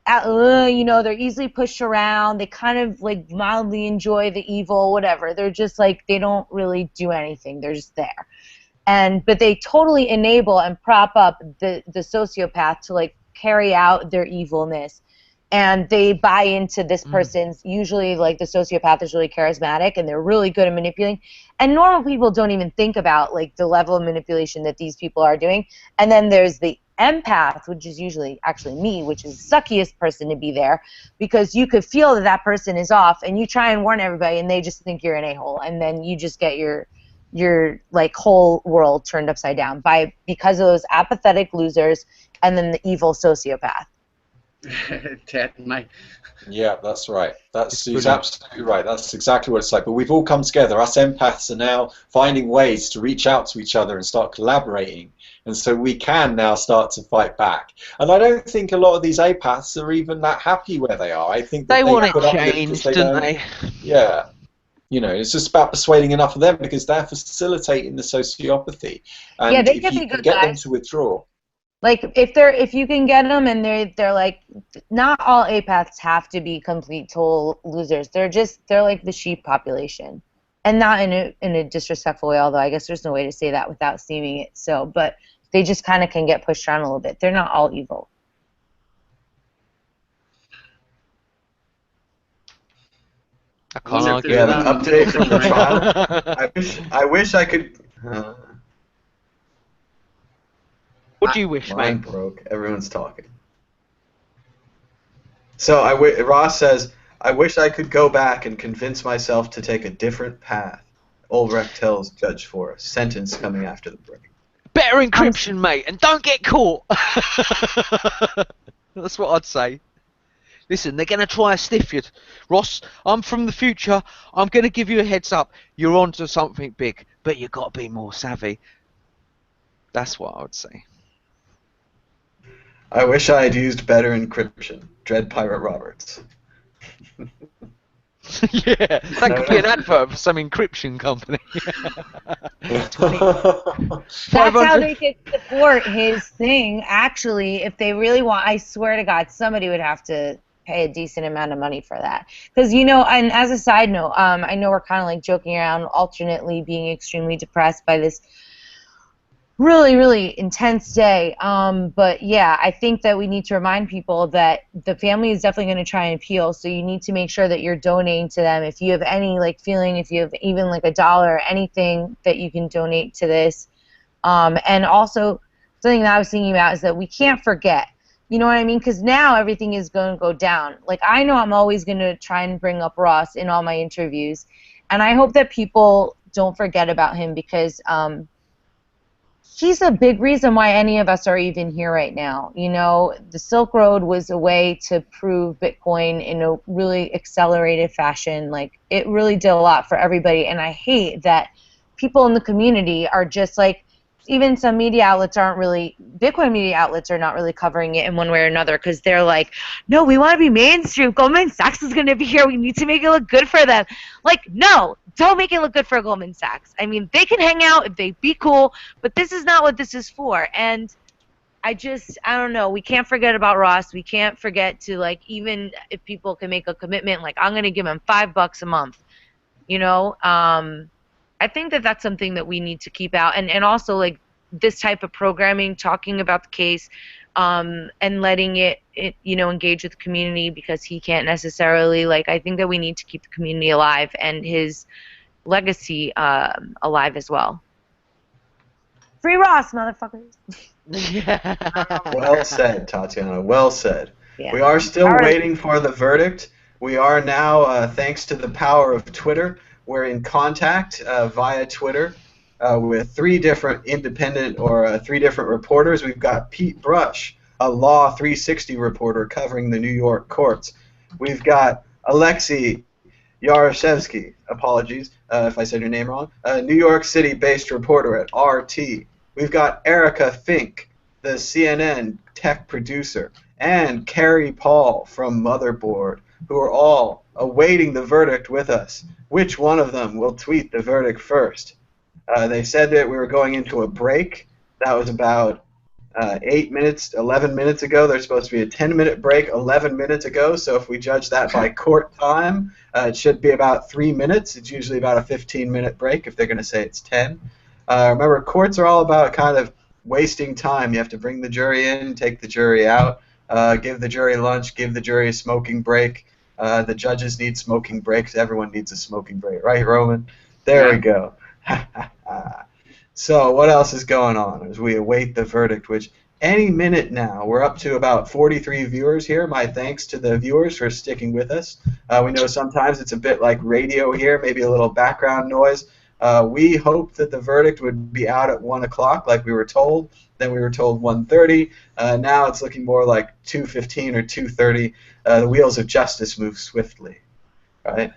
you know, they're easily pushed around. They kind of like mildly enjoy the evil, whatever. They're just like, they don't really do anything. They're just there. But they totally enable and prop up the sociopath to like carry out their evilness. And they buy into this person's, usually like the sociopath is really charismatic and they're really good at manipulating. And normal people don't even think about like the level of manipulation that these people are doing. And then there's the empath, which is usually actually me, which is the suckiest person to be there, because you could feel that person is off and you try and warn everybody and they just think you're an a-hole. And then you just get your like whole world turned upside down because of those apathetic losers and then the evil sociopath. Yeah, that's right. He's absolutely right. That's exactly what it's like. But we've all come together. Us empaths are now finding ways to reach out to each other and start collaborating. And so we can now start to fight back. And I don't think a lot of these apaths are even that happy where they are. I think that they want it changed, don't they? Yeah. You know, it's just about persuading enough of them because they're facilitating the sociopathy. And yeah, they if can you be can good get guys. them to withdraw. Like if you can get them and they're like, not all apaths have to be complete total losers. They're like the sheep population, and not in a disrespectful way. Although I guess there's no way to say that without seeming it so. But they just kind of can get pushed around a little bit. They're not all evil. I can't argue. Yeah, the update from the trial. I wish I could. What do you wish, Mine mate? broke. Everyone's talking. So Ross says, I wish I could go back and convince myself to take a different path. Ulbricht tells Judge Forrest. Sentence coming after the break. Better encryption, mate, and don't get caught. That's what I'd say. Listen, they're going to try to stiff you. Ross, I'm from the future. I'm going to give you a heads up. You're onto something big, but you've got to be more savvy. That's what I would say. I wish I had used better encryption. Dread Pirate Roberts. Yeah, that could be an advert for some encryption company. That's how they could support his thing. Actually, if they really want, I swear to God, somebody would have to pay a decent amount of money for that. Because, you know, and as a side note, I know we're kind of like joking around, alternately being extremely depressed by this really, really intense day. But yeah, I think that we need to remind people that the family is definitely going to try and appeal. So you need to make sure that you're donating to them. If you have any like feeling, if you have even like $1 or anything that you can donate to this. And also something that I was thinking about is that we can't forget You know what I mean? Because now everything is going to go down. Like, I know I'm always going to try and bring up Ross in all my interviews, and I hope that people don't forget about him, because he's a big reason why any of us are even here right now. You know, the Silk Road was a way to prove Bitcoin in a really accelerated fashion. Like, it really did a lot for everybody, and I hate that people in the community are just like, even some media outlets aren't really, Bitcoin media outlets are not really covering it in one way or another, because they're like, no, we want to be mainstream. Goldman Sachs is going to be here. We need to make it look good for them. Like, no, don't make it look good for Goldman Sachs. I mean, they can hang out if they be cool, but this is not what this is for. And I don't know. We can't forget about Ross. We can't forget to, like, even if people can make a commitment, like, I'm going to give him $5 a month, you know? I think that that's something that we need to keep out, and also, like, this type of programming, talking about the case, and letting it you know, engage with the community, because he can't necessarily, like, I think that we need to keep the community alive and his legacy alive as well. Free Ross, motherfuckers. Well said, Tatiana. Well said. Yeah. We are still All right. waiting for the verdict. We are now, thanks to the power of Twitter, we're in contact via Twitter with three different independent or three different reporters. We've got Pete Brush, a Law 360 reporter covering the New York courts. We've got Alexei Yaroshevsky, apologies if I said your name wrong, a New York City-based reporter at RT. We've got Erica Fink, the CNN tech producer, and Carrie Paul from Motherboard, who are all awaiting the verdict with us. Which one of them will tweet the verdict first? They said that we were going into a break. That was about 8 minutes, 11 minutes ago. There's supposed to be a 10-minute break 11 minutes ago, so if we judge that by court time, it should be about 3 minutes. It's usually about a 15-minute break if they're going to say it's 10. Remember, courts are all about kind of wasting time. You have to bring the jury in, take the jury out, give the jury lunch, give the jury a smoking break. The judges need smoking breaks. Everyone needs a smoking break. Right, Roman? There we go. So what else is going on as we await the verdict, which any minute now, we're up to about 43 viewers here. My thanks to the viewers for sticking with us. We know sometimes it's a bit like radio here, maybe a little background noise. We hoped that the verdict would be out at 1 o'clock like we were told. Then we were told 1:30. Now it's looking more like 2:15 or 2:30. The wheels of justice move swiftly, right?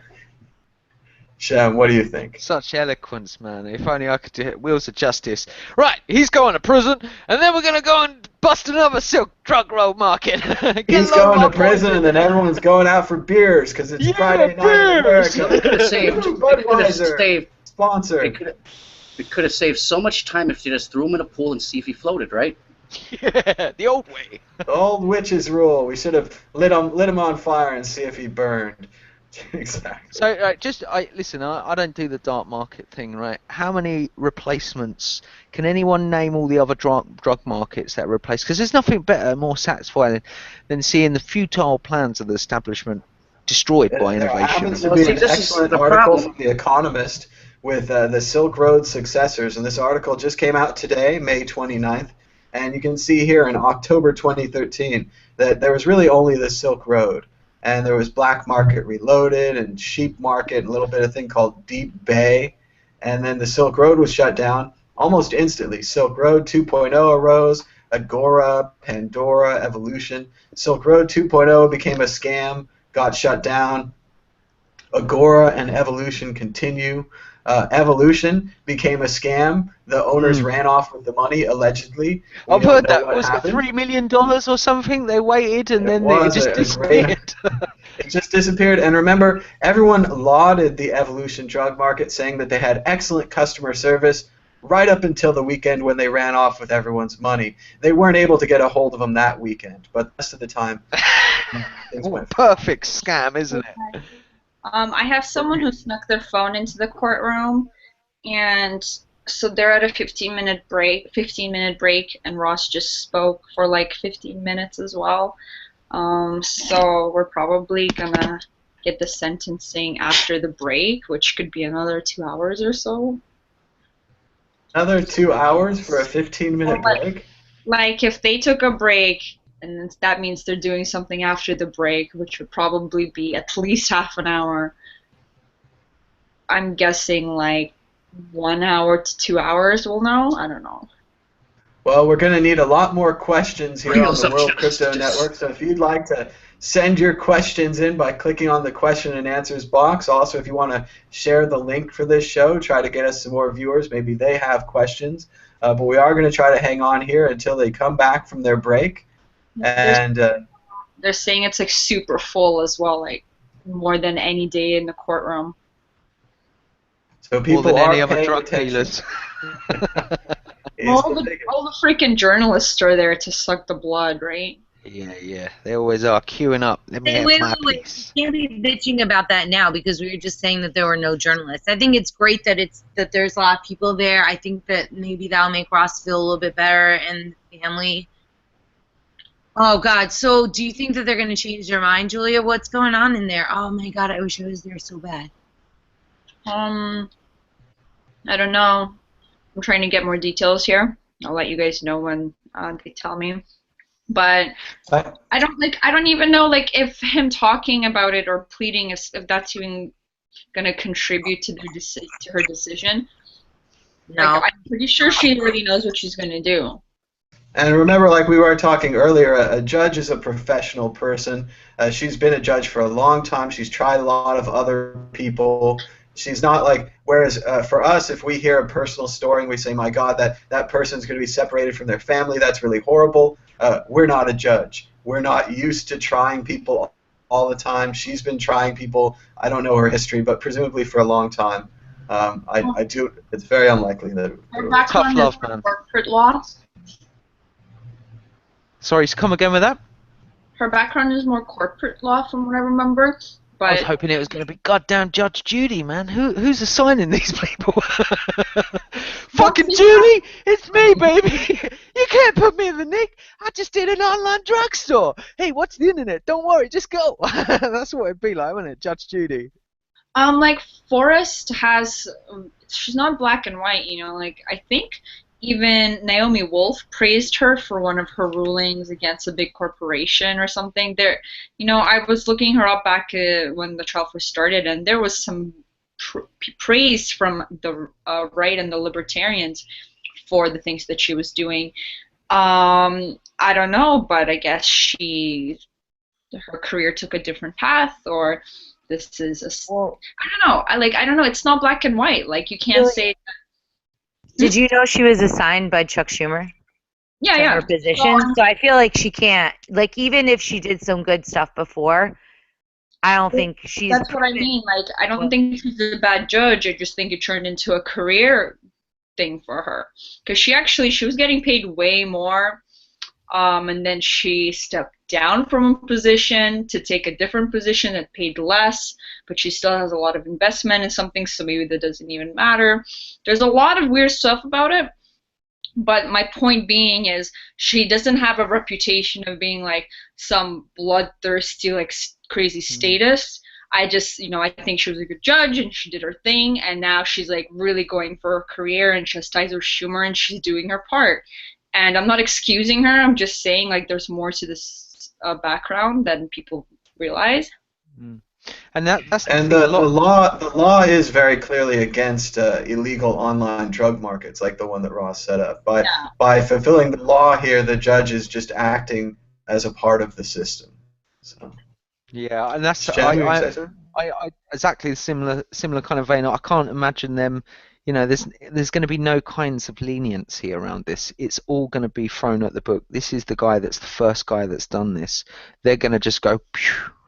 Shem, what do you think? Such eloquence, man. If only I could do it. Wheels of justice. Right, he's going to prison, and then we're going to go and bust another silk drug roll market. He's going to prison, and then everyone's going out for beers because it's Friday night in America. They could have saved. Budweiser sponsor. We could have saved so much time if you just threw him in a pool and see if he floated, right? Yeah, the old way. The old witches rule. We should have lit him on fire and see if he burned. Exactly. So listen. I don't do the dark market thing, right? How many replacements? Can anyone name all the other drug markets that are replaced? Because there's nothing better, more satisfying than seeing the futile plans of the establishment destroyed by innovation. There happens to be an excellent article from The Economist with the Silk Road successors, and this article just came out today, May 29th, and you can see here in October 2013 that there was really only the Silk Road. And there was Black Market Reloaded and Sheep Market and a little bit of thing called Deep Bay. And then the Silk Road was shut down almost instantly. Silk Road 2.0 arose, Agora, Pandora, Evolution. Silk Road 2.0 became a scam, got shut down. Agora and Evolution continue. Evolution became a scam. The owners ran off with the money, allegedly. I've heard that. Was it $3 million or something? They waited and then it just disappeared. It just disappeared. And remember, everyone lauded the Evolution drug market, saying that they had excellent customer service right up until the weekend when they ran off with everyone's money. They weren't able to get a hold of them that weekend, but the rest of the time, things went perfect scam, isn't it? I have someone who snuck their phone into the courtroom, and so they're at a 15-minute break, and Ross just spoke for like 15 minutes as well. So we're probably gonna get the sentencing after the break, which could be another 2 hours or so. Another 2 hours for a 15-minute break? Like if they took a break and then that means they're doing something after the break, which would probably be at least half an hour. I'm guessing like 1 hour to 2 hours. We'll know. I don't know. Well, we're going to need a lot more questions here Real on the World justice. Crypto Network. So if you'd like to send your questions in by clicking on the question and answers box. Also, if you want to share the link for this show, try to get us some more viewers. Maybe they have questions. But we are going to try to hang on here until they come back from their break. And they're saying it's like super full as well, like more than any day in the courtroom. So people more than are any other paying drug attention. dealers. All the freaking journalists are there to suck the blood, right? Yeah, they always are queuing up. Let me have my piece. You can't be bitching about that now because we were just saying that there were no journalists. I think it's great that there's a lot of people there. I think that maybe that'll make Ross feel a little bit better and the family. Oh God! So do you think that they're going to change their mind, Julia? What's going on in there? Oh my God! I wish I was there so bad. I don't know. I'm trying to get more details here. I'll let you guys know when they tell me. But I don't even know like if him talking about it or pleading if that's even gonna contribute to her decision. No. Like, I'm pretty sure she already knows what she's gonna do. And remember, like we were talking earlier, a judge is a professional person. She's been a judge for a long time. She's tried a lot of other people. She's not like, whereas for us, if we hear a personal story and we say, my God, that person's going to be separated from their family, that's really horrible. We're not a judge. We're not used to trying people all the time. She's been trying people, I don't know her history, but presumably for a long time. I do. It's very unlikely that. Her background is corporate law. Sorry, come again with that? Her background is more corporate law, from what I remember. But I was hoping it was going to be goddamn Judge Judy, man. Who's assigning these people? Fucking Judy! It's me, baby! You can't put me in the nick! I just did an online drugstore! Hey, what's the internet? Don't worry, just go! That's what it'd be like, wouldn't it? Judge Judy. Like, Forrest has... she's not black and white, you know? Like, I think even Naomi Wolf praised her for one of her rulings against a big corporation or something. There, you know, I was looking her up back when the trial first started, and there was some praise from the right and the libertarians for the things that she was doing. I don't know, but I guess her career took a different path, or this is I don't know. I don't know. It's not black and white. Like, you can't say. Did you know she was assigned by Chuck Schumer? Yeah. Her position. So I feel like she can't, like, even if she did some good stuff before, I don't think she's. That's what I mean. Like, I don't think she's a bad judge. I just think it turned into a career thing for her, because she was getting paid way more, and then she stepped down from a position to take a different position that paid less, but she still has a lot of investment in something, so maybe that doesn't even matter. There's a lot of weird stuff about it, but my point being is she doesn't have a reputation of being like some bloodthirsty, like crazy statist. I just, I think she was a good judge and she did her thing, and now she's like really going for her career and chastises Schumer, and she's doing her part. And I'm not excusing her. I'm just saying, like, there's more to this background than people realize. And that's the law is very clearly against illegal online drug markets, like the one that Ross set up. By fulfilling the law here, the judge is just acting as a part of the system. So. Yeah, and that's I exactly similar kind of vein. I can't imagine them. There's going to be no kinds of leniency here around this. It's all going to be thrown at the book. This is the guy that's the first guy that's done this. They're going to just go,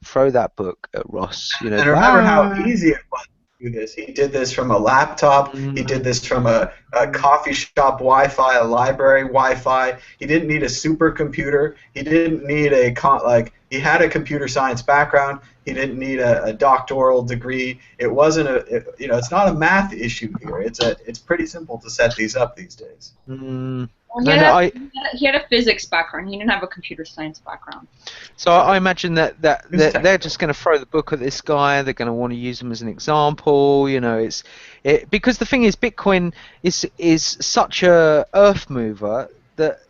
throw that book at Ross. And remember how easy it was to do this. He did this from a laptop. He did this from a coffee shop Wi-Fi, a library Wi-Fi. He didn't need a supercomputer. He didn't need he had a computer science background. He didn't need a doctoral degree. It wasn't it's not a math issue here. It's pretty simple to set these up these days. Well, he had a physics background. He didn't have a computer science background. So I imagine that they're just going to throw the book at this guy. They're going to want to use him as an example. Because the thing is, Bitcoin is such a earth mover that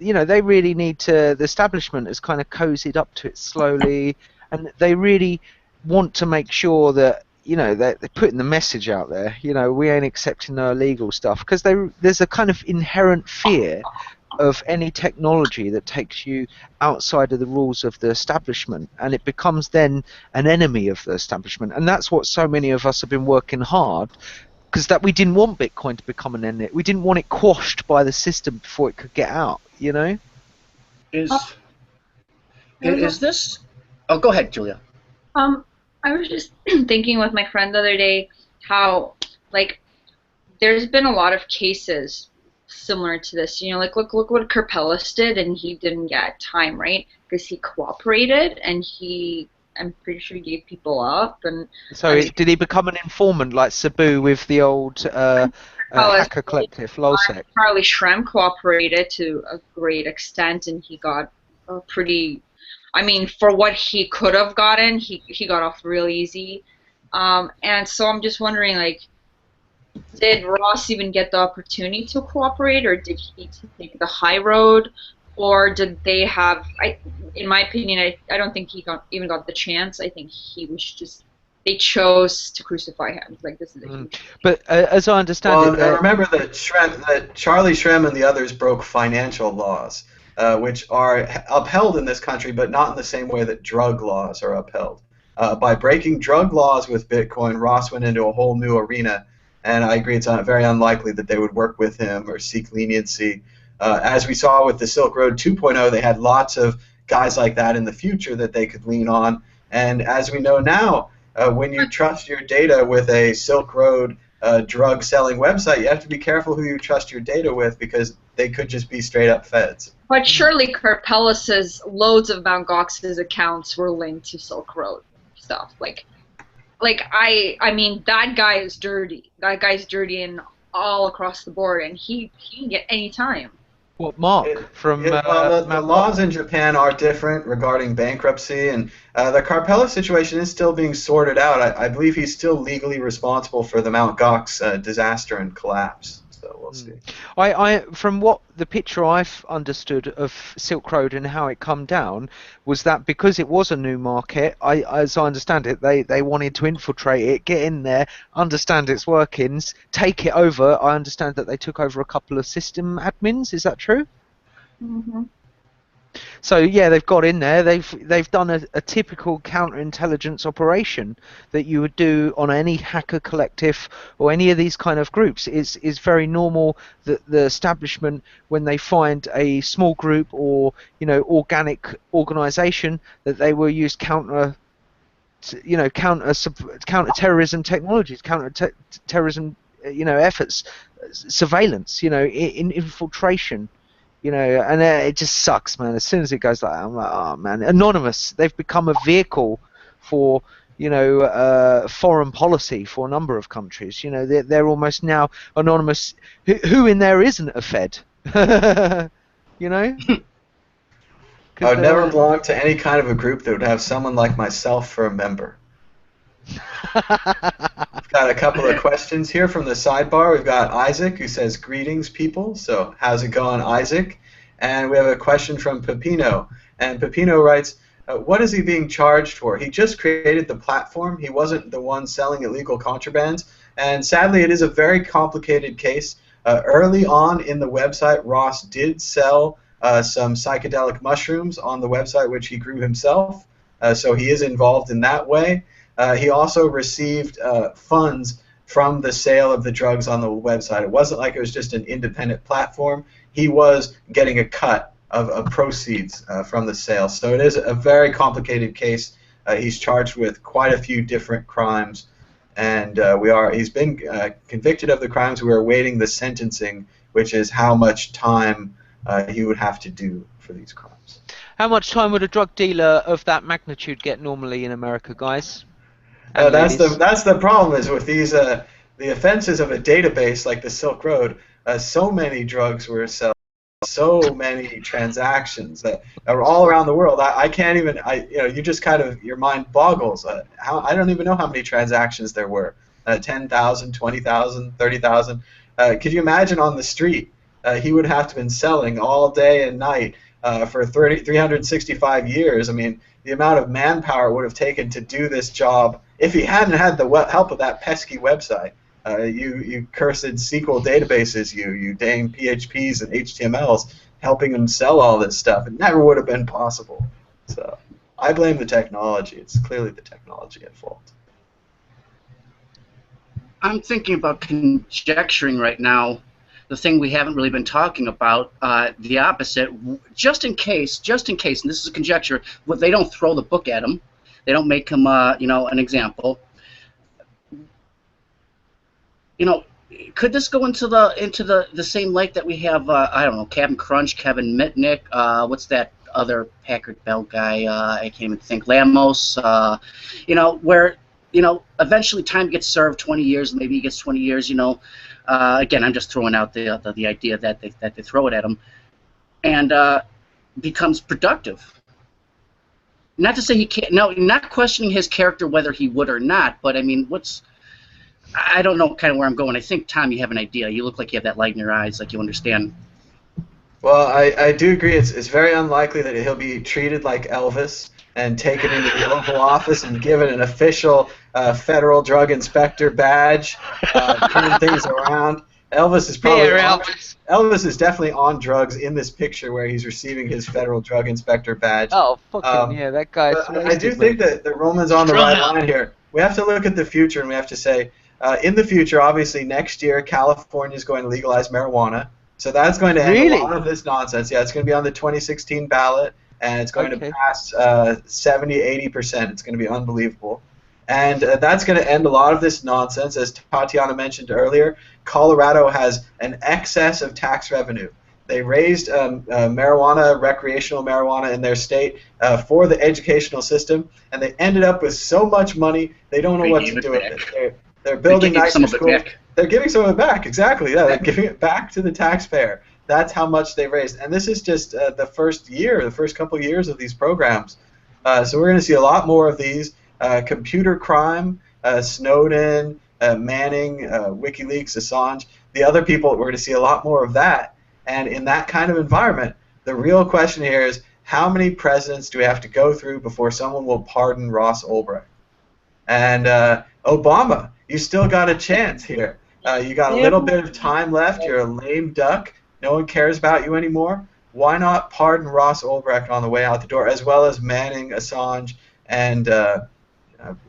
you know, they really need to. The establishment has kind of cozied up to it slowly, and they really want to make sure that, you know, they're putting the message out there. You know, we ain't accepting no illegal stuff, because there's a kind of inherent fear of any technology that takes you outside of the rules of the establishment, and it becomes then an enemy of the establishment. And that's what so many of us have been working hard, because that we didn't want Bitcoin to become an enemy. We didn't want it quashed by the system before it could get out, you know? Is this... Oh, go ahead, Julia. I was just thinking with my friend the other day how, like, there's been a lot of cases similar to this. You know, like, look what Capitalism did, and he didn't get time, right? Because he cooperated, and I'm pretty sure he gave people up. And so did he become an informant like Sabu with the old hacker collective, LulzSec? Charlie Shrem cooperated to a great extent, and he got a pretty... I mean, for what he could have gotten, he got off real easy. And so I'm just wondering, like, did Ross even get the opportunity to cooperate, or did he take the high road, or did they have... in my opinion, I don't think he even got the chance. I think he was just... They chose to crucify him. Like, this is a huge... But as I understand it... remember that Charlie Shrem and the others broke financial laws, which are upheld in this country, but not in the same way that drug laws are upheld. By breaking drug laws with Bitcoin, Ross went into a whole new arena, and I agree it's very unlikely that they would work with him or seek leniency. As we saw with the Silk Road 2.0, they had lots of guys like that in the future that they could lean on. And as we know now, when you trust your data with a Silk Road drug-selling website, you have to be careful who you trust your data with, because they could just be straight-up feds. But surely Karpelis's loads of Mt. Gox's accounts were linked to Silk Road stuff. Like I mean, that guy is dirty. That guy's dirty in all across the board, and he can get any time. What, Mark? The laws in Japan are different regarding bankruptcy, and the Karpela situation is still being sorted out. I believe he's still legally responsible for the Mt. Gox disaster and collapse. So we'll see. From what the picture I've understood of Silk Road and how it come down was that because it was a new market, as I understand it, they wanted to infiltrate it, get in there, understand its workings, take it over. I understand that they took over a couple of system admins. Is that true? Mm-hmm. So yeah, they've got in there. They've done a typical counterintelligence operation that you would do on any hacker collective or any of these kind of groups. It's very normal that the establishment, when they find a small group or, you know, organic organization, that they will use counter terrorism technologies, terrorism, you know, efforts, surveillance, you know, infiltration. You know, and it just sucks, man. As soon as it goes like that, I'm like, oh, man. Anonymous, they've become a vehicle for, you know, foreign policy for a number of countries. You know, they're almost now anonymous. Who in there isn't a Fed? You know? I would never belong to any kind of a group that would have someone like myself for a member. We've got a couple of questions here from the sidebar. We've got Isaac, who says, "Greetings, people." So how's it going, Isaac? And we have a question from Pepino. And Pepino writes, what is he being charged for? He just created the platform. He wasn't the one selling illegal contrabands. And sadly, it is a very complicated case. Early on in the website, Ross did sell some psychedelic mushrooms on the website, which he grew himself. So he is involved in that way. He also received funds from the sale of the drugs on the website. It wasn't like it was just an independent platform. He was getting a cut of proceeds from the sale. So it is a very complicated case. He's charged with quite a few different crimes, and he's been convicted of the crimes. We're awaiting the sentencing, which is how much time he would have to do for these crimes. How much time would a drug dealer of that magnitude get normally in America, guys? That's the problem is with these the offenses of a database like the Silk Road. So many drugs were sold, so many transactions that are all around the world. I can't even. You just kind of, your mind boggles. I don't even know how many transactions there were. 10,000, 20,000, 30,000. Could you imagine on the street he would have to have been selling all day and night for 365 years. I mean, the amount of manpower it would have taken to do this job if he hadn't had the help of that pesky website. You cursed SQL databases, you dang PHPs and HTMLs helping him sell all this stuff. It never would have been possible. So I blame the technology. It's clearly the technology at fault. I'm thinking about conjecturing right now the thing we haven't really been talking about, the opposite, just in case, and this is a conjecture, they don't throw the book at him, they don't make him, you know, an example. You know, could this go into the same light that we have, I don't know, Captain Crunch, Kevin Mitnick, what's that other Packard Bell guy, I can't even think, Lamos, you know, where, you know, eventually time gets served, 20 years, maybe he gets 20 years, you know. Again, I'm just throwing out the idea that they throw it at him, and becomes productive. Not to say he can't. No, not questioning his character whether he would or not. But I mean, I don't know kind of where I'm going. I think, Tom, you have an idea. You look like you have that light in your eyes, like you understand. Well, I do agree. It's very unlikely that he'll be treated like Elvis and taken into the Oval Office and given an official federal drug inspector badge, turn things around. Elvis is probably Elvis is definitely on drugs in this picture where he's receiving his federal drug inspector badge. Oh, fucking yeah, that guy. I do think that Roman's on the right line here. We have to look at the future, and we have to say, in the future, obviously next year, California is going to legalize marijuana. So that's going to end a lot of this nonsense. Yeah, it's going to be on the 2016 ballot, and it's going to pass 70, 80%. It's going to be unbelievable. And that's going to end a lot of this nonsense. As Tatiana mentioned earlier, Colorado has an excess of tax revenue. They raised marijuana, recreational marijuana in their state for the educational system, and they ended up with so much money they don't know what to do with it. They're building nicer schools. They're giving some of it back, exactly. Yeah, they're giving it back to the taxpayer. That's how much they raised. And this is just the first year, the first couple years of these programs. So we're going to see a lot more of these. Computer crime, Snowden, Manning, WikiLeaks, Assange, the other people, we're going to see a lot more of that. And in that kind of environment, the real question here is, how many presidents do we have to go through before someone will pardon Ross Ulbricht? And Obama, you still got a chance here. You got a little bit of time left. You're a lame duck. No one cares about you anymore. Why not pardon Ross Ulbricht on the way out the door, as well as Manning, Assange, and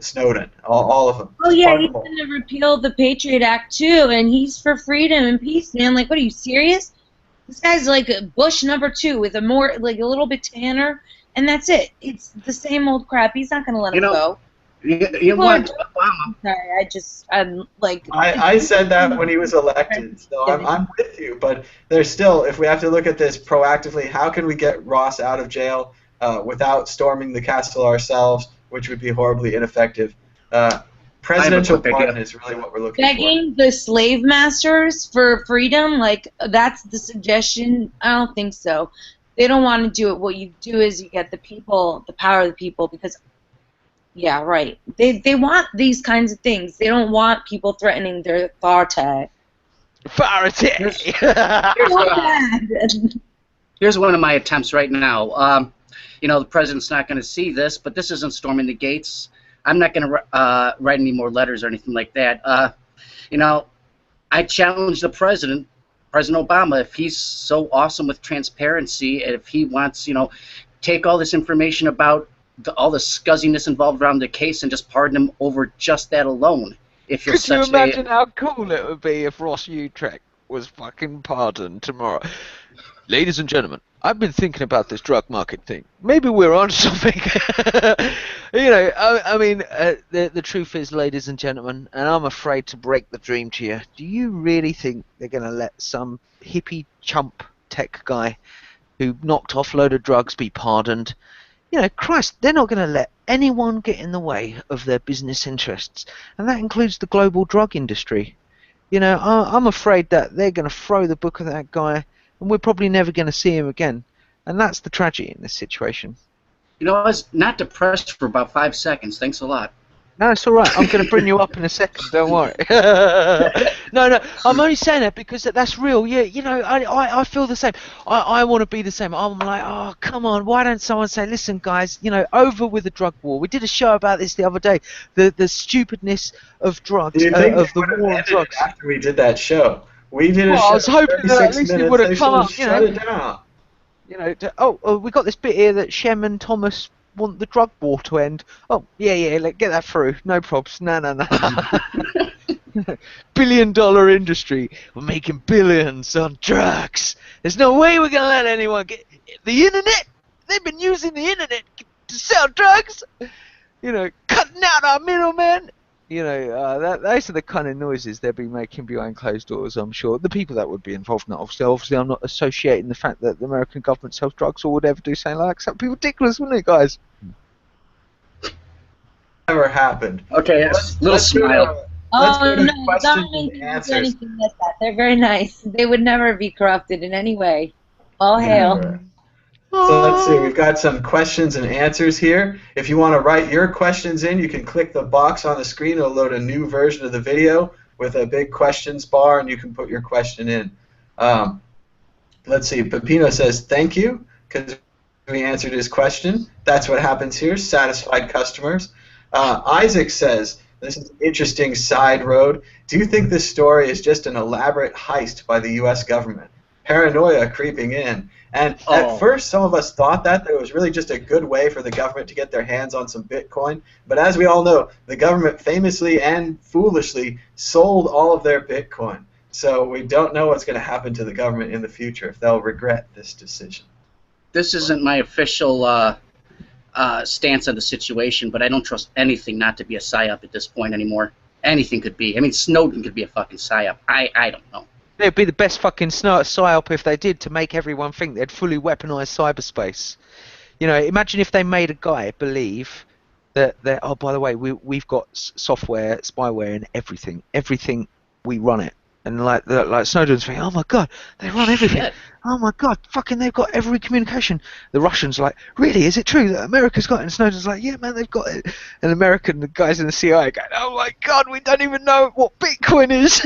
Snowden, all of them? Oh yeah, he's going to repeal the Patriot Act too, and he's for freedom and peace, man. Like, what are you, serious? This guy's like Bush #2 with a little bit tanner, and that's it. It's the same old crap. He's not going to let him go. You want Obama? Sorry, I said that when he was elected, so I'm with you. But there's still, if we have to look at this proactively, how can we get Ross out of jail without storming the castle ourselves, which would be horribly ineffective? Presidential pardon is really what we're looking for. Begging the slave masters for freedom, that's the suggestion. I don't think so. They don't want to do it. What you do is you get the people, the power of the people, because yeah, right. They want these kinds of things. They don't want people threatening their authority. Here's one of my attempts right now. You know, the president's not going to see this, but this isn't storming the gates. I'm not going to write any more letters or anything like that. You know, I challenge the President Obama, if he's so awesome with transparency, and if he wants, you know, take all this information about all the scuzziness involved around the case and just pardon him over just that alone. If you're Could you imagine how cool it would be if Ross Ulbricht was fucking pardoned tomorrow? Ladies and gentlemen, I've been thinking about this drug market thing. Maybe we're on something. You know, I mean, the truth is, ladies and gentlemen, and I'm afraid to break the dream to you, do you really think they're going to let some hippie chump tech guy who knocked off a load of drugs be pardoned? You know, Christ, they're not going to let anyone get in the way of their business interests, and that includes the global drug industry. You know, I'm afraid that they're going to throw the book at that guy, and we're probably never going to see him again. And that's the tragedy in this situation. You know, I was not depressed for about 5 seconds. Thanks a lot. No, it's all right. I'm going to bring you up in a second. Don't worry. No, I'm only saying that because that's real. Yeah, you know, I feel the same. I want to be the same. I'm like, oh, come on. Why don't someone say, listen, guys, you know, over with the drug war. We did a show about this the other day. The stupidness of drugs, Do you think of they the would have war on ended it drugs. after we did that show? We did a Well, I show was hoping that at 36 least it minutes. would have They come should have up, you shut know. it down. You know, we got this bit here that Shem and Thomas want the drug war to end. Oh, yeah, get that through. No probs. No. Billion-dollar industry. We're making billions on drugs. There's no way we're gonna let anyone get the internet. They've been using the internet to sell drugs. You know, cutting out our middlemen. You know, those are the kind of noises they'll be making behind closed doors, I'm sure. The people that would be involved in that, obviously I'm not associating the fact that the American government sells drugs or would ever do something like that. That'd be ridiculous, wouldn't it, guys? Never happened. Okay, little smile. Let's go to no, questions government and didn't do answers. anything like that. They're very nice. They would never be corrupted in any way. All hail. Never. So let's see, we've got some questions and answers here. If you want to write your questions in, you can click the box on the screen. It'll load a new version of the video with a big questions bar, and you can put your question in. Let's see, Pepino says, thank you, because we answered his question. That's what happens here, satisfied customers. Isaac says, this is an interesting side road. Do you think this story is just an elaborate heist by the U.S. government? Paranoia creeping in. And at first, some of us thought that it was really just a good way for the government to get their hands on some Bitcoin. But as we all know, the government famously and foolishly sold all of their Bitcoin. So we don't know what's going to happen to the government in the future, if they'll regret this decision. This isn't my official stance on the situation, but I don't trust anything not to be a psyop at this point anymore. Anything could be. I mean, Snowden could be a fucking psyop. I don't know. It'd be the best fucking psyop if they did, to make everyone think they'd fully weaponized cyberspace. You know, imagine if they made a guy believe that oh, by the way, we've got software, spyware, and everything we run it. And like Snowden's thinking, oh my god, they run everything. Shit. Oh my god, fucking they've got every communication. The Russians are like, really, is it true that America's got it? And Snowden's like, yeah man, they've got it. And the guys in the CIA go, oh my god, we don't even know what Bitcoin is.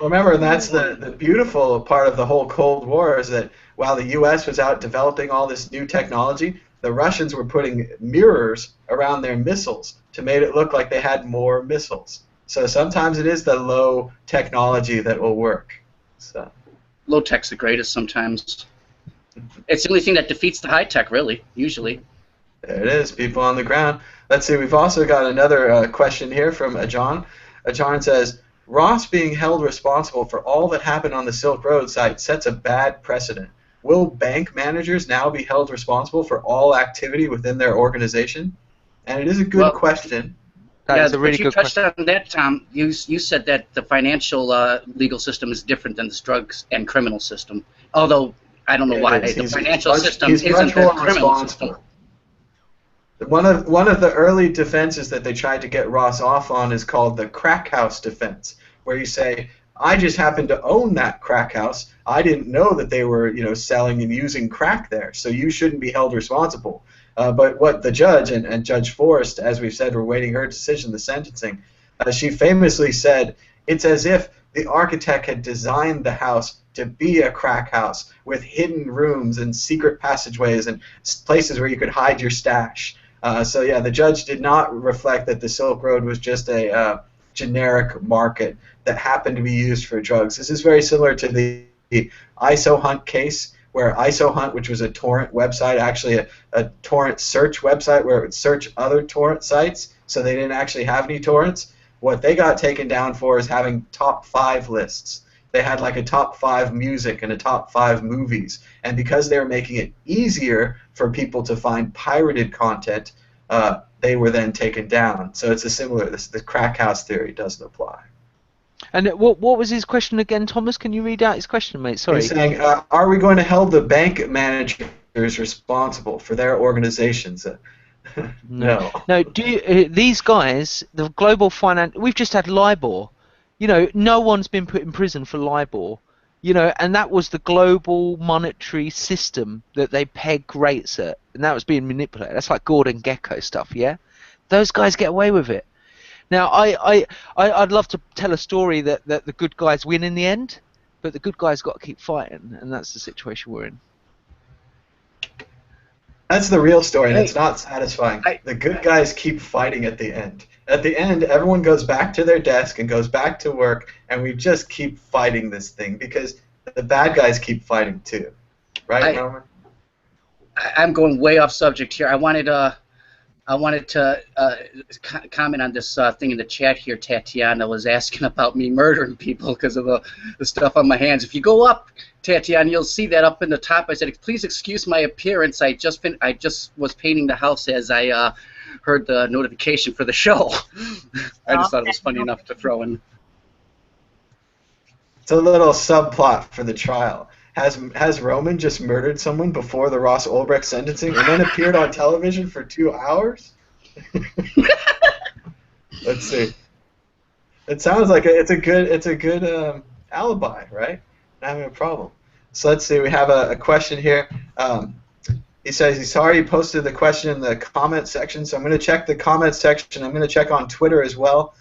Remember, and that's the beautiful part of the whole Cold War, is that while the U.S. was out developing all this new technology, the Russians were putting mirrors around their missiles to make it look like they had more missiles. So sometimes it is the low technology that will work. So Low tech's the greatest sometimes. It's the only thing that defeats the high tech, really, usually. there it is, people on the ground. Let's see, we've also got another question here from Ajan. Ajan says, Ross being held responsible for all that happened on the Silk Road site sets a bad precedent. Will bank managers now be held responsible for all activity within their organization? And it is a good question. That's a really good touched question. on that, Tom. You said that the financial legal system is different than the drugs and criminal system. Although I don't know why the financial system isn't the criminal system. One of the early defenses that they tried to get Ross off on is called the crack house defense, where you say, I just happened to own that crack house. I didn't know that they were, selling and using crack there, so you shouldn't be held responsible. But what the judge, and Judge Forrest, as we've said, we're waiting her decision, the sentencing, she famously said, it's as if the architect had designed the house to be a crack house with hidden rooms and secret passageways and places where you could hide your stash. So yeah, the judge did not reflect that the Silk Road was just a generic market that happened to be used for drugs. This is very similar to the ISO Hunt case, where ISO Hunt, which was a torrent website, actually a torrent search website where it would search other torrent sites, so they didn't actually have any torrents. What they got taken down for is having top 5 lists. They had like a top 5 music and a top 5 movies, and because they were making it easier for people to find pirated content, they were then taken down. So it's a similar, the crack house theory doesn't apply. And what was his question again, Thomas? Can you read out his question, mate? Sorry. He's saying, are we going to hold the bank managers responsible for their organizations? No. No. Do you, these guys, the global finance? We've just had LIBOR. No one's been put in prison for LIBOR. And that was the global monetary system that they peg rates at, and that was being manipulated. That's like Gordon Gekko stuff, yeah. Those guys get away with it. Now, I'd love to tell a story that the good guys win in the end, but the good guys got to keep fighting, and that's the situation we're in. That's the real story, and it's not satisfying. The good guys keep fighting at the end. At the end, everyone goes back to their desk and goes back to work, and we just keep fighting this thing because the bad guys keep fighting too. Right, Norman? I'm going way off subject here. I wanted to comment on this thing in the chat here. Tatiana was asking about me murdering people because of the stuff on my hands. If you go up, Tatiana, you'll see that up in the top. I said, please excuse my appearance. I just was painting the house as I heard the notification for the show. I just thought it was funny enough to throw in. It's a little subplot for the trial. Has Roman just murdered someone before the Ross Ulbricht sentencing and then appeared on television for 2 hours? Let's see. It sounds like it's a good alibi, right? Not having a problem. So let's see. We have a question here. He says he's sorry he posted the question in the comment section, so I'm going to check the comment section. I'm going to check on Twitter as well.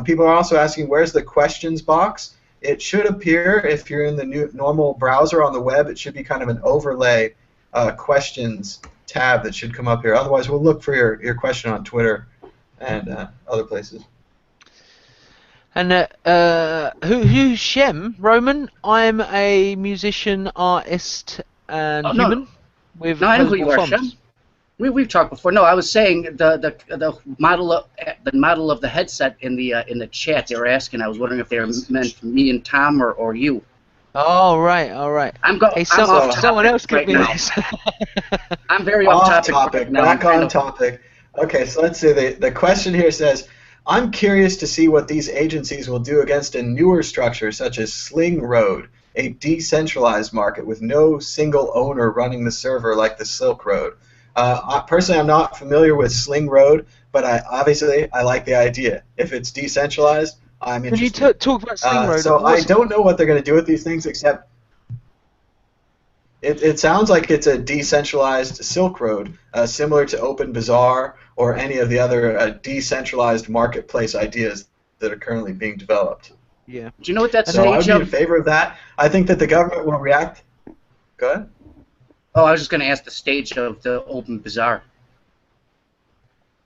People are also asking, where's the questions box? It should appear if you're in the normal browser on the web. It should be kind of an overlay questions tab that should come up here. Otherwise, we'll look for your question on Twitter and other places. And who's Shem? Roman? I'm a musician, artist, and human. No, I know who you are, Shem. We've talked before. No, I was saying the model of the headset in the chat. They were asking. I was wondering if they were meant me and Tom or you. Oh, right, all right. Hey, someone else could be this. I'm very off topic now. Back on topic. Okay, so let's see. The question here says, I'm curious to see what these agencies will do against a newer structure such as Sling Road, a decentralized market with no single owner running the server like the Silk Road. Personally, I'm not familiar with Sling Road, but obviously I like the idea. If it's decentralized, I'm interested. Can you talk about Sling Road? So I don't know what they're going to do with these things, except it sounds like it's a decentralized Silk Road, similar to Open Bazaar or any of the other decentralized marketplace ideas that are currently being developed. Yeah. Do you know what that So I would be in favor of that. I think that the government will react. Go ahead. Oh, I was just going to ask the stage of the Open Bazaar.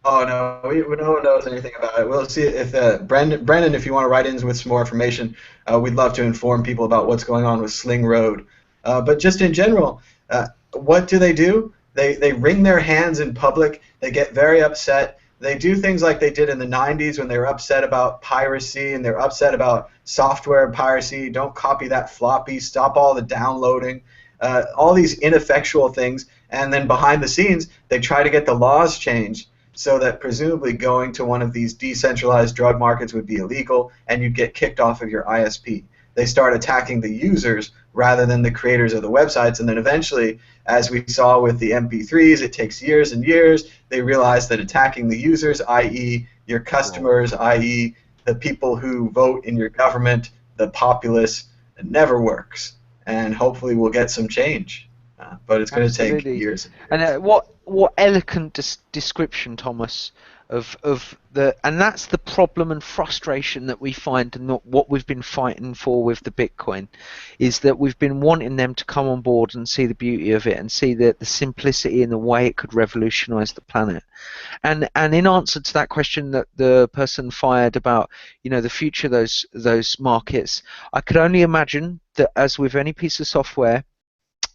Oh, no, no one knows anything about it. We'll see if Brendan, if you want to write in with some more information, we'd love to inform people about what's going on with Sling Road. But just in general, what do? They wring their hands in public. They get very upset. They do things like they did in the 90s when they were upset about piracy and they're upset about software piracy. Don't copy that floppy. Stop all the downloading. All these ineffectual things. And then behind the scenes, they try to get the laws changed so that presumably going to one of these decentralized drug markets would be illegal and you'd get kicked off of your ISP. They start attacking the users rather than the creators of the websites, and then eventually, as we saw with the MP3s, it takes years and years, they realize that attacking the users, i.e. your customers, i.e. the people who vote in your government, the populace, it never works. And hopefully we'll get some change. But it's going to take years. And what elegant description, Thomas, of the, and that's the problem and frustration that we find, and what we've been fighting for with the Bitcoin, is that we've been wanting them to come on board and see the beauty of it and see the simplicity and the way it could revolutionize the planet. And in answer to that question that the person fired about, the future of those markets, I could only imagine that, as with any piece of software,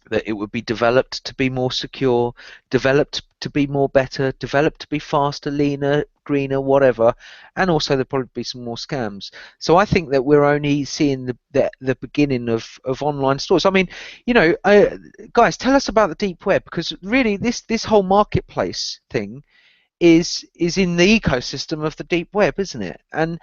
that it would be developed to be more secure, developed to be more better, developed to be faster, leaner, greener, whatever, and also there'll probably be some more scams. So I think that we're only seeing the beginning of online stores. I mean, guys, tell us about the deep web, because really this whole marketplace thing is in the ecosystem of the deep web, isn't it? And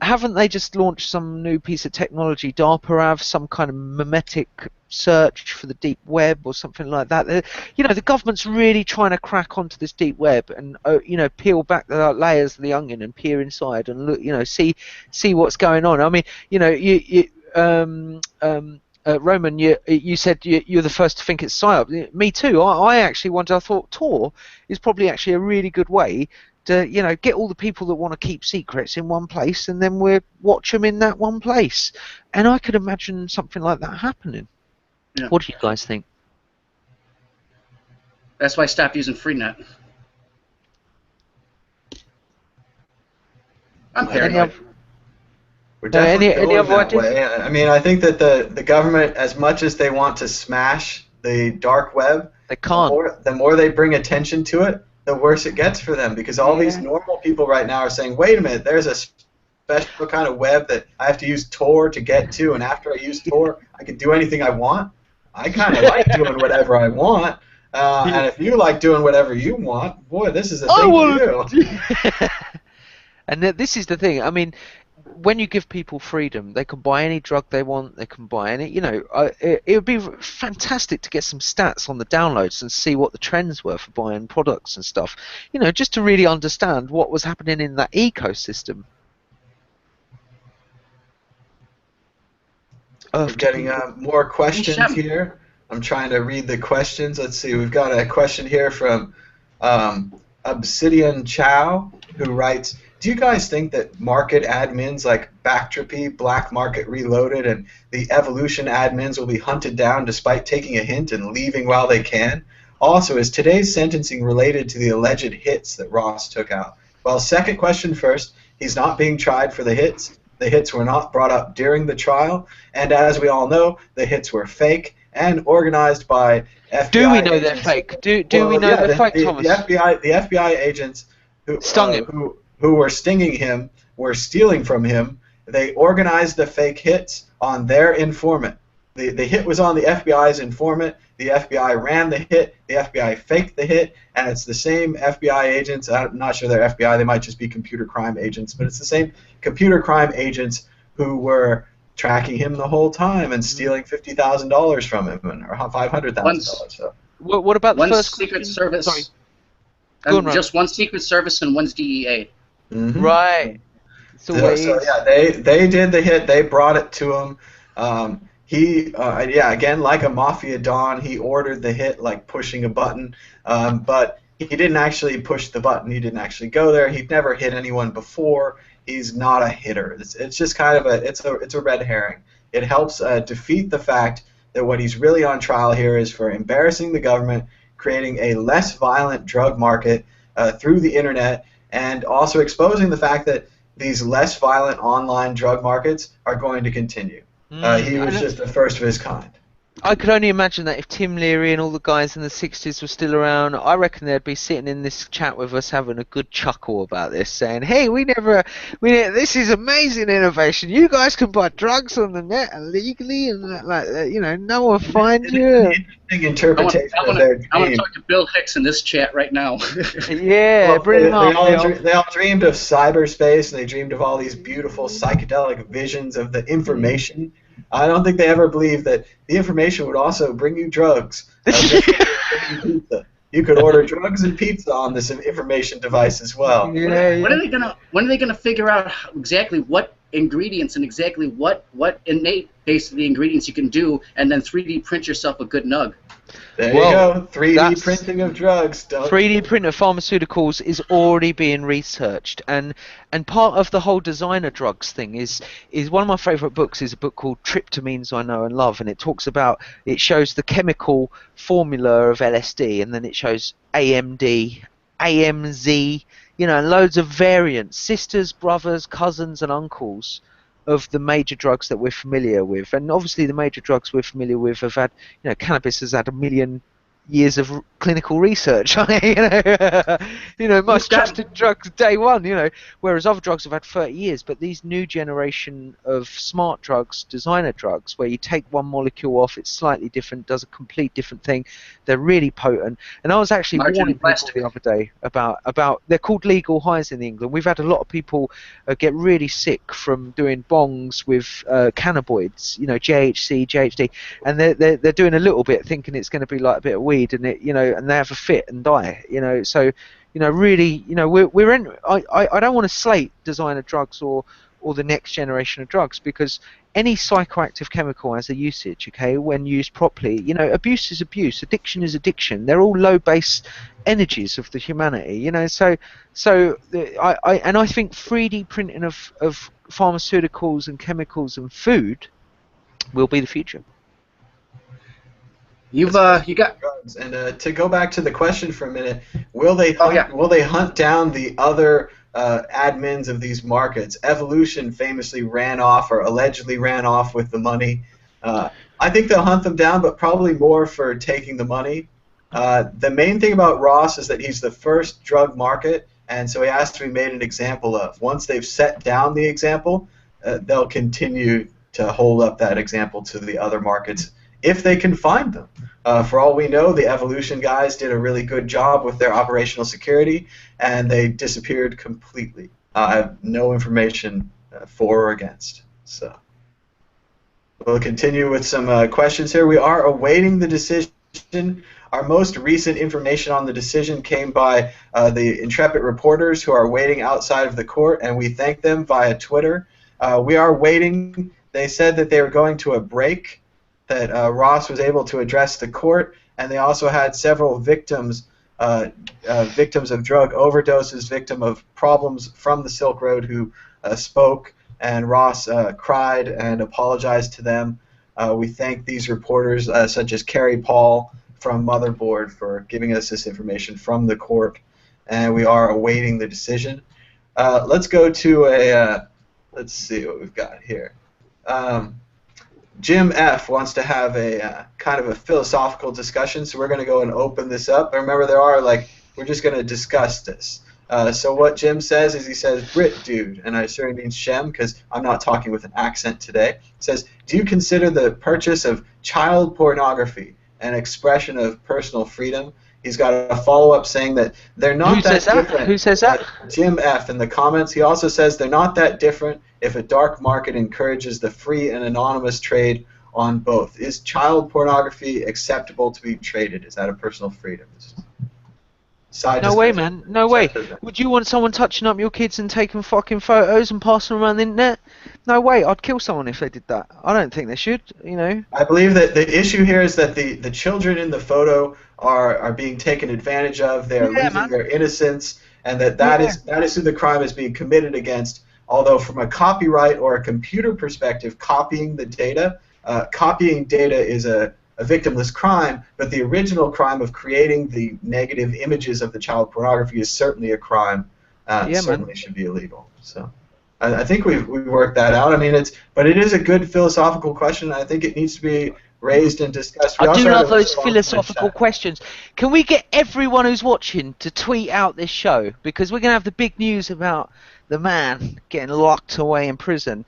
haven't they just launched some new piece of technology? DARPA have some kind of memetic search for the deep web or something like that. The government's really trying to crack onto this deep web and peel back the layers of the onion and peer inside and look, see what's going on. I mean, Roman, you said you're the first to think it's PSYOP. Me too. I actually I thought Tor is probably actually a really good way to, you know, get all the people that want to keep secrets in one place, and then we watch them in that one place. And I could imagine something like that happening. Yeah. What do you guys think? That's why I stopped using Freenet. I'm paranoid. We're definitely any going other that ideas? way. I mean, I think that the government, as much as they want to smash the dark web, They can't. the more they bring attention to it, the worse it gets for them. Because all these normal people right now are saying, wait a minute, there's a special kind of web that I have to use Tor to get to, and after I use Tor, I can do anything I want. I kind of like doing whatever I want. And if you like doing whatever you want, boy, this is a thing for you. And this is the thing. I mean, when you give people freedom, they can buy any drug they want. They can buy any. You know, it would be fantastic to get some stats on the downloads and see what the trends were for buying products and stuff. You know, just to really understand what was happening in that ecosystem. We're getting more questions here. I'm trying to read the questions. Let's see. We've got a question here from Obsidian Chow, who writes, do you guys think that market admins like Backtropy, Black Market Reloaded, and the Evolution admins will be hunted down despite taking a hint and leaving while they can? Also, is today's sentencing related to the alleged hits that Ross took out? Well, second question first. He's not being tried for the hits. The hits were not brought up during the trial. And as we all know, the hits were fake and organized by FBI Do we know agents. they're fake? Do we know they're fake, Thomas? The FBI agents Stung him. Who were stinging him were stealing from him. They organized the fake hits on their informant. The hit was on the FBI's informant. The FBI ran the hit. The FBI faked the hit, and it's the same FBI agents. I'm not sure they're FBI. They might just be computer crime agents, but it's the same computer crime agents who were tracking him the whole time and stealing $50,000 from him, or $500,000. So. What about the first Secret Service? Sorry. Just one Secret Service and one's DEA. Mm-hmm. Right. So yeah, they did the hit. They brought it to him. Again, like a mafia don, he ordered the hit like pushing a button, but he didn't actually push the button. He didn't actually go there. He'd never hit anyone before. He's not a hitter. It's just kind of it's a red herring. It helps defeat the fact that what he's really on trial here is for embarrassing the government, creating a less violent drug market through the internet, and also exposing the fact that these less violent online drug markets are going to continue. He was just the first of his kind. I could only imagine that if Tim Leary and all the guys in the 60s were still around, I reckon they'd be sitting in this chat with us having a good chuckle about this, saying, hey, this is amazing innovation. You guys can buy drugs on the net illegally, and no one will find you. Interesting interpretation of their dream. I want to talk to Bill Hicks in this chat right now. Yeah, bring him up. They all dreamed of cyberspace, and they dreamed of all these beautiful psychedelic visions of the information. I don't think they ever believed that the information would also bring you drugs. Pizza. You could order drugs and pizza on this information device as well. Yeah. When are they gonna figure out exactly what ingredients and exactly what innate base of the ingredients you can do, and then 3D print yourself a good nug? There you go. 3D printing of drugs. 3D print of pharmaceuticals is already being researched, and part of the whole designer drugs thing is one of my favourite books is a book called Tryptamines I Know and Love, and it shows the chemical formula of LSD, and then it shows AMD, AMZ, and loads of variants, sisters, brothers, cousins, and uncles of the major drugs that we're familiar with. And obviously the major drugs we're familiar with have had, cannabis has had 1 million years of clinical research on it, most trusted drugs day one, whereas other drugs have had 30 years. But these new generation of smart drugs, designer drugs, where you take one molecule off, it's slightly different, does a complete different thing, they're really potent. And I was actually warning people the other day about they're called legal highs in England. We've had a lot of people get really sick from doing bongs with cannabinoids, GHC, GHD, and they're doing a little bit thinking it's going to be like a bit of weed, and and they have a fit and die, really, we're in. I don't want to slate designer drugs or or the next generation of drugs, because any psychoactive chemical has a usage, okay, when used properly. You know, abuse is abuse, addiction is addiction. They're all low base energies of the humanity, you know. So I think 3D printing of pharmaceuticals and chemicals and food will be the future. You got drugs. And to go back to the question for a minute, will they hunt down the other admins of these markets? Evolution famously ran off, or allegedly ran off, with the money. I think they'll hunt them down, but probably more for taking the money. The main thing about Ross is that he's the first drug market, and so he has to be made an example of. Once they've set down the example, they'll continue to hold up that example to the other markets if they can find them. For all we know, the Evolution guys did a really good job with their operational security, and they disappeared completely. I have no information for or against. So we'll continue with some questions here. We are awaiting the decision. Our most recent information on the decision came by the intrepid reporters who are waiting outside of the court, and we thank them via Twitter. We are waiting. They said that they were going to a break, that Ross was able to address the court, and they also had several victims, victims of drug overdoses, victim of problems from the Silk Road, who spoke, and Ross cried and apologized to them. We thank these reporters, such as Carrie Paul from Motherboard, for giving us this information from the court, and we are awaiting the decision. Let's go to a, let's see what we've got here. Jim F. wants to have a kind of a philosophical discussion, so we're going to go and open this up. But remember, we're just going to discuss this. So what Jim says is, he says, Brit dude, and I assume he means Shem, because I'm not talking with an accent today. He says, do you consider the purchase of child pornography an expression of personal freedom? He's got a follow-up saying that they're not that different. Who says that? Jim F. in the comments. He also says they're not that different if a dark market encourages the free and anonymous trade on both. Is child pornography acceptable to be traded? Is that a personal freedom? No way, man. No way. Would you want someone touching up your kids and taking fucking photos and passing them around the internet? No way. I'd kill someone if they did that. I don't think they should, you know. I believe that the issue here is that the children in the photo are being taken advantage of. They are losing their innocence, and that is who the crime is being committed against. Although from a copyright or a computer perspective, copying the data, copying data is a victimless crime, but the original crime of creating the negative images of the child pornography is certainly a crime. Certainly should be illegal. So I think we've worked that out. I mean, but it is a good philosophical question. I think it needs to be raised and discussed. I do love those philosophical questions. Can we get everyone who's watching to tweet out this show? Because we're going to have the big news about the man getting locked away in prison.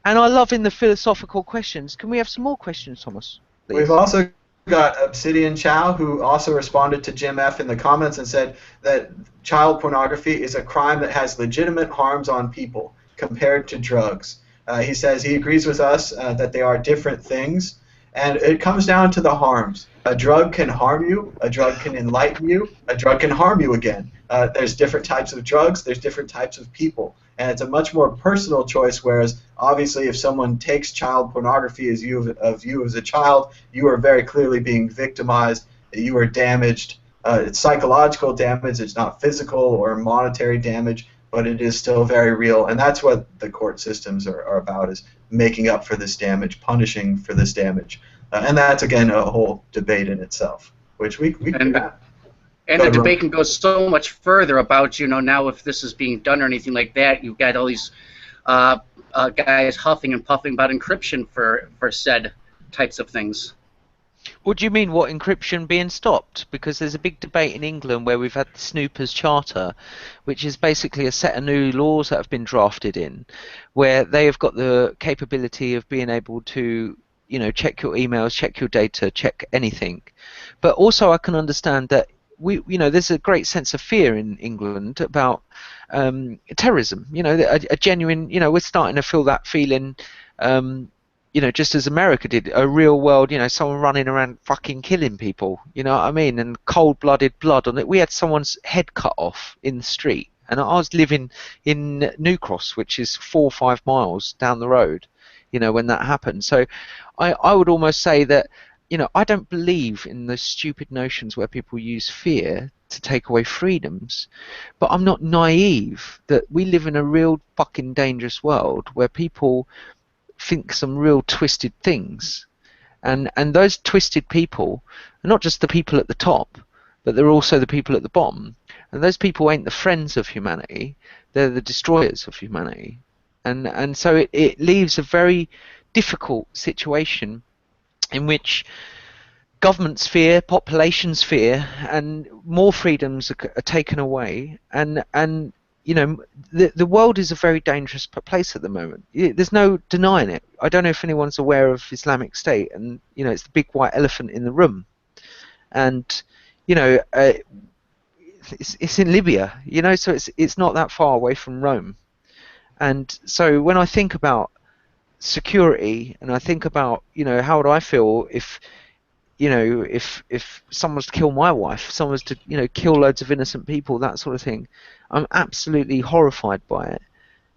And I love in the philosophical questions. Can we have some more questions, Thomas? Please. We've also got Obsidian Chow, who also responded to Jim F. in the comments and said that child pornography is a crime that has legitimate harms on people compared to drugs. He says he agrees with us that they are different things, and it comes down to the harms. A drug can harm you, a drug can enlighten you, a drug can harm you again. There's different types of drugs, there's different types of people, and it's a much more personal choice, whereas obviously if someone takes child pornography as you as a child, you are very clearly being victimized, you are damaged. It's psychological damage, it's not physical or monetary damage, but it is still very real, and that's what the court systems are about, is making up for this damage, punishing for this damage. And that's, again, a whole debate in itself, which we can have. And the debate can go so much further about, now if this is being done or anything like that, you've got all these guys huffing and puffing about encryption for said types of things. What do you mean, what, encryption being stopped? Because there's a big debate in England where we've had the Snoopers Charter, which is basically a set of new laws that have been drafted in, where they have got the capability of being able to, check your emails, check your data, check anything. But also I can understand that there's a great sense of fear in England about terrorism. A genuine, we're starting to feel that feeling, just as America did, a real world, someone running around fucking killing people, you know what I mean? And cold-blooded blood on it. We had someone's head cut off in the street, And I was living in New Cross, which is 4 or 5 miles down the road, you know, when that happened. So I would almost say that, you know, I don't believe in those stupid notions where people use fear to take away freedoms, but I'm not naive that we live in a real fucking dangerous world where people think some real twisted things, and those twisted people are not just the people at the top, but they're also the people at the bottom, and those people ain't the friends of humanity, they're the destroyers of humanity. And so it leaves a very difficult situation in which governments fear, populations fear, and more freedoms are taken away, and you know, the world is a very dangerous place at the moment. There's no denying it. I don't know if anyone's aware of Islamic State, and you know, it's the big white elephant in the room, and you know, it's in Libya, you know, so it's not that far away from Rome. And so when I think about security, and I think about, you know, how would I feel if, you know, if someone was to kill my wife, someone was to, you know, kill loads of innocent people, that sort of thing, I'm absolutely horrified by it.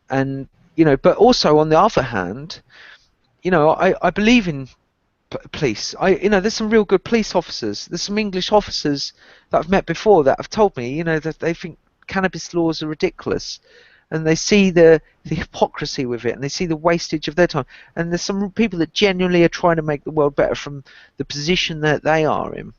And, you know, but also on the other hand, you know, I believe in police. You know, there's some real good police officers. There's some English officers that I've met before that have told me, you know, that they think cannabis laws are ridiculous, and they see the hypocrisy with it, and they see the wastage of their time. And there's some people that genuinely are trying to make the world better from the position that they are in.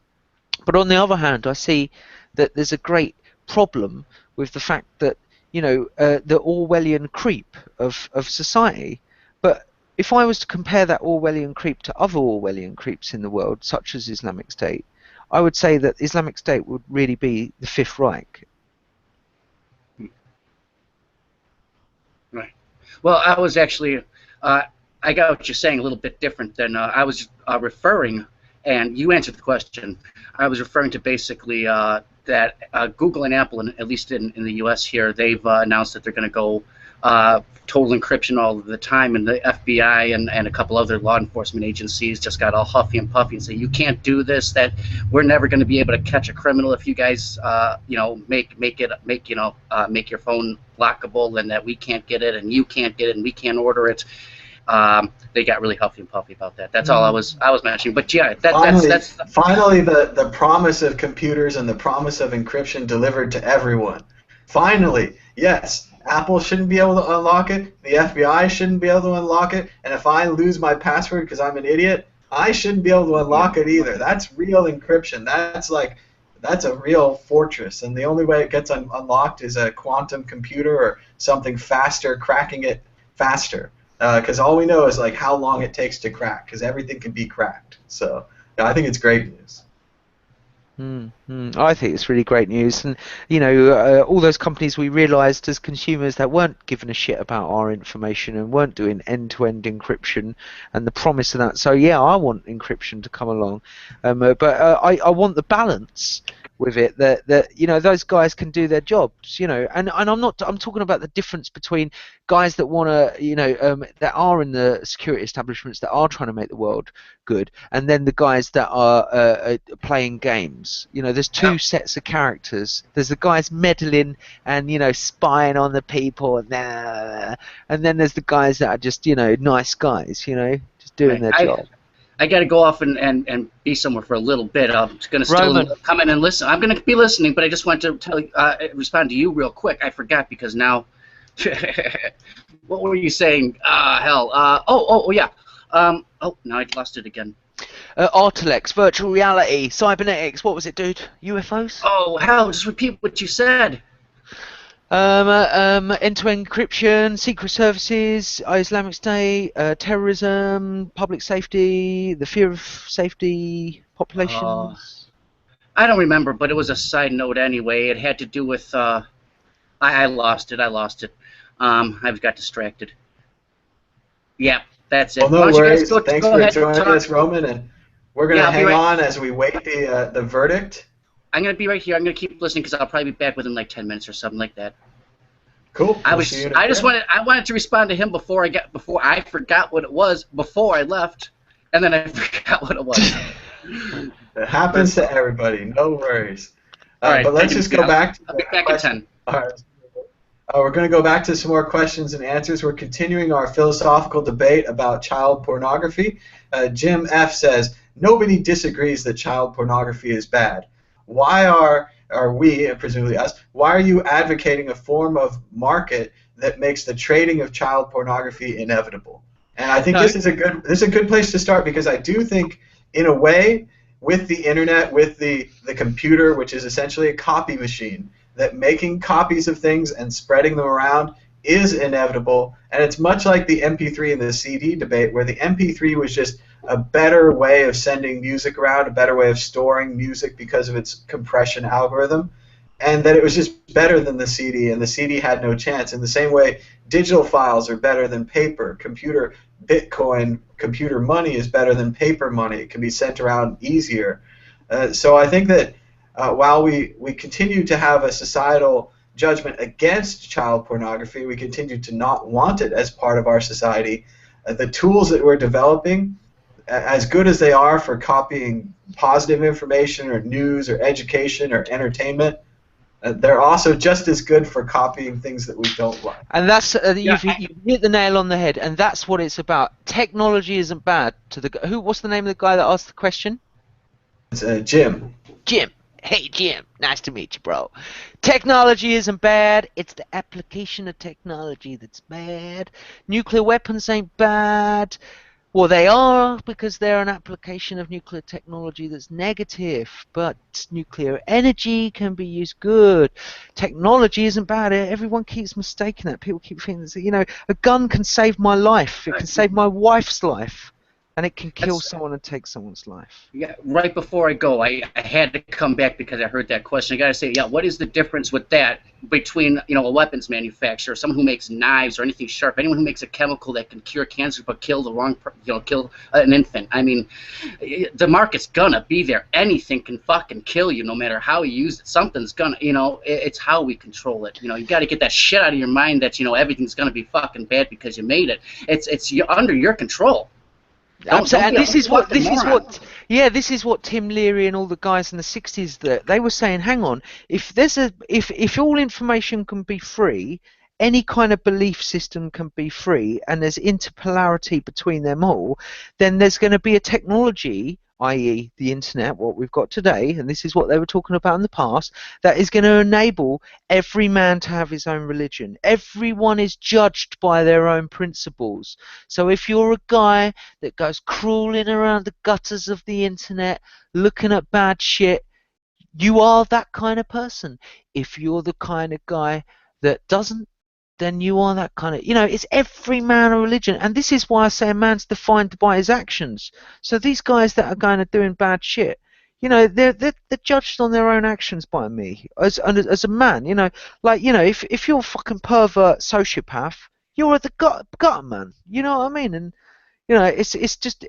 But on the other hand, I see that there's a great problem with the fact that, you know, the Orwellian creep of society. But if I was to compare that Orwellian creep to other Orwellian creeps in the world, such as Islamic State, I would say that Islamic State would really be the Fifth Reich. Right. Well, I was actually, I got what you're saying a little bit different than I was referring, and you answered the question. I was referring to basically that Google and Apple, at least in the U.S. here, they've announced that they're going to go total encryption all of the time, and the FBI and a couple other law enforcement agencies just got all huffy and puffy and say, you can't do this, that we're never going to be able to catch a criminal if you guys you know, make your phone lockable, and that we can't get it and you can't get it and we can't order it. They got really huffy and puffy about that. That's all I was mentioning. But yeah, that's finally the promise of computers and the promise of encryption delivered to everyone. Finally, yes. Apple shouldn't be able to unlock it. The FBI shouldn't be able to unlock it. And if I lose my password because I'm an idiot, I shouldn't be able to unlock it either. That's real encryption. That's a real fortress. And the only way it gets unlocked is a quantum computer or something faster, cracking it faster. Because all we know is like how long it takes to crack. Because everything can be cracked. So yeah, I think it's great news. I think it's really great news, and you know, all those companies we realised as consumers that weren't giving a shit about our information and weren't doing end-to-end encryption, and the promise of that. So yeah, I want encryption to come along, but I want the balance with it, that you know, those guys can do their jobs, you know, and I'm talking about the difference between guys that want to, you know, that are in the security establishments that are trying to make the world good, and then the guys that are playing games. You know, there's two sets of characters. There's the guys meddling and, you know, spying on the people, and then there's the guys that are just, you know, nice guys, you know, just doing their job. I got to go off and be somewhere for a little bit. I'm going to still come in and listen. I'm going to be listening, but I just wanted to respond to you real quick. I forgot because now, what were you saying? Hell. Oh, yeah. Oh, now I lost it again. Artelex, virtual reality, cybernetics. What was it, dude? UFOs? Oh, hell. Just repeat what you said. End-to-end encryption, secret services, Islamic State, terrorism, public safety, the fear of safety, populations. I don't remember, but it was a side note anyway. It had to do with. I lost it. I got distracted. Yeah, that's it. Well, no worries. Thanks for joining us, Roman, and we're gonna hang on as we wait the verdict. I'm going to be right here. I'm going to keep listening because I'll probably be back within like 10 minutes or something like that. Cool. I wanted to respond to him before I forgot what it was before I left, and then I forgot what it was. It happens to everybody. No worries. All right, but let's just go back to I'll be back at 10. All right. We're going to go back to some more questions and answers. We're continuing our philosophical debate about child pornography. Jim F. says, nobody disagrees that child pornography is bad. Why are we, and presumably us, why are you advocating a form of market that makes the trading of child pornography inevitable? And I think this is a good place to start, because I do think, in a way, with the internet, with the computer, which is essentially a copy machine, that making copies of things and spreading them around is inevitable. And it's much like the MP3 and the CD debate, where the MP3 was just a better way of sending music around, a better way of storing music because of its compression algorithm, and that it was just better than the CD, and the CD had no chance. In the same way, digital files are better than paper. Bitcoin, computer money is better than paper money. It can be sent around easier. So I think that while we continue to have a societal judgment against child pornography, we continue to not want it as part of our society. The tools that we're developing, as good as they are for copying positive information or news or education or entertainment, they're also just as good for copying things that we don't like. And that's you've hit the nail on the head, and that's what it's about. Technology isn't bad. What's the name of the guy that asked the question? It's Jim. Jim. Hey, Jim. Nice to meet you, bro. Technology isn't bad. It's the application of technology that's bad. Nuclear weapons ain't bad. Well, they are, because they're an application of nuclear technology that's negative, but nuclear energy can be used good. Technology isn't bad. Everyone keeps mistaking that. People keep thinking, you know, a gun can save my life. It can save my wife's life. And it can kill someone and take someone's life. Yeah, right before I go, I had to come back because I heard that question. I got to say, yeah, what is the difference with that between, you know, a weapons manufacturer, someone who makes knives or anything sharp, anyone who makes a chemical that can cure cancer but kill the wrong, kill an infant? I mean, the market's gonna be there. Anything can fucking kill you, no matter how you use it. Something's gonna, you know, it's how we control it. You know, you got to get that shit out of your mind that, you know, everything's gonna be fucking bad because you made it. It's under your control. This is what Tim Leary and all the guys in the 60s, that they were saying, hang on, if all information can be free, any kind of belief system can be free, and there's interpolarity between them all, then there's going to be a technology, i.e. the internet, what we've got today, and this is what they were talking about in the past, that is going to enable every man to have his own religion. Everyone is judged by their own principles. So if you're a guy that goes crawling around the gutters of the internet looking at bad shit, you are that kind of person. If you're the kind of guy that doesn't, then you are that kind of, you know, it's every man a religion. And this is why I say a man's defined by his actions. So these guys that are going to doing bad shit, you know, they're judged on their own actions by me as a man. You know, like, you know, if you're a fucking pervert sociopath, you're the gutter man. You know what I mean? And you know, it's just,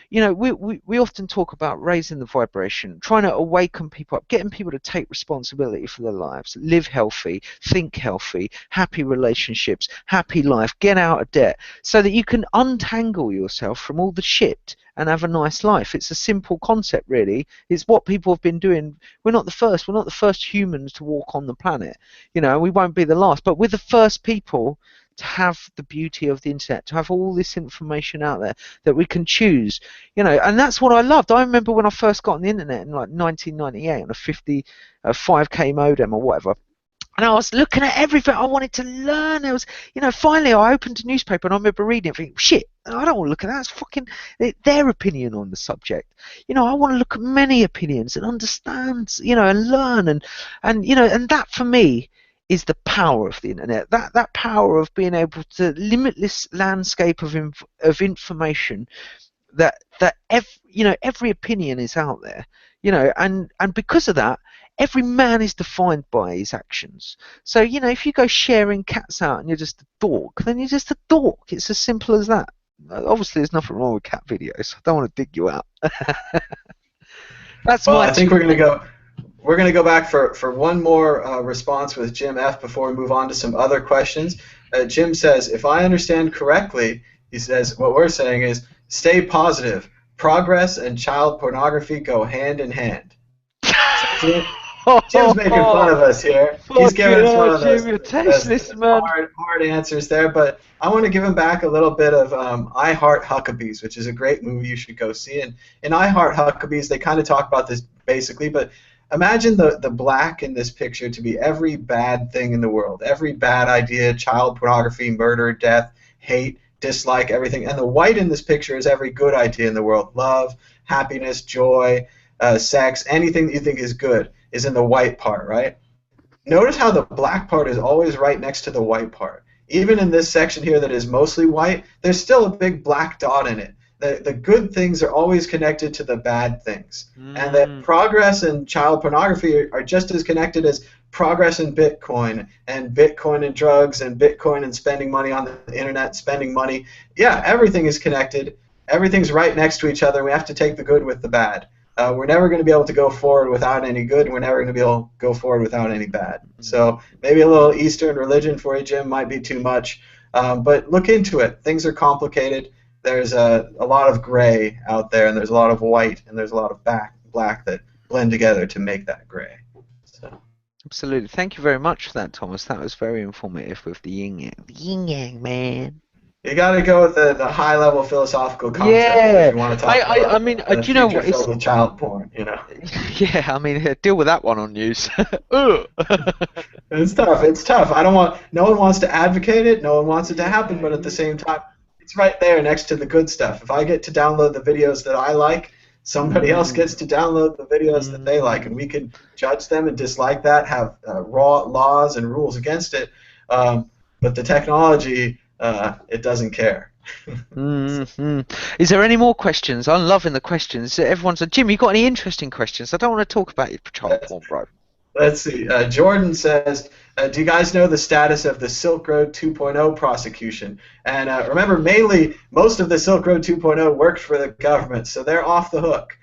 you know, we often talk about raising the vibration, trying to awaken people up, getting people to take responsibility for their lives, live healthy, think healthy, happy relationships, happy life, get out of debt, so that you can untangle yourself from all the shit and have a nice life. It's a simple concept, really. It's what people have been doing. We're not the first humans to walk on the planet. You know, we won't be the last, but we're the first people to have the beauty of the internet, to have all this information out there that we can choose, you know. And that's what I loved. I remember when I first got on the internet in like 1998 on a 5K modem or whatever, and I was looking at everything. I wanted to learn. It was, you know, finally I opened a newspaper and I remember reading it thinking, shit, I don't want to look at that. It's fucking their opinion on the subject. You know, I want to look at many opinions and understand, you know, and learn, and you know, and that for me is the power of the internet. That power of being able to limitless landscape of information, that every opinion is out there, you know, and because of that, every man is defined by his actions. So, you know, if you go sharing cats out and you're just a dork, then you're just a dork. It's as simple as that. Obviously, there's nothing wrong with cat videos. I don't want to dig you out. That's I think we're going to go back for one more response with Jim F. before we move on to some other questions. Jim says, if I understand correctly, he says, what we're saying is, stay positive. Progress and child pornography go hand in hand. Jim's making fun of us here. He's giving Fucking us one hell, of Jim, you're tasteless, man. hard answers there, but I want to give him back a little bit of I Heart Huckabees, which is a great movie you should go see. And in I Heart Huckabees, they kind of talk about this basically, but imagine the black in this picture to be every bad thing in the world, every bad idea, child pornography, murder, death, hate, dislike, everything. And the white in this picture is every good idea in the world, love, happiness, joy, sex, anything that you think is good is in the white part, right? Notice how the black part is always right next to the white part. Even in this section here that is mostly white, there's still a big black dot in it. The good things are always connected to the bad things. And that progress and child pornography are just as connected as progress in Bitcoin and drugs and Bitcoin and spending money on the internet, spending money. Yeah, everything is connected. Everything's right next to each other. We have to take the good with the bad. We're never going to be able to go forward without any good, and we're never going to be able to go forward without any bad. So maybe a little Eastern religion for you, Jim, might be too much. But look into it. Things are complicated. There's a lot of gray out there, and there's a lot of white, and there's a lot of black that blend together to make that gray. So. Absolutely. Thank you very much for that, Thomas. That was very informative with the yin-yang. The yin-yang, man. You got to go with the high-level philosophical concept if you want to talk about. I mean, do you know what? It's filled with child porn, you know. Yeah, I mean, deal with that one on news. It's tough. It's tough. No one wants to advocate it. No one wants it to happen. But at the same time, it's right there next to the good stuff. If I get to download the videos that I like, somebody else gets to download the videos that they like, and we can judge them and dislike that. Have raw laws and rules against it. But the technology. It doesn't care. Is there any more questions? I'm loving the questions. Everyone's like, Jim, you got any interesting questions? I don't want to talk about your child porn, bro. Let's see. Jordan says, do you guys know the status of the Silk Road 2.0 prosecution? And remember, mainly, most of the Silk Road 2.0 worked for the government, so they're off the hook.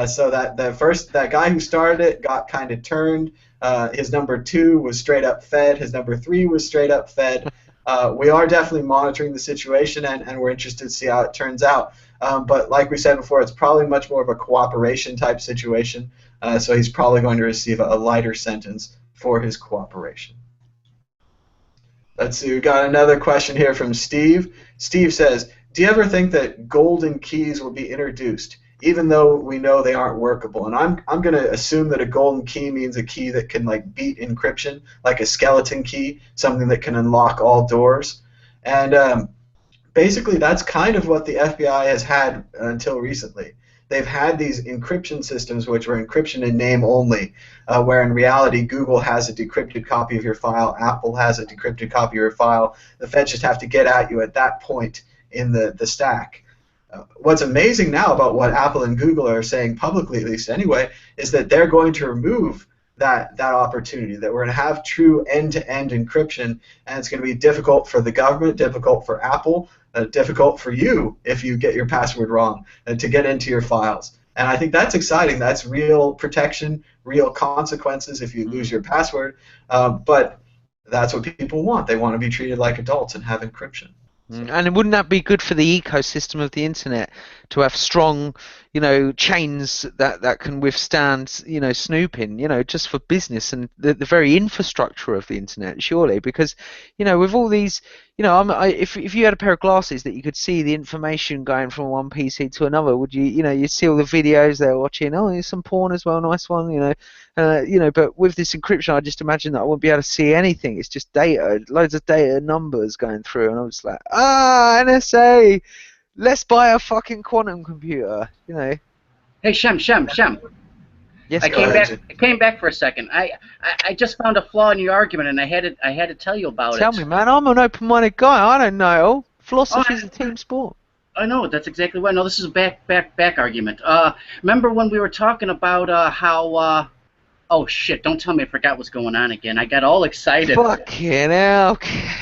So that guy who started it got kind of turned. His number 2 was straight up fed. His number 3 was straight up fed. We are definitely monitoring the situation, and we're interested to see how it turns out. But like we said before, it's probably much more of a cooperation type situation, so he's probably going to receive a lighter sentence for his cooperation. Let's see, we got another question here from Steve. Steve says, do you ever think that golden keys will be introduced, even though we know they aren't workable? And I'm going to assume that a golden key means a key that can like beat encryption, like a skeleton key, something that can unlock all doors. And basically that's kind of what the FBI has had until recently. They've had these encryption systems which were encryption in name only, where in reality Google has a decrypted copy of your file, Apple has a decrypted copy of your file. The feds just have to get at you at that point in the stack. What's amazing now about what Apple and Google are saying publicly, at least anyway, is that they're going to remove that opportunity, that we're going to have true end-to-end encryption, and it's going to be difficult for the government, difficult for Apple, difficult for you if you get your password wrong, to get into your files. And I think that's exciting. That's real protection, real consequences if you lose your password. But that's what people want. They want to be treated like adults and have encryption. And wouldn't that be good for the ecosystem of the internet to have strong, chains that can withstand, snooping, just for business and the very infrastructure of the internet, surely? Because, with all these, if you had a pair of glasses that you could see the information going from one PC to another, would you, you'd see all the videos they're watching. Oh, there's some porn as well, nice one, but with this encryption, I just imagine that I wouldn't be able to see anything. It's just data, loads of data numbers going through, and I was like, NSA, let's buy a fucking quantum computer, Hey, Shem. Yes, I came back for a second. I just found a flaw in your argument, and I had to tell you about it. Tell me, man. I'm an open-minded guy. I don't know. Philosophy is a team sport. I know, that's exactly right. No, this is a back argument. Remember when we were talking about how oh shit, don't tell me I forgot what's going on again. I got all excited. Fucking hell.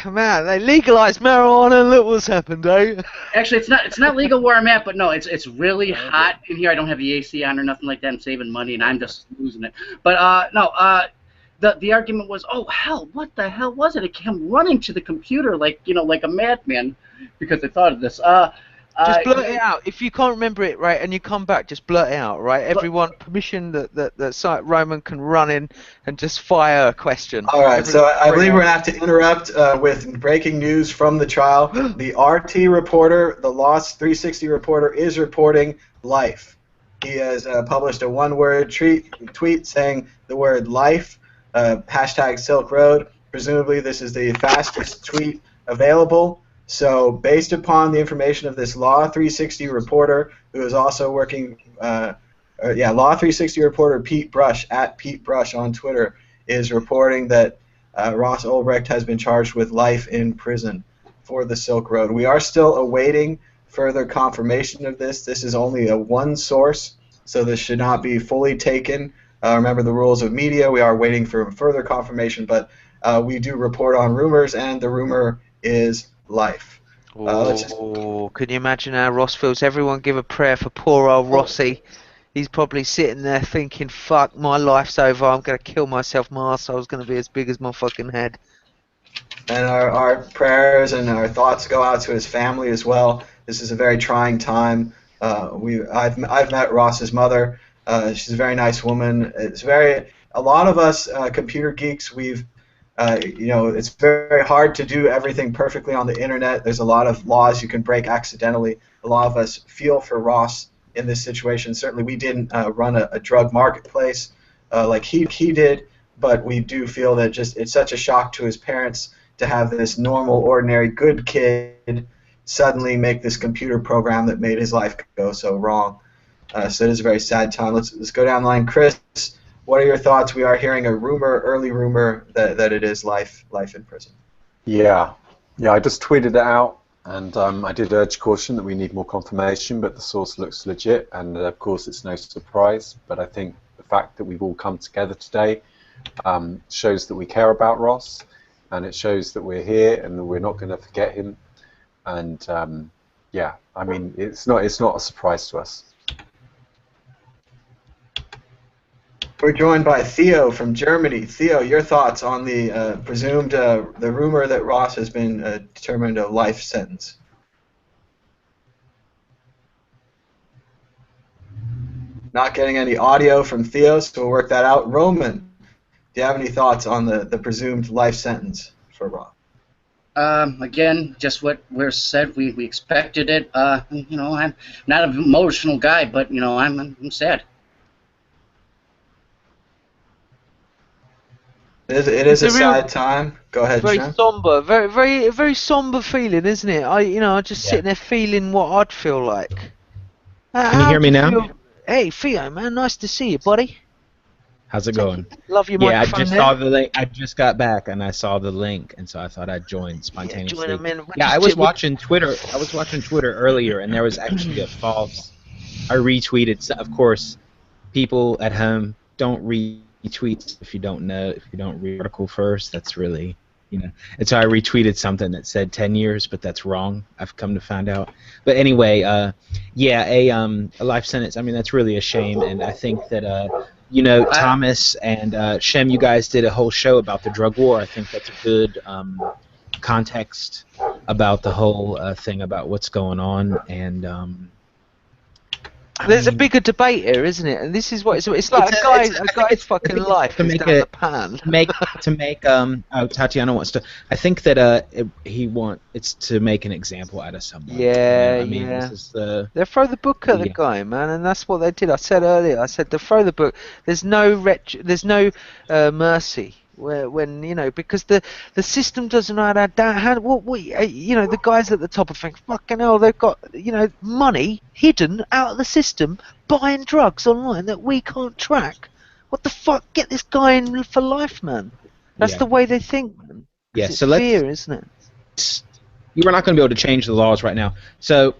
Man, they legalized marijuana and look what's happened, eh? Actually, it's not legal where I'm at, but no, it's really hot in here. I don't have the AC on or nothing like that. I'm saving money, and I'm just losing it. But the argument was, oh hell, what the hell was it? It came running to the computer like a madman because I thought of this. Just blurt it out. If you can't remember it, right, and you come back, just blurt it out, right? Everyone, permission that Roman can run in and just fire a question. All right, so I believe we're going to have to interrupt with breaking news from the trial. The RT reporter, the Lost 360 reporter, is reporting life. He has published a one-word tweet saying the word life, hashtag Silk Road. Presumably this is the fastest tweet available. So based upon the information of this Law 360 reporter, who is also working, Law 360 reporter Pete Brush, at Pete Brush on Twitter, is reporting that Ross Ulbricht has been charged with life in prison for the Silk Road. We are still awaiting further confirmation of this. This is only a one source, so this should not be fully taken. Remember the rules of media. We are waiting for further confirmation, but we do report on rumors, and the rumor is life. Can you imagine how Ross feels? Everyone give a prayer for poor old Rossi. He's probably sitting there thinking, fuck, my life's over, I'm going to kill myself, my arsehole's going to be as big as my fucking head. And our prayers and our thoughts go out to his family as well. This is a very trying time. I've met Ross's mother. She's a very nice woman. A lot of us computer geeks, it's very hard to do everything perfectly on the internet. There's a lot of laws you can break accidentally. A lot of us feel for Ross in this situation. Certainly we didn't run a drug marketplace like he did, but we do feel that it's such a shock to his parents to have this normal, ordinary, good kid suddenly make this computer program that made his life go so wrong. So it is a very sad time. Let's go down the line. Chris, what are your thoughts? We are hearing a early rumor that it is life in prison. Yeah, I just tweeted it out, and I did urge caution that we need more confirmation, but the source looks legit, and of course it's no surprise, but I think the fact that we've all come together today shows that we care about Ross, and it shows that we're here and that we're not going to forget him, and I mean, it's not a surprise to us. We're joined by Theo from Germany. Theo, your thoughts on the presumed the rumor that Ross has been determined a life sentence? Not getting any audio from Theo, so we'll work that out. Roman, do you have any thoughts on the presumed life sentence for Ross? Again, just what we're said. We expected it. I'm not an emotional guy, but I'm sad. It is a sad time. Go ahead, very Sean. Somber, very somber feeling, isn't it? I just sitting there feeling what I'd feel like. Can you hear me now? Hey, Theo, man, nice to see you, buddy. How's it going? Love your microphone. Yeah, I just saw the link. I just got back and I saw the link, and so I thought I'd join spontaneously. I was watching Twitter. I was watching Twitter earlier, and there was actually a false. I retweeted. Of course, people at home don't retweet if you don't read the article first. That's really, And so I retweeted something that said 10 years, but that's wrong. I've come to find out. But anyway, a life sentence. I mean, that's really a shame, and I think that Thomas and Shem, you guys did a whole show about the drug war. I think that's a good context about the whole thing about what's going on, and there's a bigger debate here, isn't it? And this is what it's like. A guy's fucking life to is make down the pan. Tatiana wants to. I think that it's to make an example out of someone. Yeah, This is they throw the book at the guy, man, and that's what they did. I said earlier. I said they throw the book. There's no mercy. Because the system doesn't know how to handle the guys at the top are thinking, fucking hell, they've got money hidden out of the system buying drugs online that we can't track. What the fuck? Get this guy in for life, man. That's the way they think, man. Yeah, it's so fear, isn't it? We're not going to be able to change the laws right now. So,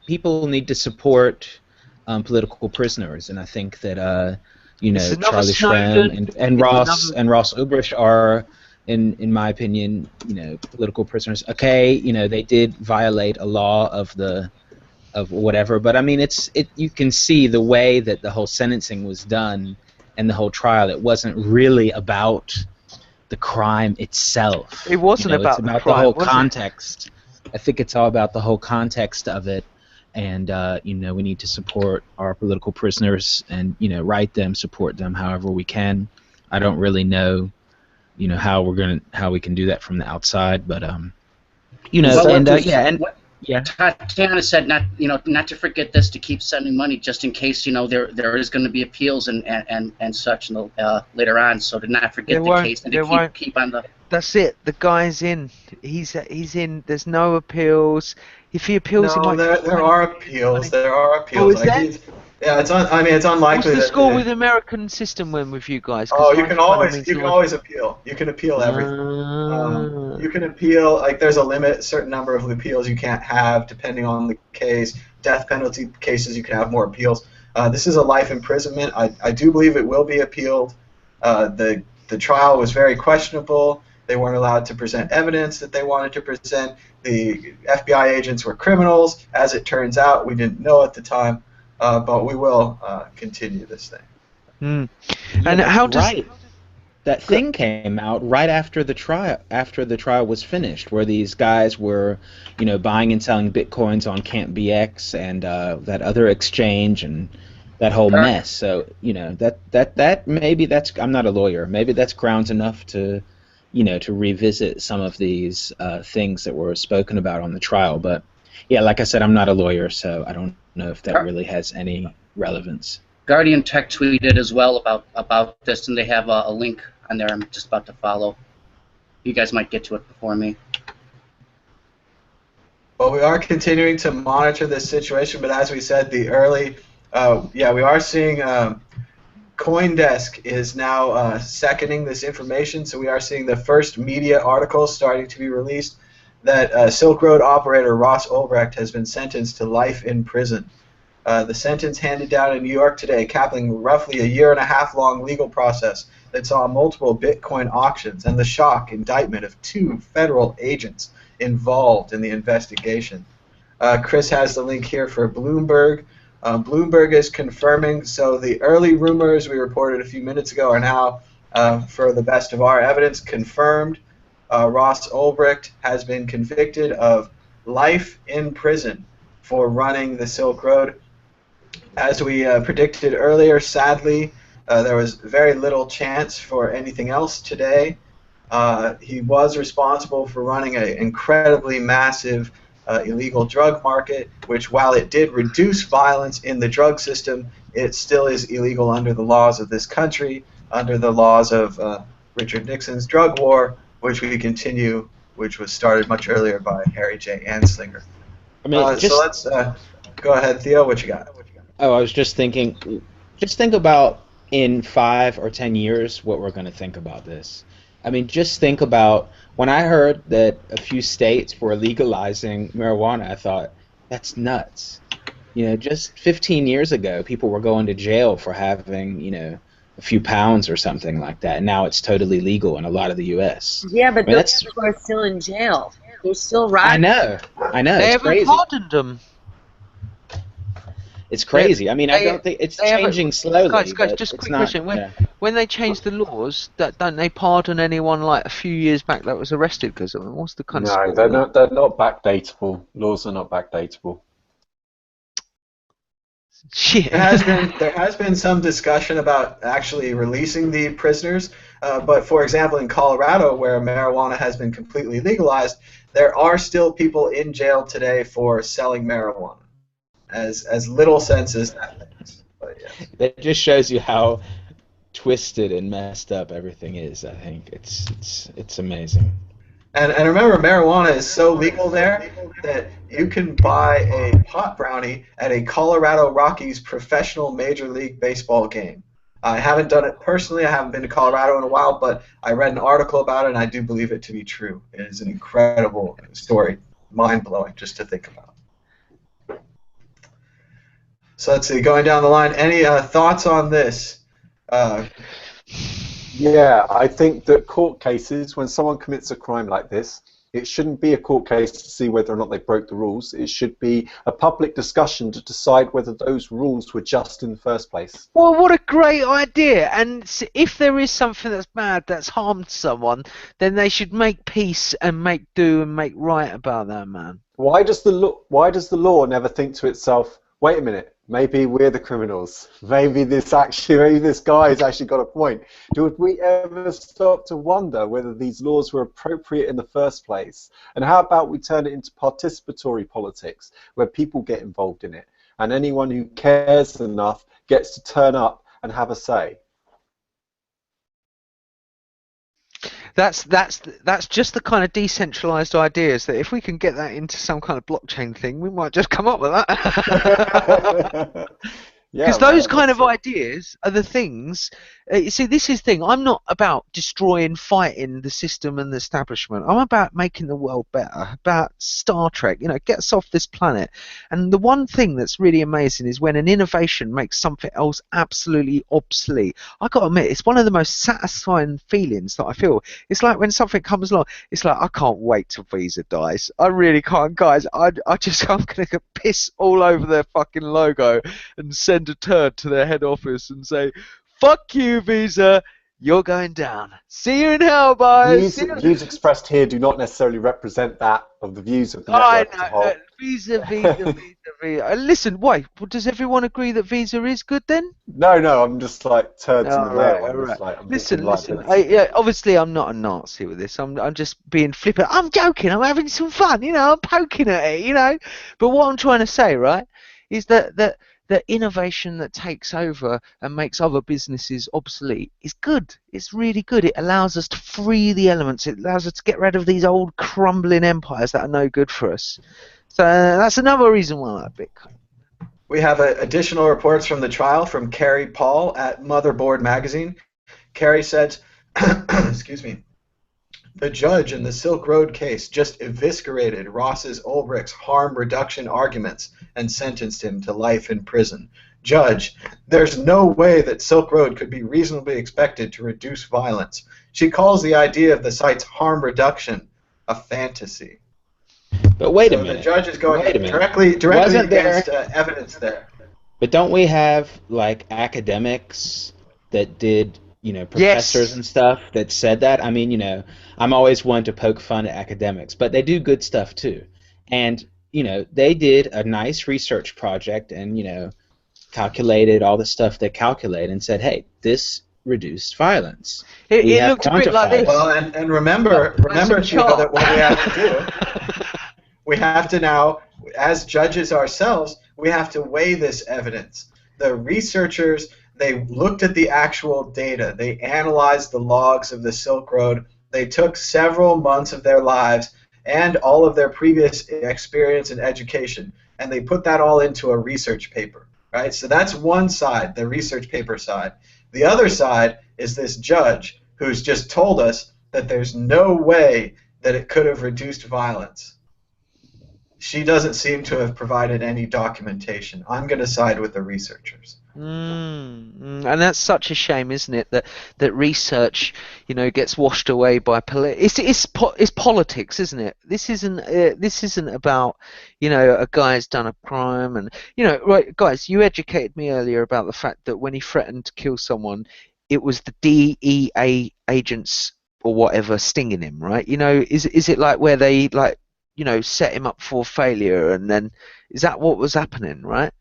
people need to support political prisoners, and I think that Charlie Shrem and Ross Ulbricht are, in my opinion, political prisoners. Okay, they did violate a law of whatever, but I mean, you can see the way that the whole sentencing was done and the whole trial. It wasn't really about the crime itself. It wasn't about the crime, the whole context I think it's all about the whole context of it, and you know, we need to support our political prisoners, and you know, right them, support them however we can. I don't really know, you know, how we can do that from the outside, but you know, Well, and what, yeah, and what yeah. Tatiana said, not to forget this, to keep sending money just in case, you know, there is going to be appeals and such later on. So to not forget the case and to keep on the. That's it. The guy's in. He's in. There's no appeals. If he appeals, he No, might. there are appeals. There are Oh, appeals. is there? Yeah, I mean, it's unlikely What's the that. score with the American system when with you guys? Oh, Because you can always appeal. You can appeal everything. You can appeal, like there's a limit, certain number of appeals you can't have depending on the case. Death penalty cases, you can have more appeals. This is a life imprisonment. I do believe it will be appealed. The trial was very questionable. They weren't allowed to present evidence that they wanted to present. The FBI agents were criminals. As it turns out, we didn't know at the time, but we will continue this thing. Mm. Yeah, And how does right? That thing came out right after the trial was finished, where these guys were, you know, buying and selling bitcoins on Camp BX and that other exchange and that whole mess. So, you know, that maybe that's, I'm not a lawyer, maybe that's grounds enough to, you know, to revisit some of these things that were spoken about on the trial. But yeah, like I said, I'm not a lawyer, so I don't know if that really has any relevance. Guardian Tech tweeted as well about this, and they have a link on there. I'm just about to follow. You guys might get to it before me. Well, we are continuing to monitor this situation, but as we said, we are seeing CoinDesk is now seconding this information, so we are seeing the first media articles starting to be released that Silk Road operator Ross Ulbricht has been sentenced to life in prison. The sentence handed down in New York today, capping roughly a 1.5-year-long legal process that saw multiple Bitcoin auctions and the shock indictment of 2 federal agents involved in the investigation. Chris has the link here for Bloomberg. Bloomberg is confirming, so the early rumors we reported a few minutes ago are now, for the best of our evidence, confirmed. Ross Ulbricht has been convicted of life in prison for running the Silk Road. As we predicted earlier, sadly, there was very little chance for anything else today. He was responsible for running an incredibly massive illegal drug market, which, while it did reduce violence in the drug system, it still is illegal under the laws of this country, under the laws of Richard Nixon's drug war, which was started much earlier by Harry J. Anslinger. I mean, so let's go ahead, Theo. What you got? Oh, I was just thinking. Just think about in 5 or 10 years what we're going to think about this. I mean, just think about when I heard that a few states were legalizing marijuana. I thought that's nuts. You know, just 15 years ago, people were going to jail for having, you know, a few pounds or something like that. And now it's totally legal in a lot of the U.S. Yeah, but I mean, those people are still in jail. They're still right. I know. They It's haven't crazy. pardoned them. It's crazy. I mean, I don't think it's changing slowly. Guys, just a quick question. When they change the laws, don't they pardon anyone like a few years back that was arrested because of them? What's the kind of? No, they're not backdatable. Laws are not backdatable. Shit. There has been some discussion about actually releasing the prisoners, but for example, in Colorado, where marijuana has been completely legalized, there are still people in jail today for selling marijuana. As little sense as that makes. But yeah. That just shows you how twisted and messed up everything is. I think it's amazing. And remember, marijuana is so legal there that you can buy a pot brownie at a Colorado Rockies professional Major League Baseball game. I haven't done it personally. I haven't been to Colorado in a while, but I read an article about it, and I do believe it to be true. It is an incredible story, mind-blowing just to think about. So let's see, going down the line, any thoughts on this? Yeah, I think that court cases, when someone commits a crime like this, It shouldn't be a court case to see whether or not they broke the rules. It should be a public discussion to decide whether those rules were just in the first place. Well, what a great idea! And if there is something that's bad, that's harmed someone, then they should make peace and make do and make right about that, man. Why does the law never think to itself, wait a minute, maybe we're the criminals. Maybe this guy's actually got a point. Would we ever stop to wonder whether these laws were appropriate in the first place? And how about we turn it into participatory politics, where people get involved in it, and anyone who cares enough gets to turn up and have a say? That's just the kind of decentralized ideas that if we can get that into some kind of blockchain thing, we might just come up with that. Because those kind of ideas are the things. You see, this is the thing. I'm not about destroying, fighting the system and the establishment. I'm about making the world better. About Star Trek. You know, get us off this planet. And the one thing that's really amazing is when an innovation makes something else absolutely obsolete. I got to admit, it's one of the most satisfying feelings that I feel. It's like when something comes along. It's like I can't wait till Visa dies. I really can't, guys. I'm gonna piss all over their fucking logo and send a turd to their head office and say, fuck you, Visa, you're going down. See you in hell, boys. Views expressed here do not necessarily represent that of the views of the network as a whole. Visa. Listen, wait, does everyone agree that Visa is good then? No, I'm just like turds in the mail. Right. Listen. Obviously, I'm not a Nazi with this. I'm just being flippant. I'm joking. I'm having some fun. You know, I'm poking at it. You know, but what I'm trying to say, right, is that the innovation that takes over and makes other businesses obsolete is good. It's really good. It allows us to free the elements. It allows us to get rid of these old crumbling empires that are no good for us. So that's another reason why I like Bitcoin. We have additional reports from the trial from Carrie Paul at Motherboard Magazine. Carrie said, excuse me, the judge in the Silk Road case just eviscerated Ross Ulbricht's harm reduction arguments and sentenced him to life in prison. Judge, there's no way that Silk Road could be reasonably expected to reduce violence. She calls the idea of the site's harm reduction a fantasy. But wait a minute. The judge is going directly against evidence there. But don't we have like academics that did, professors and stuff that said that? I mean, I'm always one to poke fun at academics, but they do good stuff too. And, they did a nice research project and, calculated all the stuff they calculated and said, hey, this reduced violence. It looked a bit like this. Well, and remember that what we have to do, we have to now, as judges ourselves, we have to weigh this evidence. The researchers, they looked at the actual data. They analyzed the logs of the Silk Road. They took several months of their lives and all of their previous experience and education, and they put that all into a research paper, right? So that's one side, the research paper side. The other side is this judge who's just told us that there's no way that it could have reduced violence. She doesn't seem to have provided any documentation. I'm going to side with the researchers. And that's such a shame, isn't it? That research, gets washed away by it's politics, isn't it? This isn't about a guy's done a crime and right, guys. You educated me earlier about the fact that when he threatened to kill someone, it was the DEA agents or whatever stinging him, right? Is it like where they set him up for failure, and then is that what was happening, right?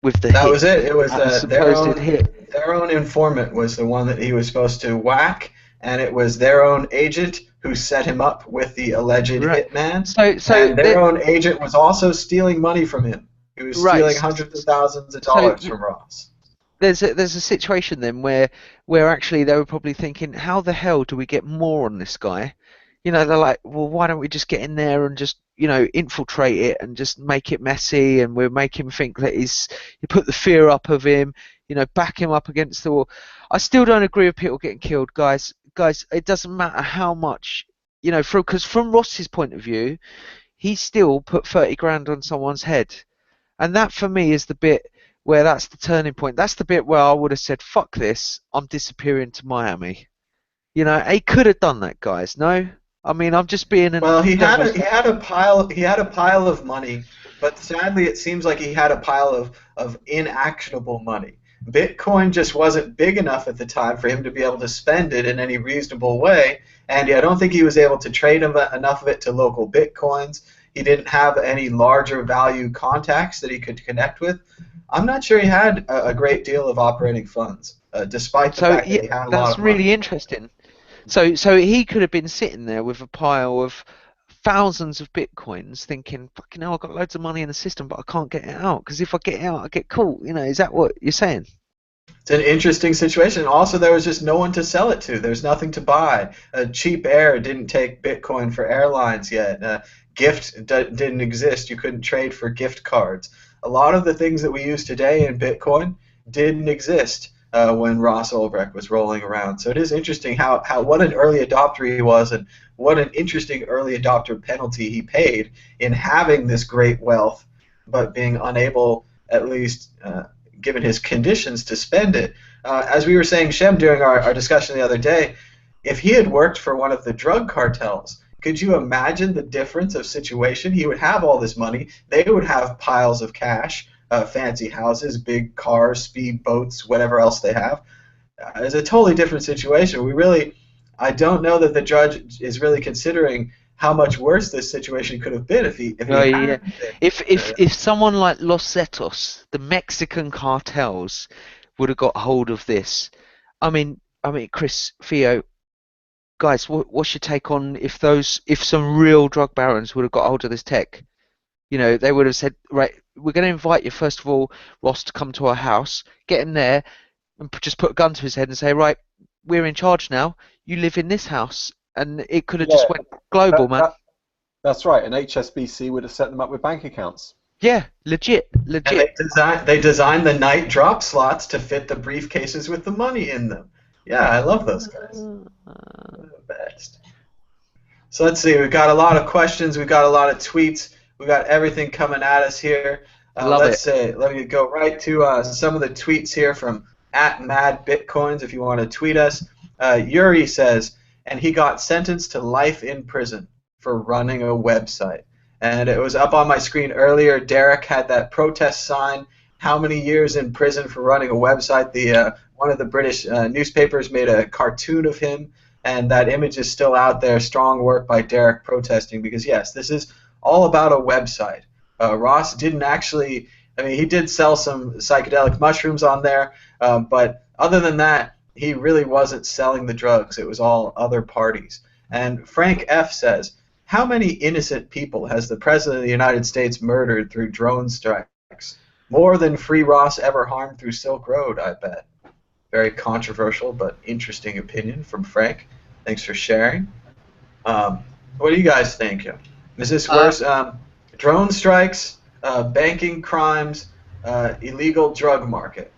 With the that hit. Was it. It was their own informant was the one that he was supposed to whack, and it was their own agent who set him up with the alleged hitman. So and their own agent was also stealing money from him. He was stealing hundreds of thousands of dollars from Ross. There's a situation then where actually they were probably thinking, how the hell do we get more on this guy? They're like, well, why don't we just get in there and just, infiltrate it and just make it messy, and we'll make him think that you put the fear up of him, back him up against the wall. I still don't agree with people getting killed, guys. Guys, it doesn't matter how much, because from Ross's point of view, he still put 30 grand on someone's head. And that for me is the bit where that's the turning point. That's the bit where I would have said, fuck this, I'm disappearing to Miami. He could have done that, guys, no? I mean, I'm just being an Well, devil's. he had a pile of money, but sadly it seems like he had a pile of inactionable money. Bitcoin just wasn't big enough at the time for him to be able to spend it in any reasonable way, and I don't think he was able to trade enough of it to local Bitcoins. He didn't have any larger value contacts that he could connect with. I'm not sure he had a great deal of operating funds, despite the So fact that yeah, he had a lot that's of money. really interesting. So he could have been sitting there with a pile of thousands of bitcoins, thinking, "Fucking hell, I've got loads of money in the system, but I can't get it out because if I get it out, I get caught." You know, is that what you're saying? It's an interesting situation. Also, there was just no one to sell it to. There's nothing to buy. Cheap Air didn't take Bitcoin for airlines yet. Gift didn't exist. You couldn't trade for gift cards. A lot of the things that we use today in Bitcoin didn't exist when Ross Ulbricht was rolling around. So it is interesting how what an early adopter he was, and what an interesting early adopter penalty he paid in having this great wealth, but being unable, at least given his conditions, to spend it. As we were saying, Shem, during our discussion the other day, if he had worked for one of the drug cartels, could you imagine the difference of situation? He would have all this money. They would have piles of cash, fancy houses, big cars, speed boats, whatever else they have. It's a totally different situation. I don't know that the judge is really considering how much worse this situation could have been if he Oh yeah. hadn't been. If someone like Los Zetos, the Mexican cartels, would have got hold of this, I mean, Chris, Theo, guys, what's your take on if some real drug barons would have got hold of this tech? You know, they would have said, right, we're going to invite you first of all, Ross, to come to our house, get him there, and just put a gun to his head and say, right, we're in charge now. You live in this house, and it could have just went global, man. That's right, and HSBC would have set them up with bank accounts. Yeah, legit. And they designed the night drop slots to fit the briefcases with the money in them. Yeah, I love those guys. They're the best. So let's see. We've got a lot of questions. We've got a lot of tweets. We've got everything coming at us here. Let me go right to some of the tweets here from @MadBitcoins if you want to tweet us. Yuri says, and he got sentenced to life in prison for running a website. And it was up on my screen earlier. Derek had that protest sign. How many years in prison for running a website? One of the British newspapers made a cartoon of him, and that image is still out there. Strong work by Derek protesting, because yes, this is all about a website. Ross didn't actually, he did sell some psychedelic mushrooms on there, but other than that, he really wasn't selling the drugs. It was all other parties. And Frank F. says, how many innocent people has the President of the United States murdered through drone strikes? More than Free Ross ever harmed through Silk Road, I bet. Very controversial but interesting opinion from Frank. Thanks for sharing. What do you guys think? Is this worse? Drone strikes, banking crimes, illegal drug market.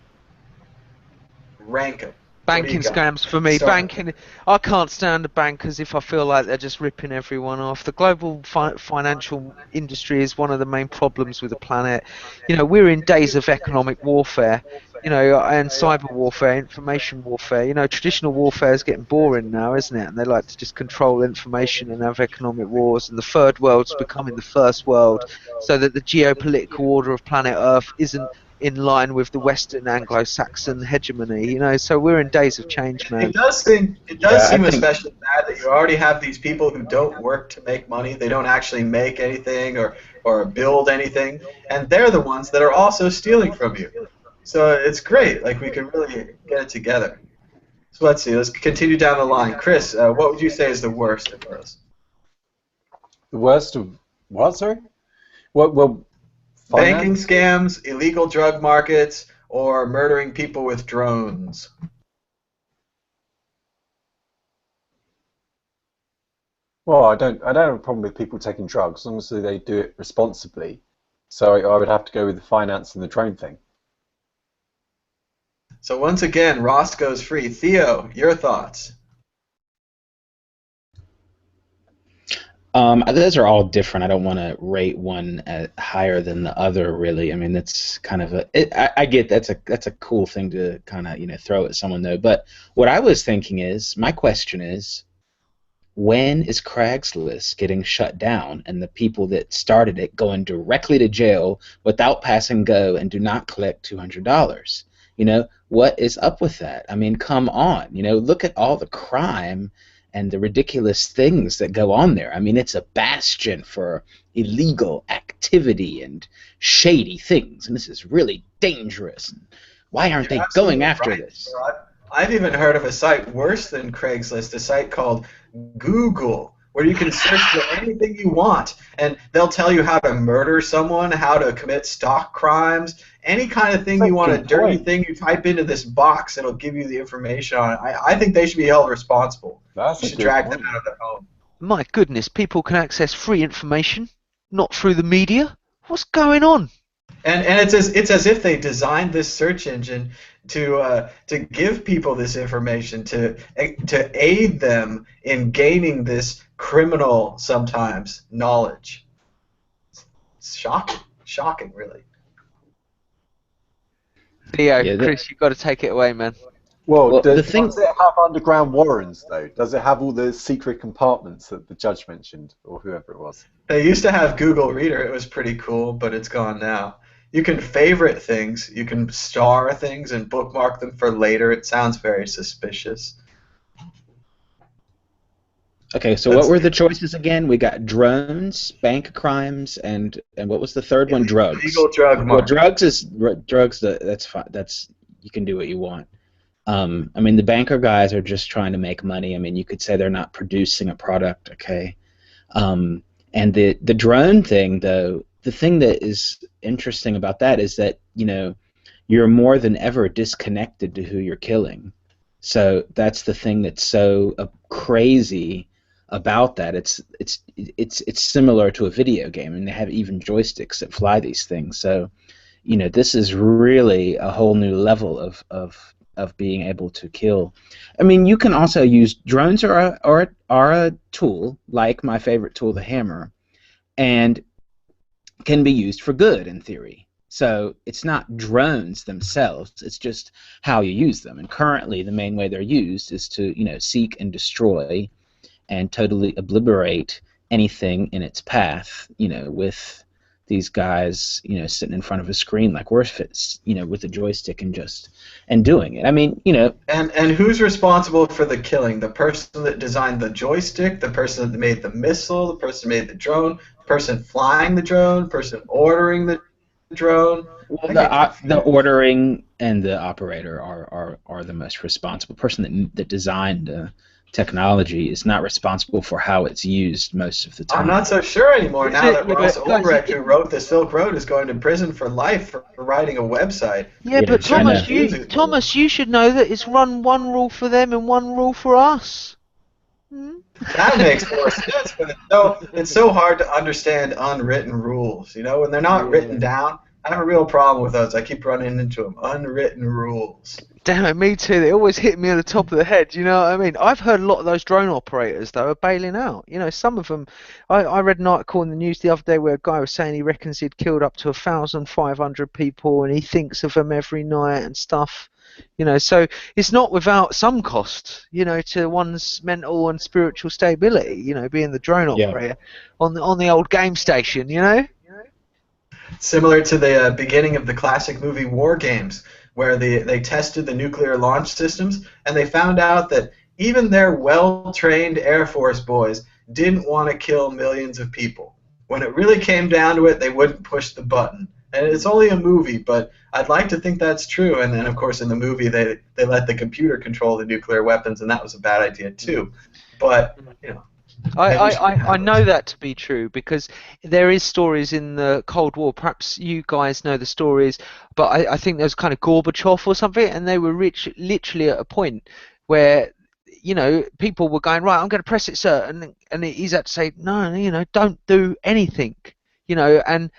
Rank them. Banking scams for me. Banking, I can't stand the bankers if I feel like they're just ripping everyone off. The global financial industry is one of the main problems with the planet. You know, we're in days of economic warfare, you know, and cyber warfare, information warfare. You know, traditional warfare is getting boring now, isn't it? And they like to just control information and have economic wars. And the third world's becoming the first world, so that the geopolitical order of planet Earth isn't in line with the Western Anglo-Saxon hegemony, you know. So we're in days of change, man. It does seem especially bad that you already have these people who don't work to make money. They don't actually make anything or build anything, and they're the ones that are also stealing from you. So it's great. Like, we can really get it together. So let's see. Let's continue down the line. Chris, what would you say is the worst of those? The worst of what? Sorry. Well. Banking scams, illegal drug markets, or murdering people with drones. Well, I don't have a problem with people taking drugs as long as they do it responsibly. So I would have to go with the finance and the drone thing. So once again, Ross goes free. Theo, your thoughts? Those are all different. I don't want to rate one higher than the other, really. I mean, that's kind of I get that's a cool thing to kind of throw at someone, though. But what I was thinking is, my question is, when is Craigslist getting shut down and the people that started it going directly to jail without passing go and do not collect $200? You know, what is up with that? I mean, come on. You know, look at all the crime and the ridiculous things that go on there. I mean, it's a bastion for illegal activity and shady things, and this is really dangerous. Why aren't they going after this? I've even heard of a site worse than Craigslist, a site called Google, where you can search for anything you want, and they'll tell you how to murder someone, how to commit stock crimes, any kind of thing you want, a dirty thing, you type into this box, it'll give you the information on it. I think they should be held responsible. You should drag them out of their home. My goodness, people can access free information, not through the media. What's going on? And it's as if they designed this search engine to give people this information, to aid them in gaining this criminal, sometimes, knowledge. It's shocking, really. Theo, Chris, you've got to take it away, man. Well, does it have underground warrens, though? Does it have all the secret compartments that the judge mentioned, or whoever it was? They used to have Google Reader. It was pretty cool, but it's gone now. You can favorite things. You can star things and bookmark them for later. It sounds very suspicious. Okay, so what were the choices again? We got drones, bank crimes, and what was the third one? Drugs. Illegal drug market. Well, drugs. That's fine. That's, you can do what you want. I mean, the banker guys are just trying to make money. I mean, you could say they're not producing a product, okay? And the drone thing, though, the thing that is interesting about that is that, you know, you're more than ever disconnected to who you're killing. So that's the thing that's so crazy about that. It's similar to a video game, and they have even joysticks that fly these things. So, you know, this is really a whole new level of being able to kill. I mean, you can also use drones are a tool, like my favorite tool, the hammer, and can be used for good in theory. So it's not drones themselves, it's just how you use them. And currently the main way they're used is to, you know, seek and destroy and totally obliterate anything in its path, you know, with these guys, you know, sitting in front of a screen like we're, you know, with a joystick and doing it. I mean, you know. And who's responsible for the killing? The person that designed the joystick, the person that made the missile, the person that made the drone, the person flying the drone, the person ordering the drone. Well, the ordering and the operator are the most responsible. Person that designed technology is not responsible for how it's used most of the time. I'm not so sure anymore now that Ross Ulbricht, who wrote the Silk Road, is going to prison for life for writing a website. Yeah, but Thomas, you should know that it's run one rule for them and one rule for us. That makes more sense, but it's so hard to understand unwritten rules. You know, when they're not written down, I have a real problem with those. I keep running into them. Unwritten rules. Damn it, me too. They always hit me on the top of the head, you know what I mean? I've heard a lot of those drone operators, though, are bailing out. You know, some of them... I read an article in the news the other day where a guy was saying he reckons he'd killed up to 1,500 people and he thinks of them every night and stuff. You know, so it's not without some cost, you know, to one's mental and spiritual stability, you know, being the drone operator on the old game station, you know? Similar to the beginning of the classic movie War Games, where they tested the nuclear launch systems, and they found out that even their well-trained Air Force boys didn't want to kill millions of people. When it really came down to it, they wouldn't push the button. And it's only a movie, but I'd like to think that's true. And then, of course, in the movie, they let the computer control the nuclear weapons, and that was a bad idea, too. But, you know. I know that to be true because there is stories in the Cold War. Perhaps you guys know the stories, but I think there was kind of Gorbachev or something, and they were literally at a point where, you know, people were going, right, I'm going to press it, sir, and he's had to say, no, you know, don't do anything, you know, and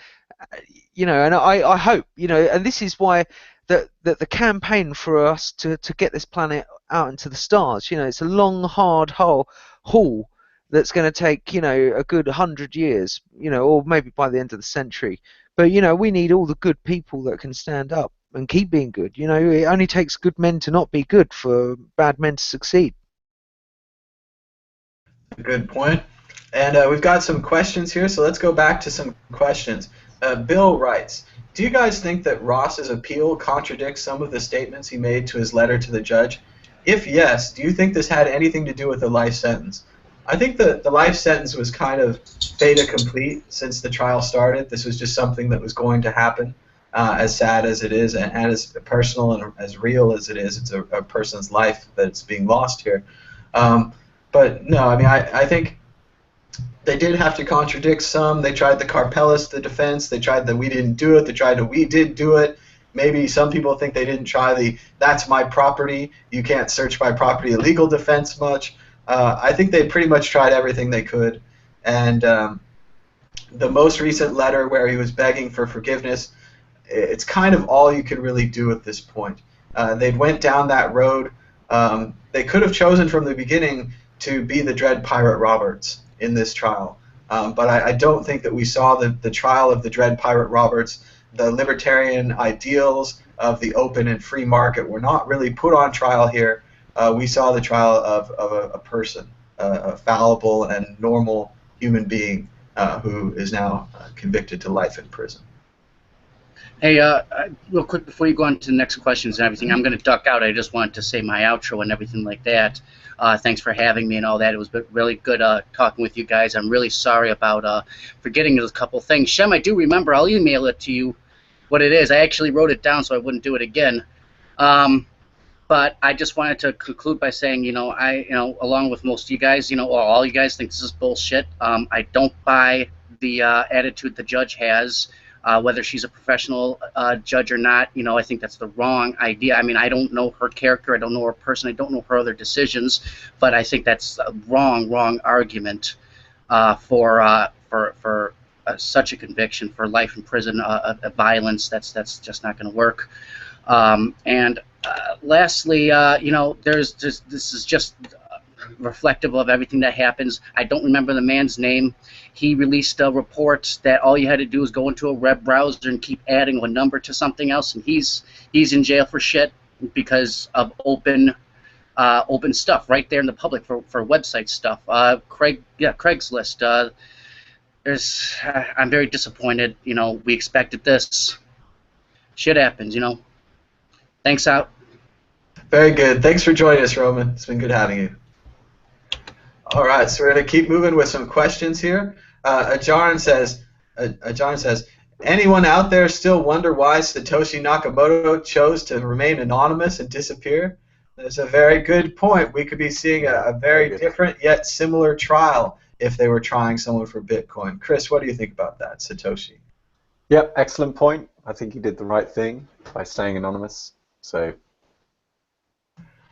you know, and I hope, you know, and this is why the campaign for us to get this planet out into the stars, you know, it's a long, hard haul that's going to take, you know, a good 100 years, you know, or maybe by the end of the century. But, you know, we need all the good people that can stand up and keep being good. You know, it only takes good men to not be good for bad men to succeed. a good point. And we've got some questions here, so let's go back to some questions. Bill writes, do you guys think that Ross's appeal contradicts some of the statements he made to his letter to the judge? If yes, do you think this had anything to do with the life sentence? I think the life sentence was kind of fait accompli since the trial started. This was just something that was going to happen, as sad as it is, and as personal and as real as it is. It's a person's life that's being lost here. But no, I mean, I think they did have to contradict some. They tried the Carpellis, the defense. They tried the we didn't do it. They tried the we did do it. Maybe some people think they didn't try the that's my property, you can't search my property illegal defense much. I think they pretty much tried everything they could. And the most recent letter where he was begging for forgiveness, it's kind of all you could really do at this point. They went down that road. They could have chosen from the beginning to be the Dread Pirate Roberts in this trial. But I don't think that we saw the trial of the Dread Pirate Roberts. The libertarian ideals of the open and free market were not really put on trial here. We saw the trial of a person, a fallible and normal human being who is now convicted to life in prison. Hey, real quick before you go on to the next questions and everything, I'm going to duck out. I just wanted to say my outro and everything like that. Thanks for having me and all that. It was really good talking with you guys. I'm really sorry about forgetting a couple things. Shem, I do remember. I'll email it to you what it is. I actually wrote it down so I wouldn't do it again. But I just wanted to conclude by saying, along with most of you guys, or all you guys think this is bullshit. I don't buy the attitude the judge has. Whether she's a professional judge or not, I think that's the wrong idea. I mean, I don't know her character, I don't know her person, I don't know her other decisions, but I think that's a wrong argument for such a conviction for life in prison, violence. That's just not going to work. And lastly, this is just reflective of everything that happens. I don't remember the man's name. He released a report that all you had to do was go into a web browser and keep adding a number to something else, and he's in jail for shit because of open stuff right there in the public for website stuff. Craigslist. I'm very disappointed. We expected this. Shit happens. Thanks out. Very good. Thanks for joining us, Roman. It's been good having you. All right, so we're going to keep moving with some questions here. Ajaran says, anyone out there still wonder why Satoshi Nakamoto chose to remain anonymous and disappear? That's a very good point. We could be seeing a very different yet similar trial if they were trying someone for Bitcoin. Chris, what do you think about that, Satoshi? Yep, excellent point. I think he did the right thing by staying anonymous. So.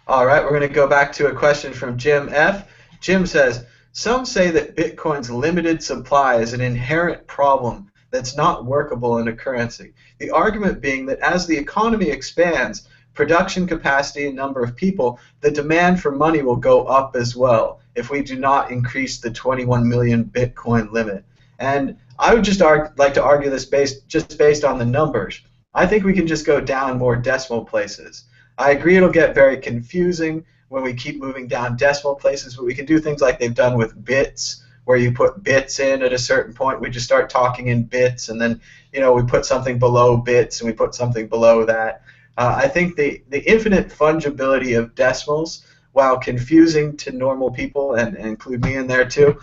All right, we're going to go back to a question from Jim F. Jim says, some say that Bitcoin's limited supply is an inherent problem that's not workable in a currency. The argument being that as the economy expands, production capacity and number of people, the demand for money will go up as well if we do not increase the 21 million Bitcoin limit. And I would just like to argue this based on the numbers. I think we can just go down more decimal places. I agree it'll get very confusing when we keep moving down decimal places, but we can do things like they've done with bits, where you put bits in at a certain point. We just start talking in bits, and then we put something below bits, and we put something below that. I think the infinite fungibility of decimals, while confusing to normal people, and include me in there too,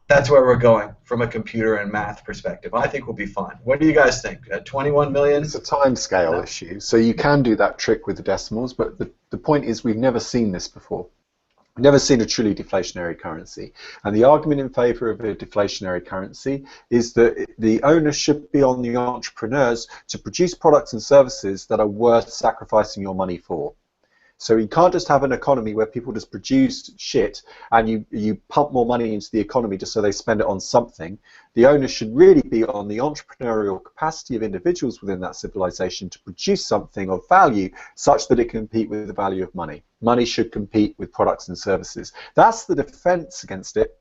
that's where we're going from a computer and math perspective. I think we'll be fine. What do you guys think? 21 million? It's a time scale issue. So you can do that trick with the decimals, but the point is we've never seen this before. We've never seen a truly deflationary currency. And the argument in favor of a deflationary currency is that the onus should be on the entrepreneurs to produce products and services that are worth sacrificing your money for. So you can't just have an economy where people just produce shit and you pump more money into the economy just so they spend it on something. The onus should really be on the entrepreneurial capacity of individuals within that civilization to produce something of value such that it can compete with the value of money. Money should compete with products and services. That's the defense against it.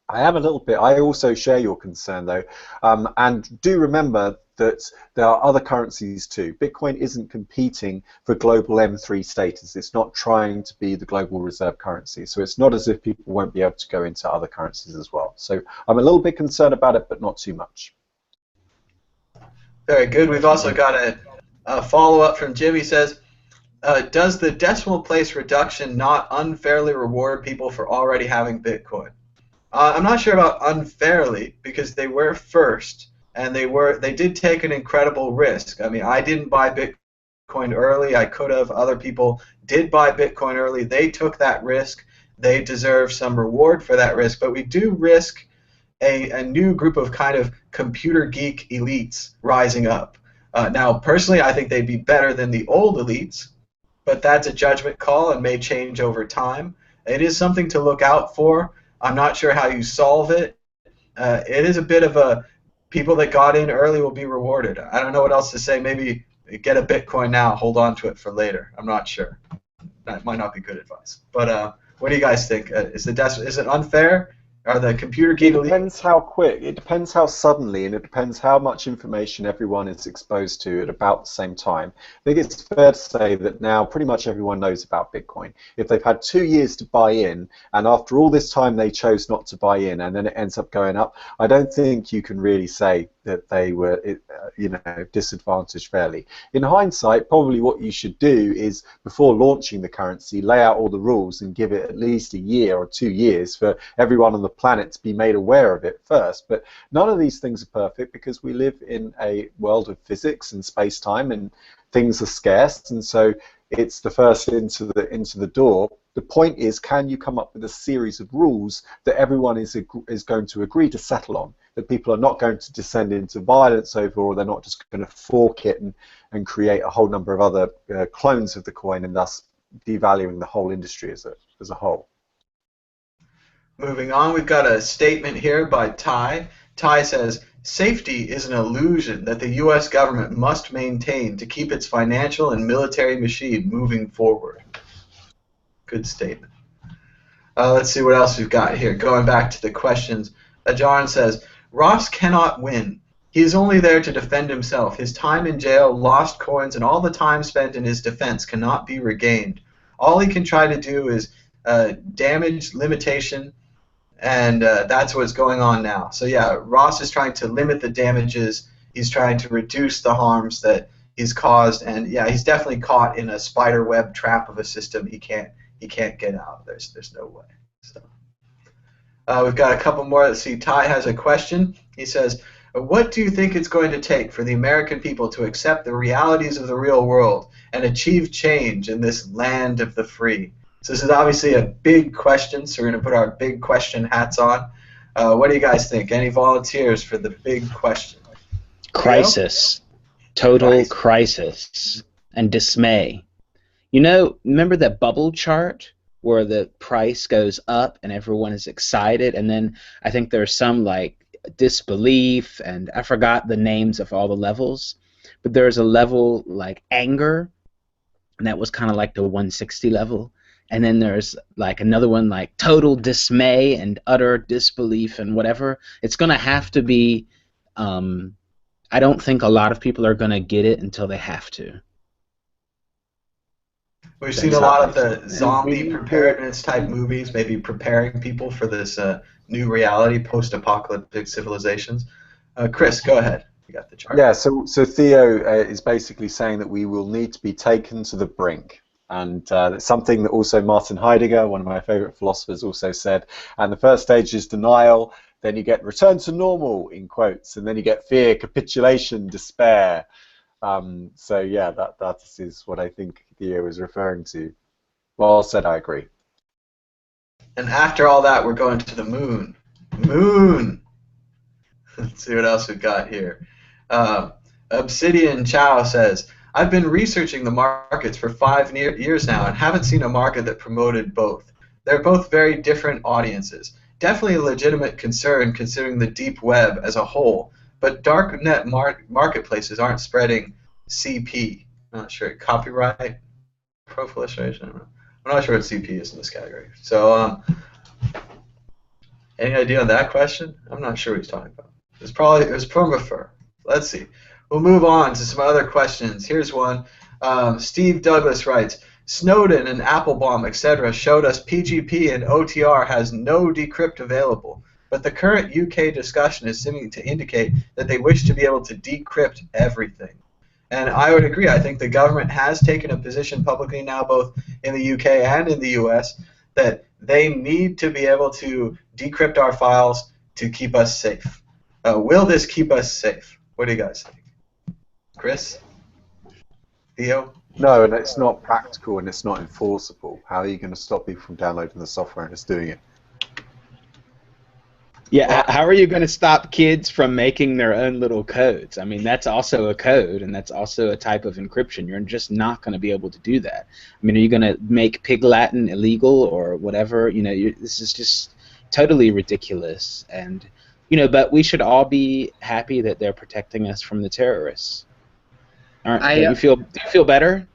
I am a little bit. I also share your concern, though, and do remember that there are other currencies too. Bitcoin isn't competing for global M3 status. It's not trying to be the global reserve currency. So it's not as if people won't be able to go into other currencies as well. So I'm a little bit concerned about it, but not too much. Very good. We've also got a follow-up from Jimmy. Says, does the decimal place reduction not unfairly reward people for already having Bitcoin? I'm not sure about unfairly, because they were first, and they did take an incredible risk. I mean, I didn't buy Bitcoin early. I could have. Other people did buy Bitcoin early. They took that risk. They deserve some reward for that risk. But we do risk a new group of kind of computer geek elites rising up. Now, personally, I think they'd be better than the old elites, but that's a judgment call and may change over time. It is something to look out for. I'm not sure how you solve it. It is a bit of a people that got in early will be rewarded. I don't know what else to say. Maybe get a Bitcoin now, hold on to it for later. I'm not sure. That might not be good advice. But what do you guys think? Is it unfair? Are the computer geek It depends how quick, it depends how suddenly, and it depends how much information everyone is exposed to at about the same time. I think it's fair to say that now pretty much everyone knows about Bitcoin. If they've had 2 years to buy in, and after all this time they chose not to buy in, and then it ends up going up, I don't think you can really say that they were, disadvantaged fairly. In hindsight, probably what you should do is, before launching the currency, lay out all the rules and give it at least a year or 2 years for everyone on the planet to be made aware of it first. But none of these things are perfect, because we live in a world of physics and space-time, and things are scarce, and so it's the first into the door. The point is, can you come up with a series of rules that everyone is going to agree to settle on, that people are not going to descend into violence over, or they're not just going to fork it and create a whole number of other clones of the coin, and thus devaluing the whole industry as a whole. Moving on, we've got a statement here by Ty. Ty says, safety is an illusion that the U.S. government must maintain to keep its financial and military machine moving forward. Good statement. Let's see what else we've got here. Going back to the questions, John says, Ross cannot win. He is only there to defend himself. His time in jail, lost coins, and all the time spent in his defense cannot be regained. All he can try to do is damage, limitation, and that's what's going on now. So yeah, Ross is trying to limit the damages. He's trying to reduce the harms that he's caused, and yeah, he's definitely caught in a spider web trap of a system he can't get out. There's no way. So we've got a couple more. Let's see. Ty has a question. He says, what do you think it's going to take for the American people to accept the realities of the real world and achieve change in this land of the free? So this is obviously a big question, so we're going to put our big question hats on. What do you guys think? Any volunteers for the big question? Crisis. Total crisis and dismay. You know, remember that bubble chart where the price goes up and everyone is excited, and then I think there's some like disbelief, and I forgot the names of all the levels, but there's a level like anger, and that was kind of like the 160 level. And then there's like another one like total dismay and utter disbelief and whatever. It's going to have to be, I don't think a lot of people are going to get it until they have to. We've seen a lot of the zombie preparedness type movies, maybe preparing people for this new reality, post-apocalyptic civilizations. Chris, go ahead. You got the chart. Yeah, so Theo is basically saying that we will need to be taken to the brink. And it's something that also Martin Heidegger, one of my favorite philosophers, also said. And the first stage is denial, then you get return to normal, in quotes, and then you get fear, capitulation, despair. So yeah, that is what I think Theo is referring to. Well said, I agree. And after all that, we're going to the moon. Moon! Let's see what else we've got here. Obsidian Chow says, I've been researching the markets for 5 years now and haven't seen a market that promoted both. They're both very different audiences. Definitely a legitimate concern considering the deep web as a whole, but dark net marketplaces aren't spreading CP. I'm not sure. Copyright? Proliferation? I'm not sure what CP is in this category. So, Any idea on that question? I'm not sure what he's talking about. It was from a fur. Let's see. We'll move on to some other questions. Here's one. Steve Douglas writes, Snowden and Applebaum, etc. showed us PGP and OTR has no decrypt available, but the current UK discussion is seeming to indicate that they wish to be able to decrypt everything. And I would agree. I think the government has taken a position publicly now, both in the UK and in the US, that they need to be able to decrypt our files to keep us safe. Will this keep us safe? What do you guys think? Chris? Theo? No, and it's not practical and it's not enforceable. How are you going to stop people from downloading the software and just doing it? Yeah, how are you going to stop kids from making their own little codes? I mean, that's also a code, and that's also a type of encryption. You're just not going to be able to do that. I mean, are you going to make Pig Latin illegal or whatever? You know, this is just totally ridiculous. And, you know, but we should all be happy that they're protecting us from the terrorists. Do you feel better?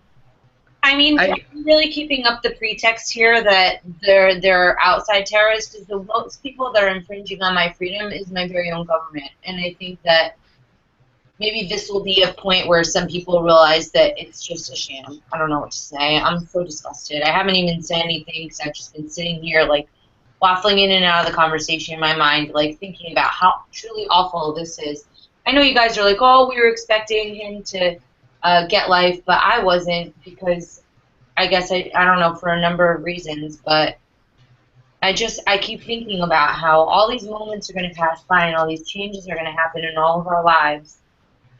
I mean, are you really keeping up the pretext here that they're outside terrorists? Because the most people that are infringing on my freedom is my very own government. And I think that maybe this will be a point where some people realize that it's just a sham. I don't know what to say. I'm so disgusted. I haven't even said anything because I've just been sitting here, like, waffling in and out of the conversation in my mind, like, thinking about how truly awful this is. I know you guys are like, oh, we were expecting him to get life, but I wasn't, because I guess I don't know, for a number of reasons, but I keep thinking about how all these moments are going to pass by and all these changes are going to happen in all of our lives,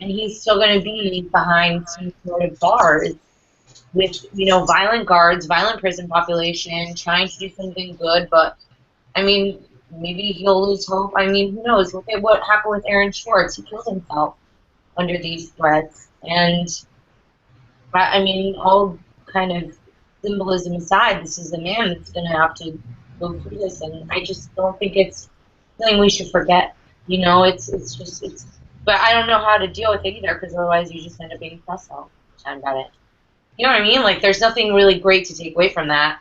and he's still going to be behind some sort of bars with, you know, violent guards, violent prison population, trying to do something good, but I mean, maybe he'll lose hope. I mean, who knows? Look at what happened with Aaron Schwartz. He killed himself under these threats. And, I mean, all kind of symbolism aside, this is a man that's going to have to go through this, and I just don't think it's something we should forget. You know, it's but I don't know how to deal with it either, because otherwise you just end up being pressed all the time about it. You know what I mean? Like, there's nothing really great to take away from that.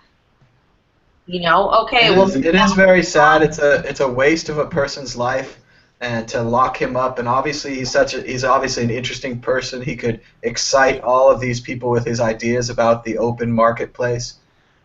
You know? Okay, it is very sad. It's a waste of a person's life. And to lock him up, and obviously he's obviously an interesting person. He could excite all of these people with his ideas about the open marketplace.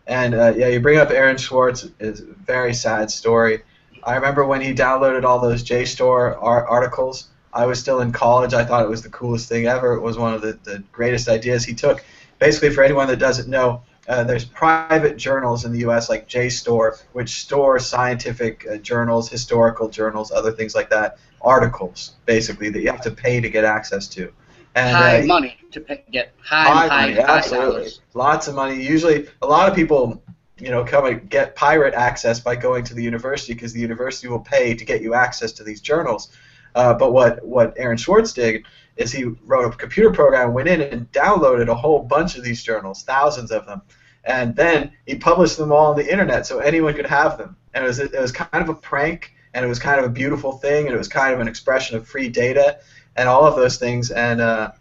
And yeah, you bring up Aaron Schwartz. It's a very sad story. I remember when he downloaded all those JSTOR articles. I was still in college. I thought it was the coolest thing ever. It was one of the greatest ideas he took. Basically, for anyone that doesn't know, there's private journals in the U.S. like JSTOR, which store scientific journals, historical journals, other things like that, articles, basically, that you have to pay to get access to. And, high money to get high money, absolutely. dollars. Lots of money. Usually, a lot of people, you know, come and get pirate access by going to the university, because the university will pay to get you access to these journals. But what Aaron Schwartz did is he wrote a computer program, went in and downloaded a whole bunch of these journals, thousands of them, and then he published them all on the internet so anyone could have them. And it was kind of a prank, and it was kind of a beautiful thing, and it was kind of an expression of free data and all of those things. And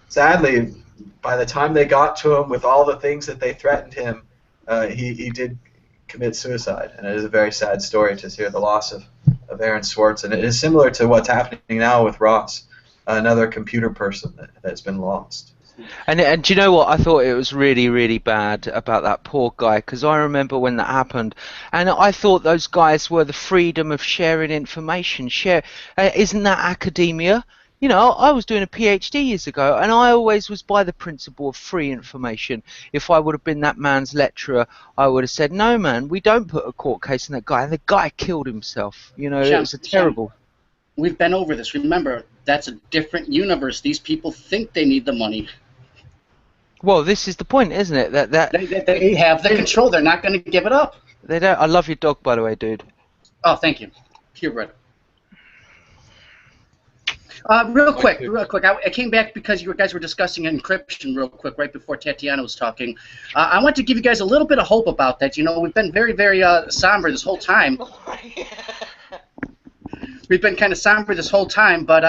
sadly, by the time they got to him with all the things that they threatened him, he did commit suicide. And it is a very sad story to hear the loss of Aaron Schwartz. And it is similar to what's happening now with Ross, another computer person that's been lost. And do you know what? I thought it was really, really bad about that poor guy, because I remember when that happened, and I thought those guys were the freedom of sharing information. Isn't that academia? You know, I was doing a PhD years ago, and I always was by the principle of free information. If I would have been that man's lecturer, I would have said, no, man, we don't put a court case on that guy. And the guy killed himself. You know, it was a terrible... We've been over this. Remember, that's a different universe. These people think they need the money. Well, this is the point, isn't it? That they have the control. They're not going to give it up. They don't. I love your dog, by the way, dude. Oh, thank you. Purebred. Real quick. I came back because you guys were discussing encryption real quick right before Tatiana was talking. I want to give you guys a little bit of hope about that. You know, we've been very, very somber this whole time. We've been kind of somber this whole time, but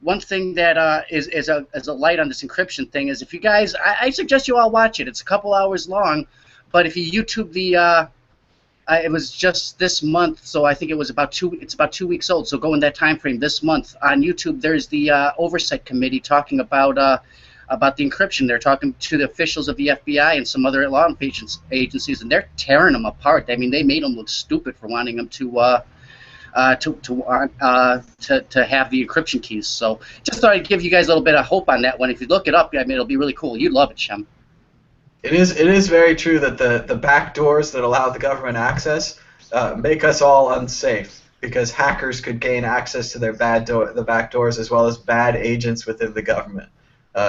one thing that is a light on this encryption thing is if you guys, I suggest you all watch it. It's a couple hours long, but if you YouTube the It was just this month, so I think it was about 2 weeks old. So go in that time frame this month on YouTube. There's the oversight committee talking about the encryption. They're talking to the officials of the FBI and some other law enforcement agencies, and they're tearing them apart. I mean, they made them look stupid for wanting them to have the encryption keys. So just thought I'd give you guys a little bit of hope on that one. If you look it up, I mean, it'll be really cool. You'd love it, Shem. It is very true that the back doors that allow the government access make us all unsafe, because hackers could gain access to the back doors, as well as bad agents within the government.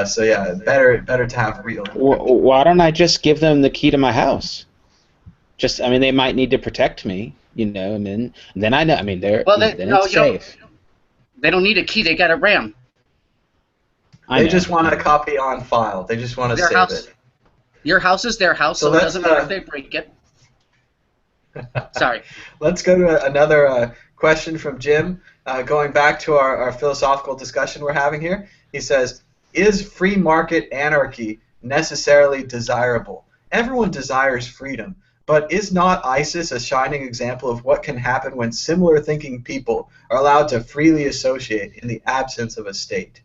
So yeah, better to have real. Why don't I just give them the key to my house? I mean, they might need to protect me, and then I know. I mean, it's safe. They don't need a key. They got a RAM. They just want a copy on file. They just want to save it. Your house is their house, so it doesn't matter if they break it. Sorry. Let's go to another question from Jim. Going back to our philosophical discussion we're having here, he says, is free market anarchy necessarily desirable? Everyone desires freedom, but is not ISIS a shining example of what can happen when similar thinking people are allowed to freely associate in the absence of a state?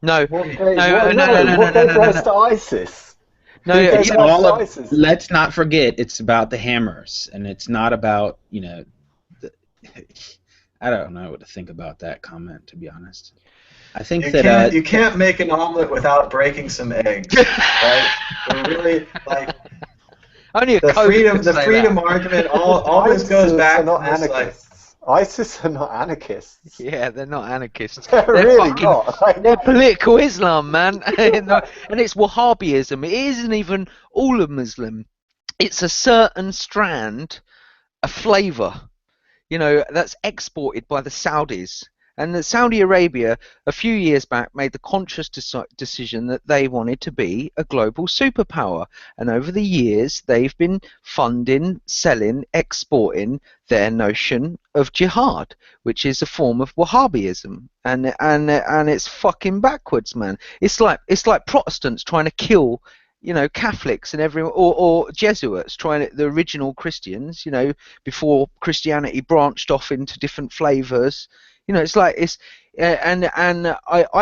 No. What gave rise to ISIS? No, let's not forget, it's about the hammers, and it's not about, I don't know what to think about that comment, to be honest. I think you can't make an omelet without breaking some eggs, right? We're really only the freedom argument. All this goes back to this, ISIS are not anarchists. Yeah, they're not anarchists. They're really not. They're political Islam, man. And it's Wahhabism. It isn't even all of Muslim. It's a certain strand, a flavour, that's exported by the Saudis. And Saudi Arabia, a few years back, made the conscious decision that they wanted to be a global superpower. And over the years, they've been funding, selling, exporting their notion of jihad, which is a form of Wahhabism. And it's fucking backwards, man. It's like Protestants trying to kill, Catholics and or Jesuits the original Christians, before Christianity branched off into different flavors. And I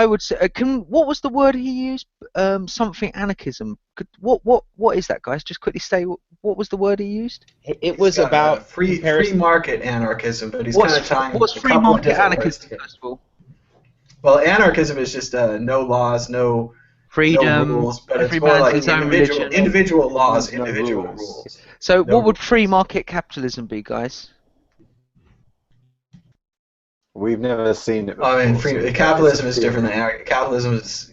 would say, what was the word he used? Something anarchism. What is that, guys? Just quickly say what was the word he used? It was about free market anarchism, but he's kind of tying. What's free market anarchism, first of all? Well, anarchism is just no laws, no freedom, no rules, but it's more like individual laws, individual rules. So, what would free market capitalism be, guys? We've never seen it before. I mean, capitalism is different than anarchy. Capitalism is,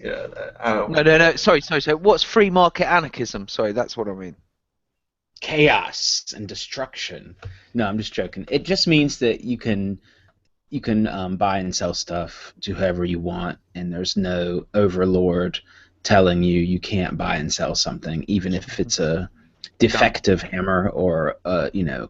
I don't know. No. Sorry. What's free market anarchism? Sorry, that's what I mean. Chaos and destruction. No, I'm just joking. It just means that you can buy and sell stuff to whoever you want, and there's no overlord telling you can't buy and sell something, even if it's a defective hammer or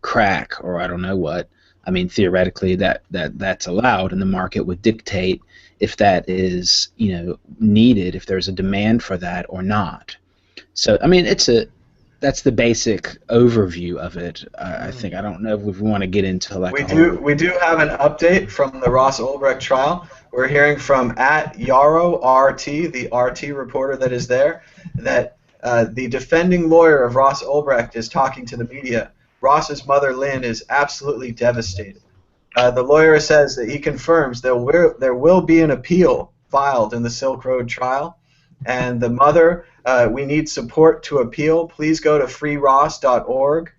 crack or I don't know what. I mean, theoretically, that's allowed, and the market would dictate if that is, needed, if there's a demand for that or not. So, I mean, that's the basic overview of it. I think. I don't know if we want to get into we do have an update from the Ross Ulbricht trial. We're hearing from @YaroRT, the RT reporter that is there, that the defending lawyer of Ross Ulbricht is talking to the media. Ross's mother, Lynn, is absolutely devastated. The lawyer says that he confirms there will be an appeal filed in the Silk Road trial, and the mother, we need support to appeal. Please go to freeross.org.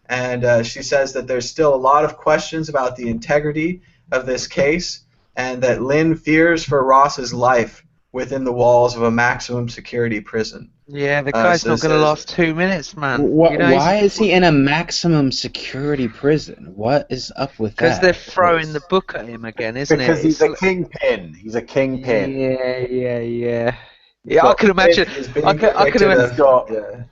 And she says that there's still a lot of questions about the integrity of this case, and that Lynn fears for Ross's life within the walls of a maximum security prison. Yeah, the guy's not going to last 2 minutes, man. Why is he in a maximum security prison? What is up with that? Because they're throwing the book at him again, isn't it? Because he's a kingpin. He's a kingpin. Yeah, I can imagine. I can imagine.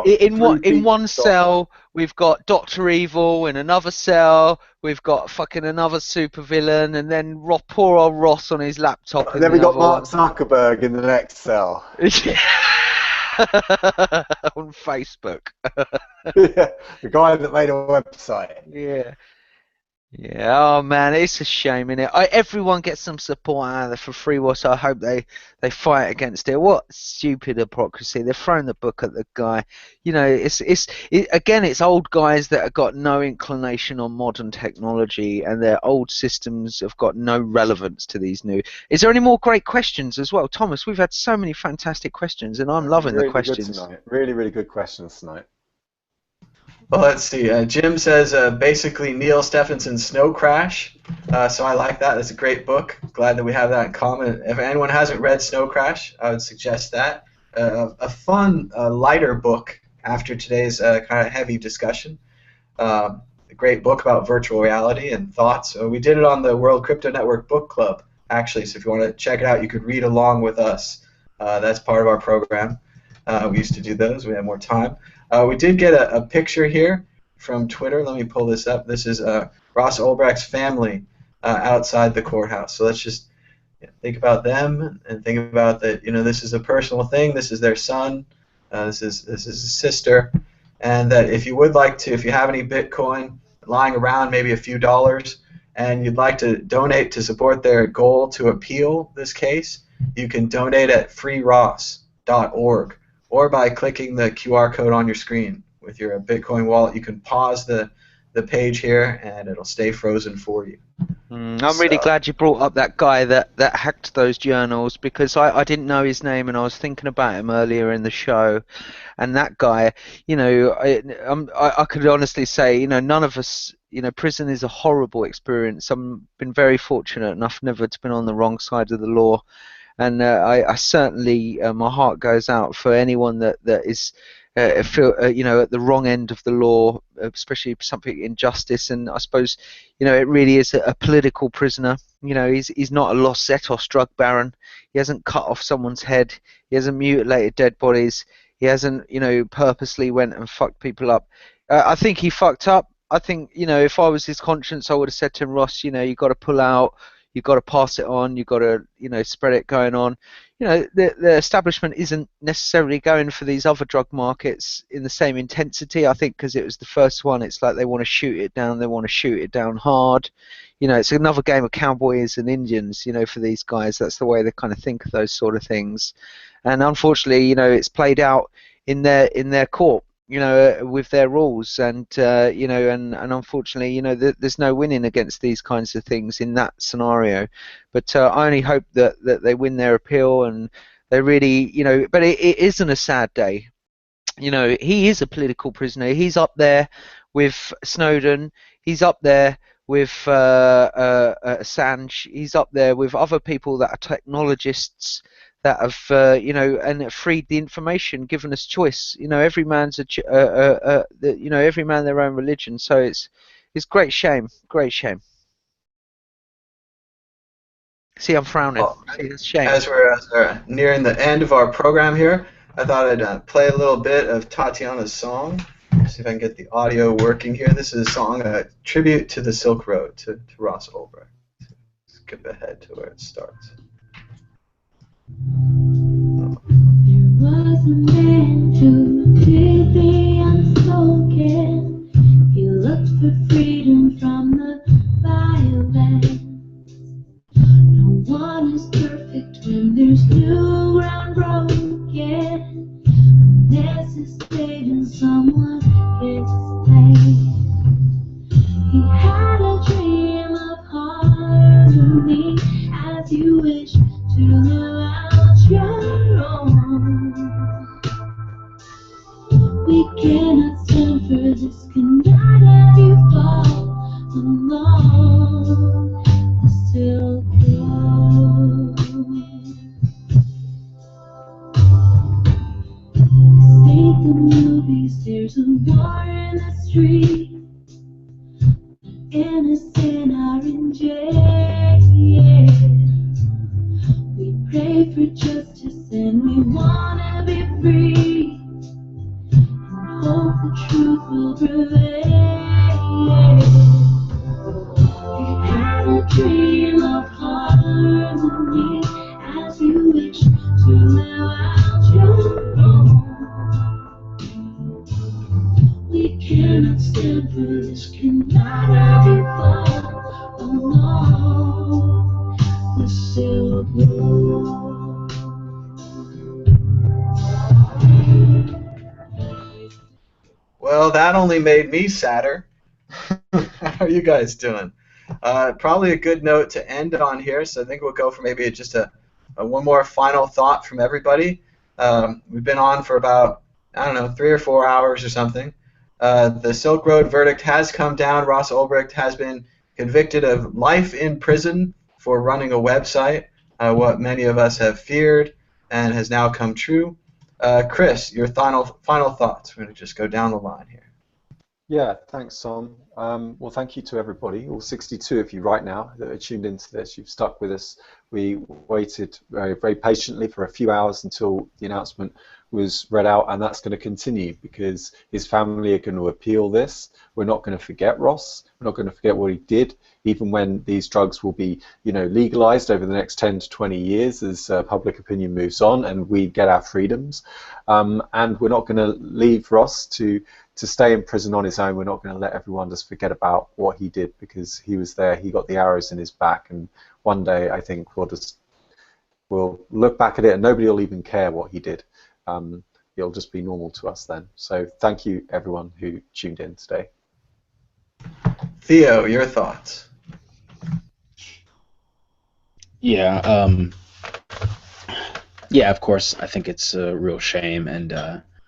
In one cell, we've got Dr. Evil. In another cell, we've got fucking another supervillain, and then poor old Ross on his laptop. And then we got Mark Zuckerberg in the next cell. on Facebook. Yeah, the guy that made a website. Yeah. Yeah, oh man, it's a shame, innit? Everyone gets some support out of it for free war, so I hope they fight against it. What stupid hypocrisy! They're throwing the book at the guy. You know, again, it's old guys that have got no inclination on modern technology, and their old systems have got no relevance to these new. Is there any more great questions as well, Thomas? We've had so many fantastic questions, and I'm loving the questions. Good tonight. Really, really good questions tonight. Well, let's see. Jim says basically Neil Stephenson's Snow Crash. So I like that. That's a great book. Glad that we have that in common. If anyone hasn't read Snow Crash, I would suggest that. A fun, lighter book after today's kind of heavy discussion. A great book about virtual reality and thoughts. We did it on the World Crypto Network Book Club, actually. So if you want to check it out, you could read along with us. That's part of our program. We used to do those. We had more time. We did get a picture here from Twitter. Let me pull this up. This is Ross Ulbricht's family outside the courthouse. So let's just think about them and think about that. You know, this is a personal thing. This is their son. This is his sister. And that if you would like to, if you have any Bitcoin lying around, maybe a few dollars, and you'd like to donate to support their goal to appeal this case, you can donate at freeross.org. Or by clicking the QR code on your screen with your Bitcoin wallet. You can pause the page here, and it'll stay frozen for you. I'm really glad you brought up that guy that hacked those journals, because I didn't know his name, and I was thinking about him earlier in the show. And that guy, you know, I could honestly say, you know, none of us, you know, prison is a horrible experience. I've been very fortunate enough never to been on the wrong side of the law. And I certainly, my heart goes out for anyone that is, you know, at the wrong end of the law, especially something injustice. And I suppose, you know, it really is a political prisoner. You know, he's not a Los Zetos drug baron. He hasn't cut off someone's head. He hasn't mutilated dead bodies. He hasn't, you know, purposely went and fucked people up. I think he fucked up. I think, you know, if I was his conscience, I would have said to him, Ross, you know, you got to pull out. You've got to pass it on. You've got to, you know, spread it going on. You know, the establishment isn't necessarily going for these other drug markets in the same intensity. I think because it was the first one, it's like they want to shoot it down. They want to shoot it down hard. You know, it's another game of cowboys and Indians. You know, for these guys, that's the way they kind of think of those sort of things. And unfortunately, you know, it's played out in their court. You know, with their rules, and you know, and unfortunately, you know, there's no winning against these kinds of things in that scenario. But I only hope that they win their appeal, and they really, you know. But it isn't a sad day. You know, he is a political prisoner. He's up there with Snowden. He's up there with Assange. He's up there with other people that are technologists that have, you know, and freed the information, given us choice. You know, every man's you know, every man their own religion. So it's great shame, great shame. See, I'm frowning. Well, See, it's shame. As we're nearing the end of our program here, I thought I'd play a little bit of Tatiana's song. See if I can get the audio working here. This is a song, a tribute to the Silk Road, to Ross Ulbricht. Skip ahead to where it starts. There was a man who did the unspoken. He looked for freedom from the violence. No one is perfect when there's new ground broken. Unless it's stayed in someone else's. He had a dream of harmony as you wish to live out your own. We cannot stand for this, cannot have you fall alone. The Silk Road. This ain't the movies, there's a war in the street. Innocent are in jail. We pray for justice and we wanna be free, and hope the truth will prevail. We had a dream of harmony as you wish to live out your own. not every fall. Oh no, the Silk Road. Well, that only made me sadder. How are you guys doing? Probably a good note to end on here, so I think we'll go for maybe just a one more final thought from everybody. We've been on for about, I don't know, 3 or 4 hours or something. The Silk Road verdict has come down. Ross Ulbricht has been convicted of life in prison for running a website, what many of us have feared and has now come true. Chris, your final thoughts. We're going to just go down the line here. Yeah, thanks, Tom. Well, thank you to everybody, all 62 of you right now that are tuned into this. You've stuck with us. We waited very, very patiently for a few hours until the announcement was read out, and that's going to continue because his family are going to appeal this. We're not going to forget Ross. We're not going to forget what he did, even when these drugs will be, legalized over the next 10 to 20 years as public opinion moves on and we get our freedoms. And we're not going to leave Ross to stay in prison on his own. We're not going to let everyone just forget about what he did because he was there, he got the arrows in his back, and one day I think we'll look back at it and nobody will even care what he did. It'll just be normal to us then. So thank you everyone who tuned in today. Theo, your thoughts? Yeah, of course, I think it's a real shame, and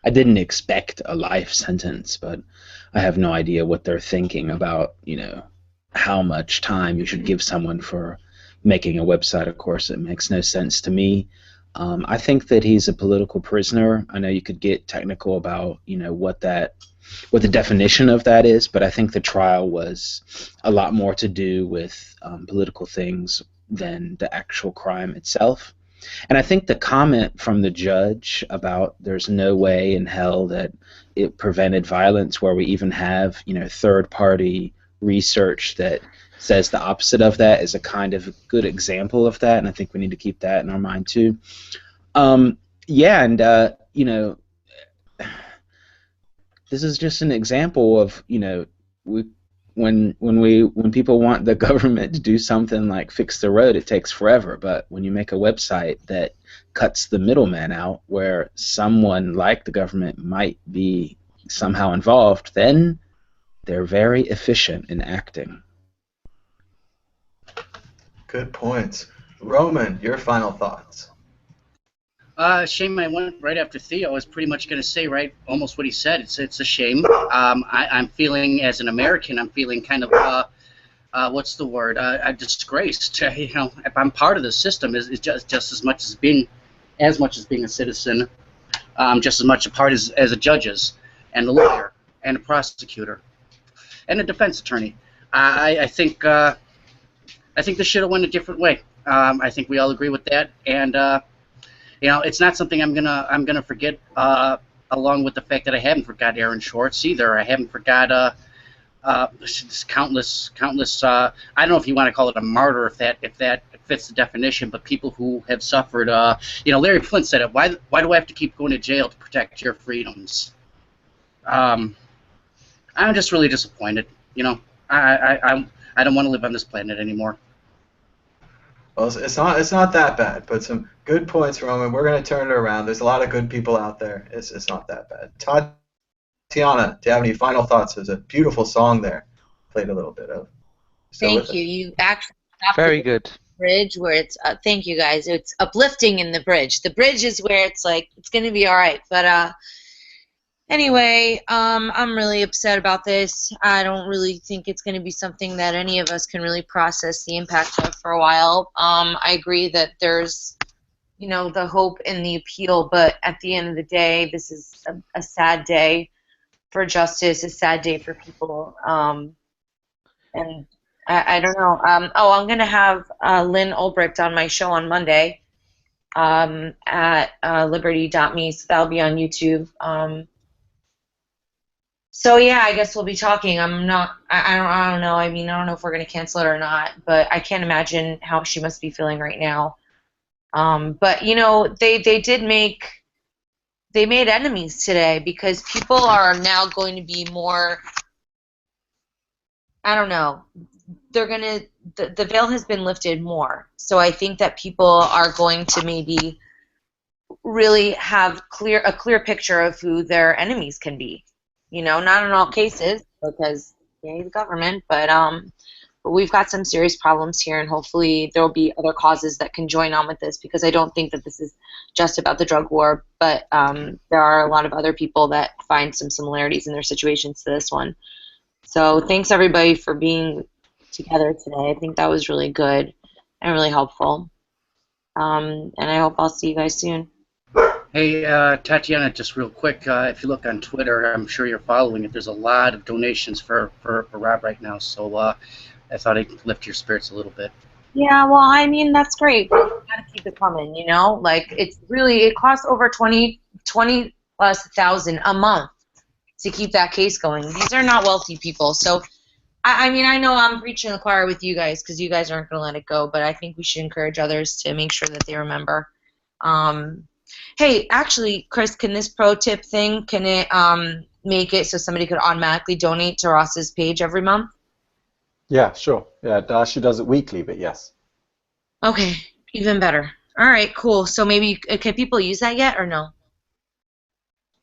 I didn't expect a life sentence, but I have no idea what they're thinking about, how much time you should give someone for making a website. Of course, it makes no sense to me. I think that he's a political prisoner. I know you could get technical about, what the definition of that is, but I think the trial was a lot more to do with political things than the actual crime itself. And I think the comment from the judge about there's no way in hell that it prevented violence, where we even have, third-party research that says the opposite of that, is a kind of good example of that, and I think we need to keep that in our mind too. This is just an example of, when people want the government to do something like fix the road, it takes forever. But when you make a website that cuts the middleman out, where someone like the government might be somehow involved, then they're very efficient in acting. Good points. Roman, your final thoughts? Shame I went right after Theo. I was pretty much going to say almost what he said. It's a shame. I'm feeling, as an American, I'm feeling kind of what's the word? Disgraced. If I'm part of the system, is just as much as being a citizen, just as much a part as a judge is, and a lawyer, and a prosecutor, and a defense attorney. I think this should have went a different way. I think we all agree with that, and it's not something I'm gonna forget. Along with the fact that I haven't forgot Aaron Schwartz either. I haven't forgot countless. I don't know if you want to call it a martyr, if that fits the definition, but people who have suffered. Larry Flint said it. Why do I have to keep going to jail to protect your freedoms? I'm just really disappointed. I don't want to live on this planet anymore. Well, it's not that bad, but some good points, Roman. We're going to turn it around. There's a lot of good people out there. It's not that bad. Tatiana, do you have any final thoughts? There's a beautiful song there. Played a little bit of. Thank you. You actually very good. Bridge where it's thank you guys. It's uplifting in the bridge. The bridge is where it's like it's going to be all right, but anyway, I'm really upset about this. I don't really think it's going to be something that any of us can really process the impact of for a while. I agree that there's, the hope in the appeal, but at the end of the day, this is a sad day for justice, a sad day for people. And I don't know. I'm going to have Lynn Ulbricht on my show on Monday at liberty.me, so that'll be on YouTube. So yeah, I guess we'll be talking. I don't know. I don't know if we're gonna cancel it or not, but I can't imagine how she must be feeling right now. But they made enemies today because people are now going to be more I don't know. They're gonna the veil has been lifted more, so I think that people are going to maybe really have a clear picture of who their enemies can be. You know, not in all cases because the government, but we've got some serious problems here, and hopefully there will be other causes that can join on with this, because I don't think that this is just about the drug war, but there are a lot of other people that find some similarities in their situations to this one. So thanks everybody for being together today. I think that was really good and really helpful. And I hope I'll see you guys soon. Hey, Tatiana, just real quick, if you look on Twitter, I'm sure you're following it. There's a lot of donations for Rob right now, so I thought I'd lift your spirits a little bit. Yeah, well, I mean, that's great. But you gotta keep it coming, you know? Like, it costs over 20 plus thousand a month to keep that case going. These are not wealthy people. So, I mean, I know I'm preaching the choir with you guys because you guys aren't going to let it go, but I think we should encourage others to make sure that they remember. Hey, actually, Chris, can this pro tip thing, can it make it so somebody could automatically donate to Ross's page every month? Yeah, sure. Yeah, she does it weekly, but yes. Okay, even better. All right, cool. So maybe, can people use that yet or no?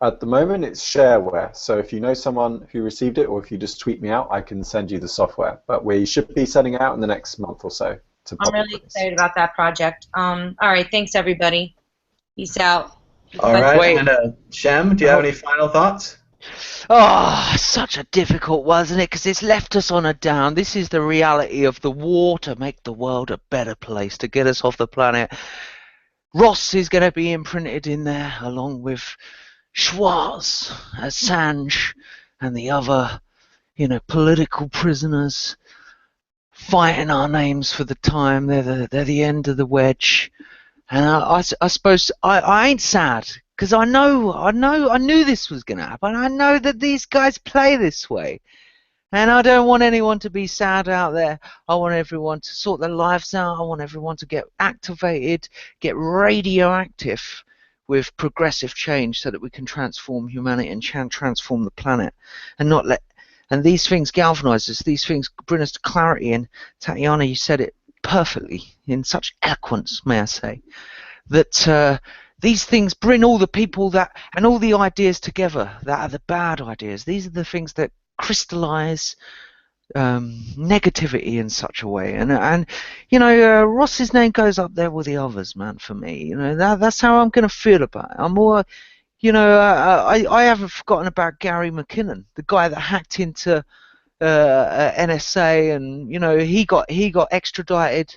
At the moment, it's shareware. So if you know someone who received it, or if you just tweet me out, I can send you the software. But we should be sending it out in the next month or so. I'm really excited about that project. All right, thanks everybody. Peace out. All right, and Shem, do you have any final thoughts? Oh, such a difficult one, isn't it? Because it's left us on a down. This is the reality of the war to make the world a better place, to get us off the planet. Ross is going to be imprinted in there, along with Schwarz, Assange, and the other, political prisoners fighting our names for the time. They're the end of the wedge. And I suppose I ain't sad, because I knew this was going to happen. I know that these guys play this way. And I don't want anyone to be sad out there. I want everyone to sort their lives out. I want everyone to get activated, get radioactive with progressive change, so that we can transform humanity and transform the planet, and not let. And these things galvanize us. These things bring us to clarity. And Tatiana, you said it perfectly, in such eloquence, may I say, that these things bring all the people and all the ideas together that are the bad ideas. These are the things that crystallize negativity in such a way. And Ross's name goes up there with the others, man, for me. That's how I'm going to feel about it. I'm more, I haven't forgotten about Gary McKinnon, the guy that hacked into NSA, and he got extradited.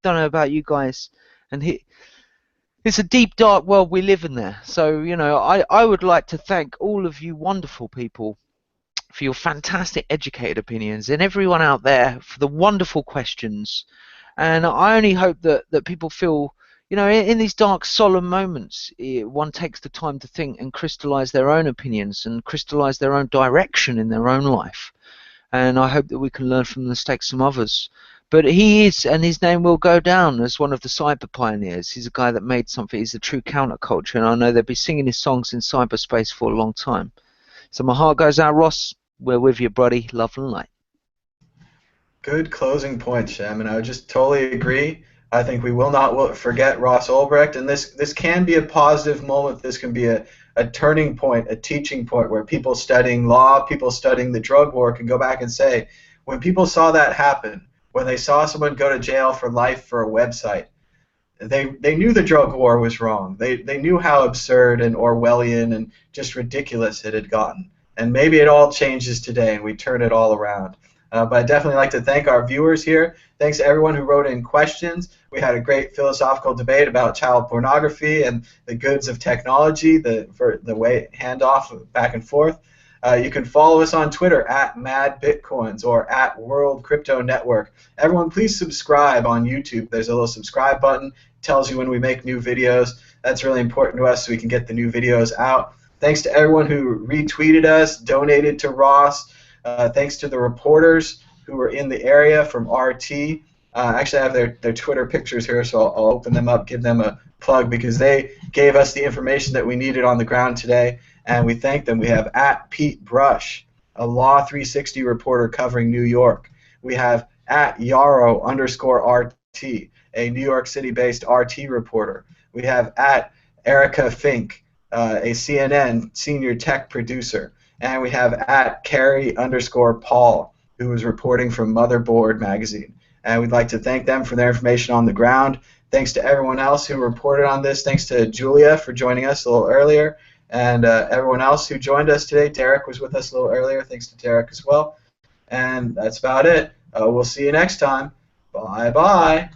Don't know about you guys, and it's a deep, dark world we live in there. So I would like to thank all of you wonderful people for your fantastic educated opinions, and everyone out there for the wonderful questions. And I only hope that people feel, in these dark, solemn moments, one takes the time to think and crystallize their own opinions and crystallize their own direction in their own life. And I hope that we can learn from the mistakes of others. But he is, and his name will go down as one of the cyber pioneers. He's a guy that made something. He's a true counterculture, and I know they'll be singing his songs in cyberspace for a long time. So my heart goes out, Ross. We're with you, buddy. Love and light. Good closing point, Shem, and I would just totally agree. I think we will not forget Ross Ulbricht, and this can be a positive moment. This can be a turning point, a teaching point, where people studying law, people studying the drug war can go back and say, when people saw that happen, when they saw someone go to jail for life for a website, they knew the drug war was wrong. They knew how absurd and Orwellian and just ridiculous it had gotten. And maybe it all changes today and we turn it all around. But I'd definitely like to thank our viewers here. Thanks to everyone who wrote in questions. We had a great philosophical debate about child pornography and the goods of technology, for the way handoff back and forth. You can follow us on Twitter at MadBitcoins or at World Crypto Network. Everyone, please subscribe on YouTube. There's a little subscribe button. It tells you when we make new videos. That's really important to us so we can get the new videos out. Thanks to everyone who retweeted us, donated to Ross. Thanks to the reporters who were in the area from RT. Actually, I have their Twitter pictures here, so I'll open them up, give them a plug, because they gave us the information that we needed on the ground today, and we thank them. We have at Pete Brush, a Law 360 reporter covering New York. We have at Yarrow_RT, a New York City-based RT reporter. We have at Erica Fink, a CNN senior tech producer. And we have at Carrie_Paul, who is reporting from Motherboard magazine. And we'd like to thank them for their information on the ground. Thanks to everyone else who reported on this. Thanks to Julia for joining us a little earlier. And everyone else who joined us today. Derek was with us a little earlier. Thanks to Derek as well. And that's about it. We'll see you next time. Bye-bye.